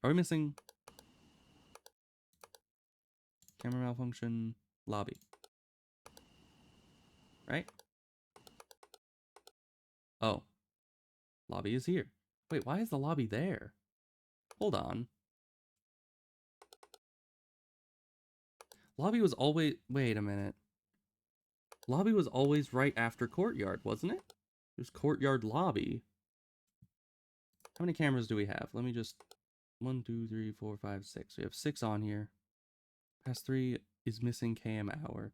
Are we missing... Camera malfunction, lobby. Right? Oh. Lobby is here. Wait, why is the lobby there? Hold on. Lobby was always... Wait a minute. Lobby was always right after courtyard, wasn't it? There's courtyard lobby. How many cameras do we have? Let me just... 1, 2, 3, 4, 5, 6. We have 6 on here. Past 3 is missing cam hour.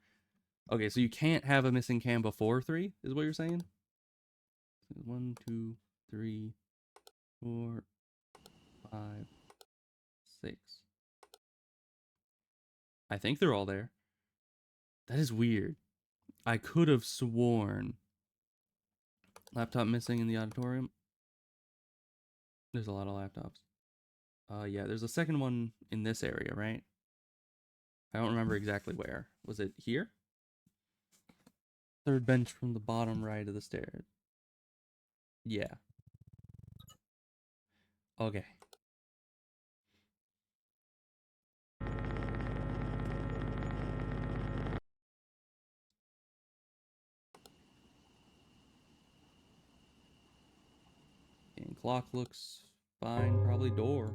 Okay, so you can't have a missing cam before 3, is what you're saying? 1, 2, 3, 4, 5, 6. I think they're all there. That is weird. I could have sworn. Laptop missing in the auditorium. There's a lot of laptops. Yeah, there's a second one in this area, right? I don't remember exactly where. Was it here? Third bench from the bottom right of the stairs. Yeah. Okay. And clock looks fine. Probably door.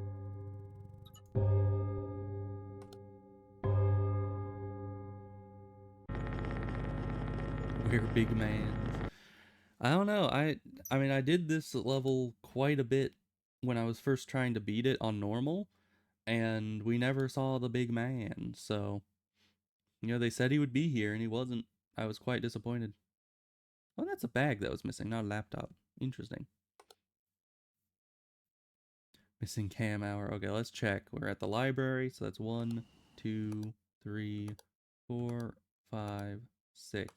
We're big mans. I don't know. I mean, I did this level quite a bit when I was first trying to beat it on normal, and we never saw the big man. So, they said he would be here and he wasn't. I was quite disappointed. Oh, that's a bag that was missing, not a laptop. Interesting. Missing cam hour. Okay, let's check. We're at the library, so that's 1, 2, 3, 4, 5, 6.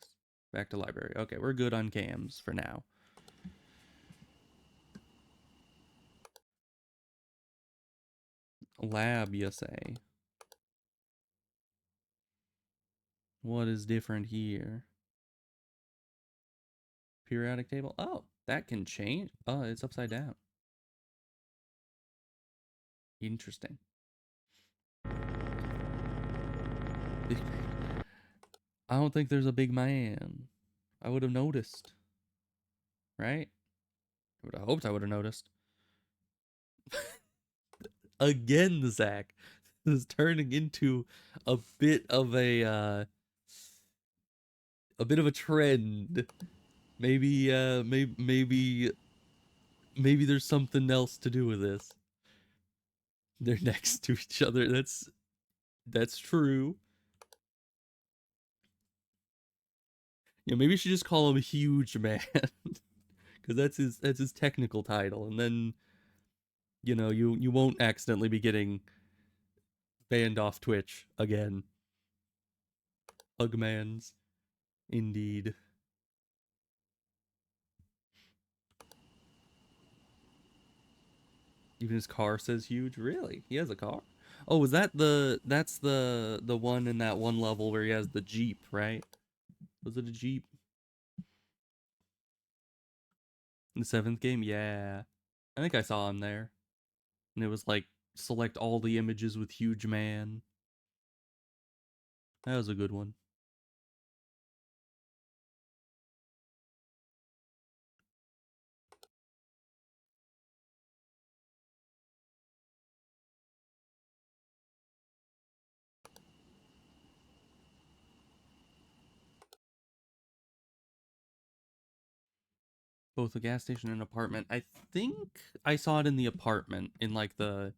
Back to library. Okay, we're good on cams for now. Lab, you say? What is different here? Periodic table? Oh, that can change. Oh, it's upside down. Interesting. I don't think there's a big man. I would have noticed. Right? I would have hoped I would have noticed. Again, Zach. This is turning into a bit of a trend. Maybe there's something else to do with this. They're next to each other. That's true. Yeah, maybe you should just call him Huge Man, because that's his technical title, and then you won't accidentally be getting banned off Twitch again. Ugmans, indeed. Even his car says huge. Really? He has a car? Oh, is that's the one in that one level where he has the Jeep, right? Was it a Jeep? In the seventh game? Yeah. I think I saw him there. And it was like select all the images with huge man. That was a good one. Both a gas station and an apartment. I think I saw it in the apartment, in like the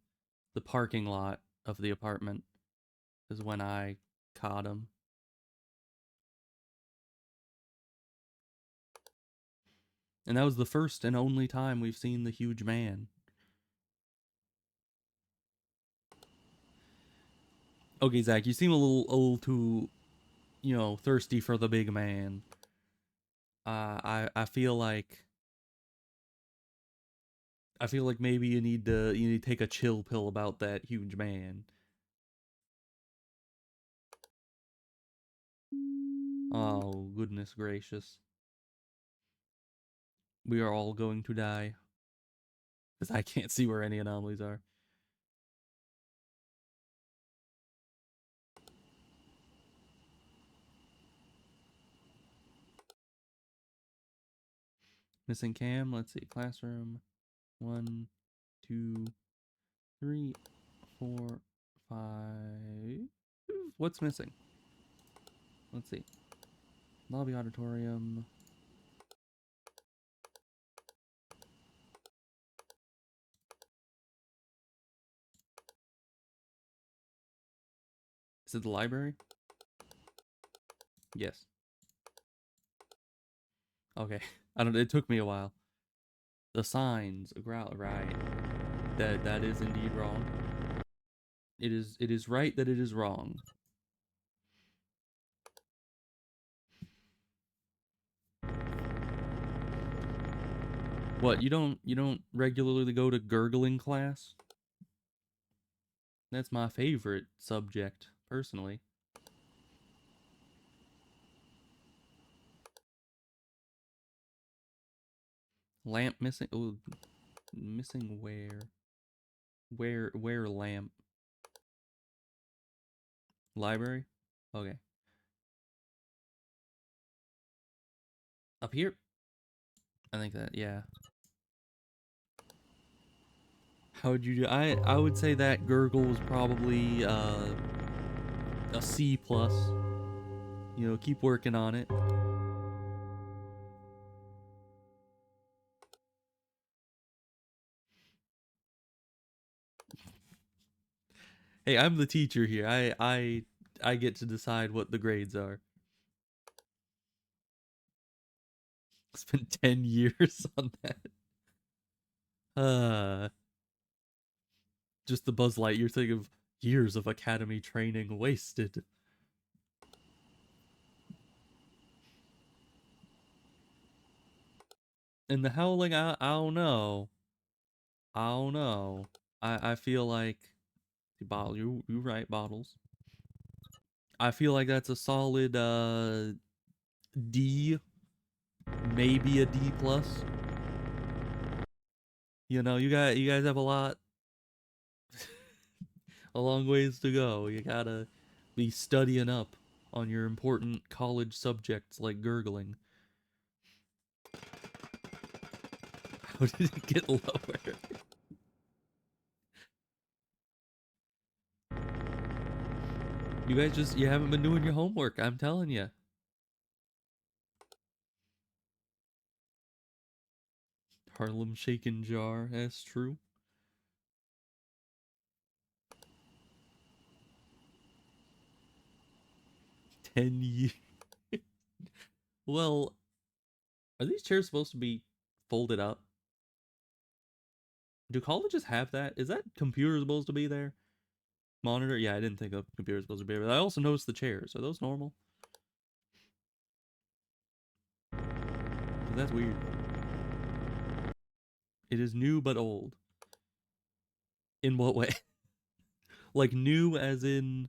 parking lot of the apartment is when I caught him. And that was the first and only time we've seen the huge man. Okay, Zach, you seem a little too, thirsty for the big man. I feel like maybe you need to take a chill pill about that huge man. Oh, goodness gracious. We are all going to die. Because I can't see where any anomalies are. Missing cam. Let's see. Classroom. 1, 2, 3, 4, 5. What's missing? Let's see. Lobby auditorium. Is it the library? Yes. Okay. I don't. It took me a while. The signs. Right. That is indeed wrong. It is right that it is wrong. What, you don't regularly go to gurgling class? That's my favorite subject, personally. Lamp missing. Oh, missing where? Where lamp? Library? Okay. Up here? I think that, yeah. How would you do? I would say that gurgle was probably a C plus. Keep working on it. Hey, I'm the teacher here. I get to decide what the grades are. Spent 10 years on that. Uh, just the Buzz Lightyear thing of years of academy training wasted. And the howling, I don't know. I don't know. I feel like the bottle. You right, bottles. I feel like that's a solid D, maybe a D plus. You guys have a long ways to go. You gotta be studying up on your important college subjects like gurgling. How did it get lower? You guys you haven't been doing your homework, I'm telling you. Harlem Shaken Jar, that's true. 10 years. Well, are these chairs supposed to be folded up? Do colleges have that? Is that computer supposed to be there? Monitor? Yeah, I didn't think a computer supposed to be there. But I also noticed the chairs. Are those normal? 'Cause that's weird. It is new but old. In what way? Like new as in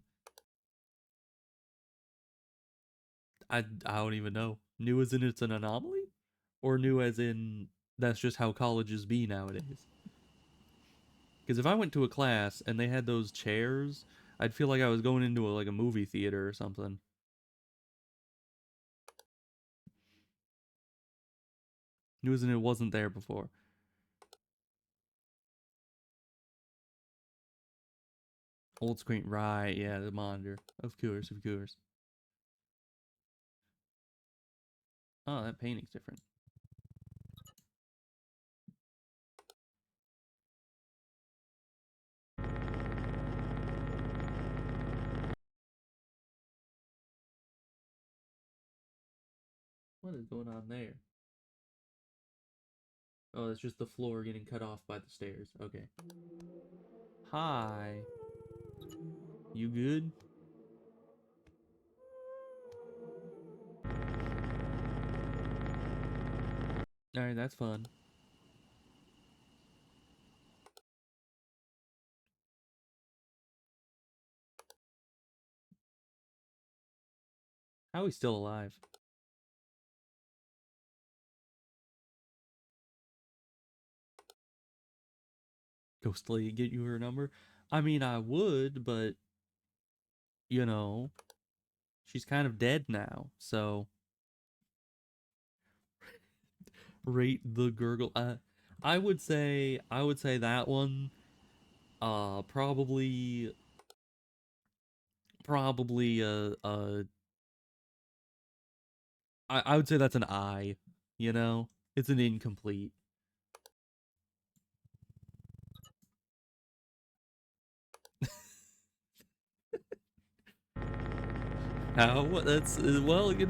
I don't even know. New as in it's an anomaly? Or new as in that's just how colleges be nowadays? Because if I went to a class and they had those chairs, I'd feel like I was going into like a movie theater or something. New as in it wasn't there before. Old screen, right? Yeah, the monitor. Of course, of course. Oh, that painting's different. What is going on there? Oh, it's just the floor getting cut off by the stairs. Okay. Hi. You good? Alright, that's fun. How are we still alive? Ghostly get you her number? I mean, I would, but, you know, she's kind of dead now, so rate the gurgle. I would say that one, probably, I would say that's an I, you know? It's an incomplete. How? That's well, you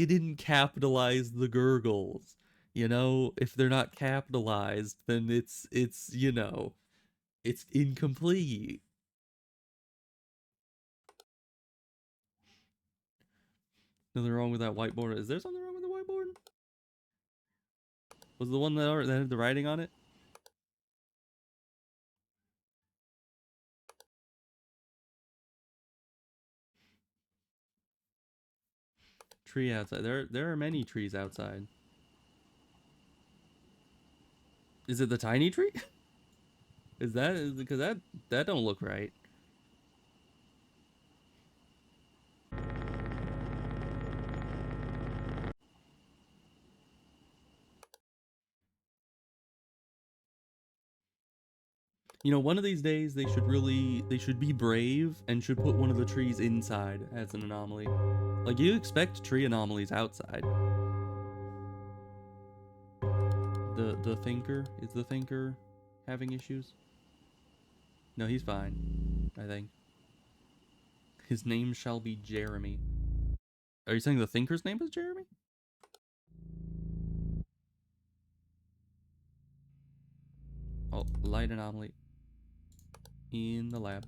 didn't capitalize the gurgles. You know, if they're not capitalized, then it's incomplete. Nothing wrong with that whiteboard. Is there something wrong with the whiteboard? Was the one that had the writing on it? Tree outside. There are many trees outside. Is it the tiny tree? Is because that don't look right. You know, one of these days they should be brave and should put one of the trees inside as an anomaly. Like you expect tree anomalies outside. The thinker is the thinker having issues? No, he's fine. I think. His name shall be Jeremy. Are you saying the thinker's name is Jeremy? Oh, light anomaly in the lab.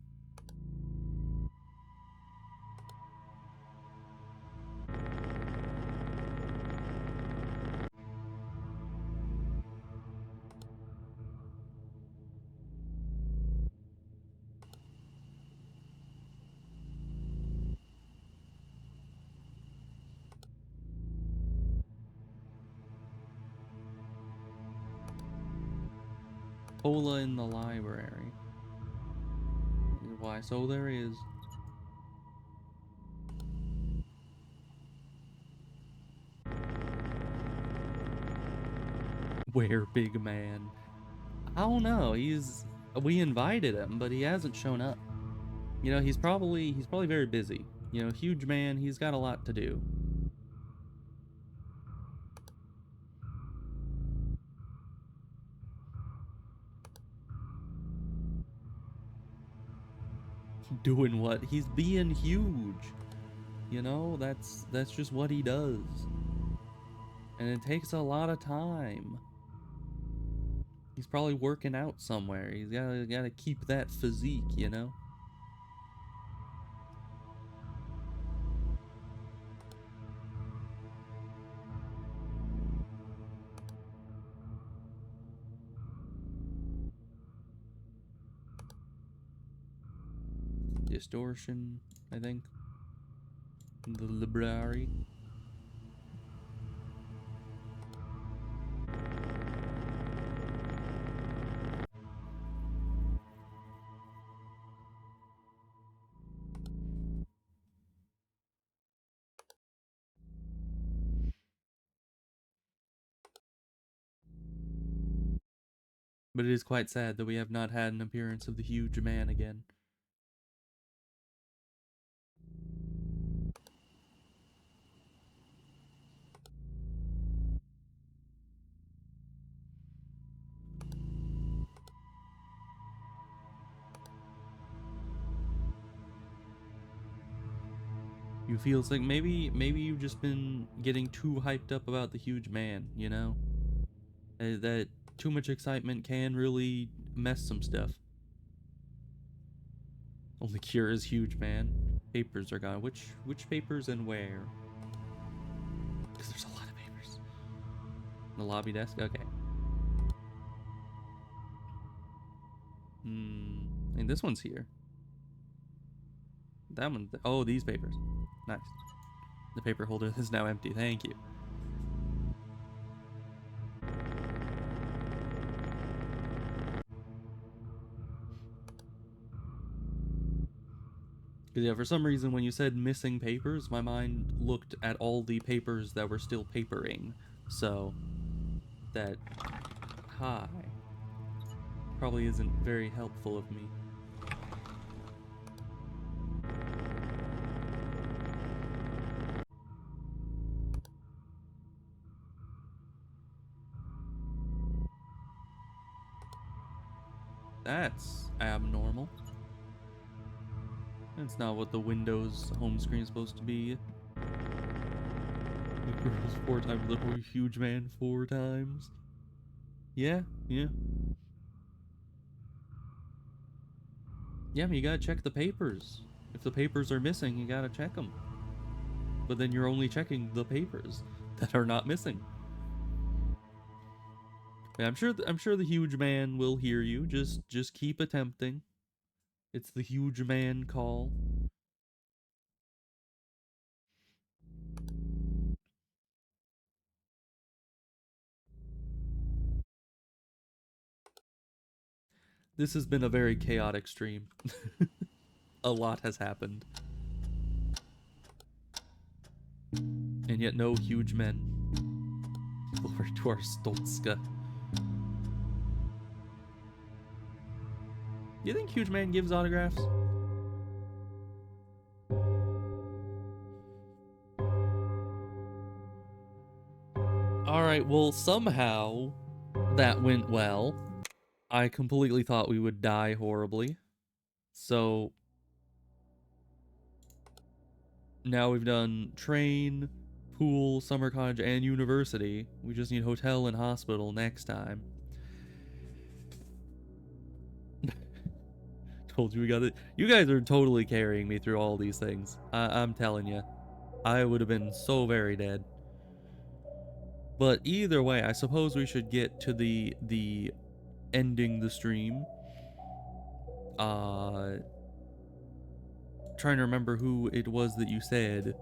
Ola in the library. Why? So there is. Where, big man? I don't know. We invited him, but he hasn't shown up. You know, he's probably very busy. You know, huge man, he's got a lot to do. Doing what? He's being huge. You know, that's just what he does. And it takes a lot of time. He's probably working out somewhere. He's gotta keep that physique, you know? Distortion, I think. The library. But it is quite sad that we have not had an appearance of the huge man again. You feel like maybe you've just been getting too hyped up about the huge man, you know? That too much excitement can really mess some stuff. Only cure is huge man. Papers are gone. Which papers and where? Because there's a lot of papers. The lobby desk? Okay. And this one's here. That one. Oh, these papers. Nice. The paper holder is now empty. Thank you. Yeah, for some reason, when you said missing papers, my mind looked at all the papers that were still papering. So, that hi probably isn't very helpful of me. That's abnormal. That's not what the Windows home screen is supposed to be. The girls 4 times, the huge man 4 times. Yeah. Yeah, but you gotta check the papers. If the papers are missing, you gotta check them. But then you're only checking the papers that are not missing. Yeah, I'm sure the huge man will hear you. Just keep attempting. It's the huge man call. This has been a very chaotic stream. A lot has happened. And yet no huge men. Glory to our Stoltzka. You think huge man gives autographs? Alright, well, somehow that went well. I completely thought we would die horribly. So now we've done train, pool, summer cottage, and university. We just need hotel and hospital next time. Told you we got it. You guys are totally carrying me through all these things. I'm telling you. I would have been so very dead. But either way, I suppose we should get to the ending the stream. Trying to remember who it was that you said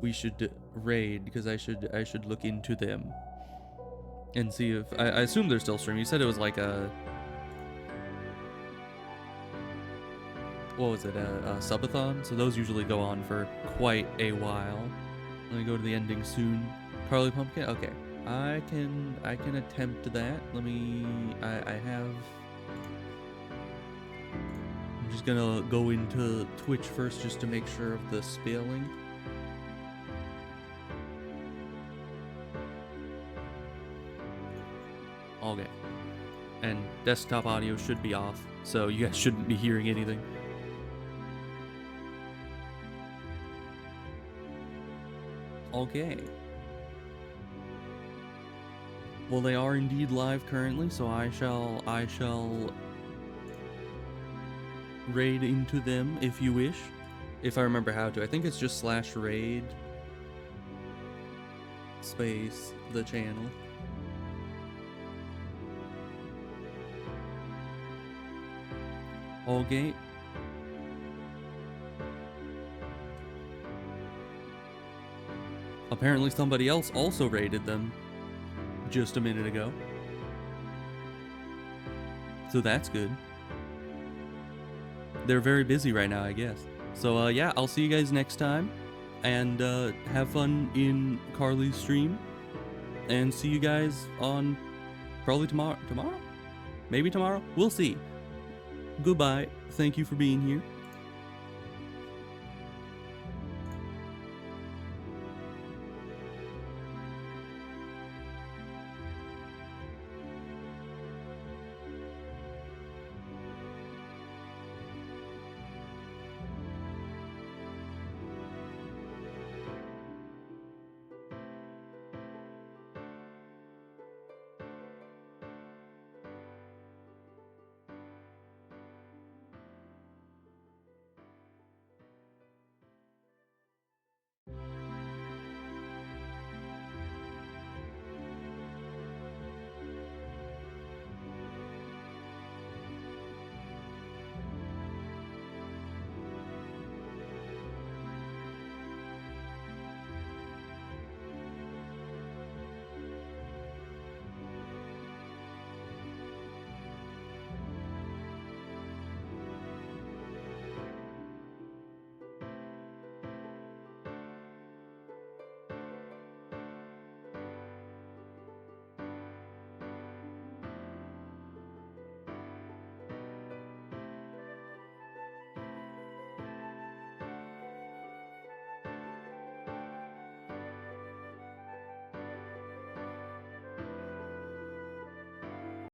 we should raid, because I should look into them and see if I assume they're still streaming. You said it was like a, what was it, a subathon? So those usually go on for quite a while. Let me go to the ending soon. Carly Pumpkin? Okay. I can attempt that. Let me I have, I'm just gonna go into Twitch first just to make sure of the spelling. Okay. And desktop audio should be off, so you guys shouldn't be hearing anything. Okay. Well, they are indeed live currently, so I shall raid into them if you wish. If I remember how to. I think it's just /raid space the channel. Okay. Apparently somebody else also raided them just a minute ago. So that's good. They're very busy right now, I guess. So yeah, I'll see you guys next time. And have fun in Carly's stream. And see you guys on probably tomorrow? Maybe tomorrow? We'll see. Goodbye. Thank you for being here.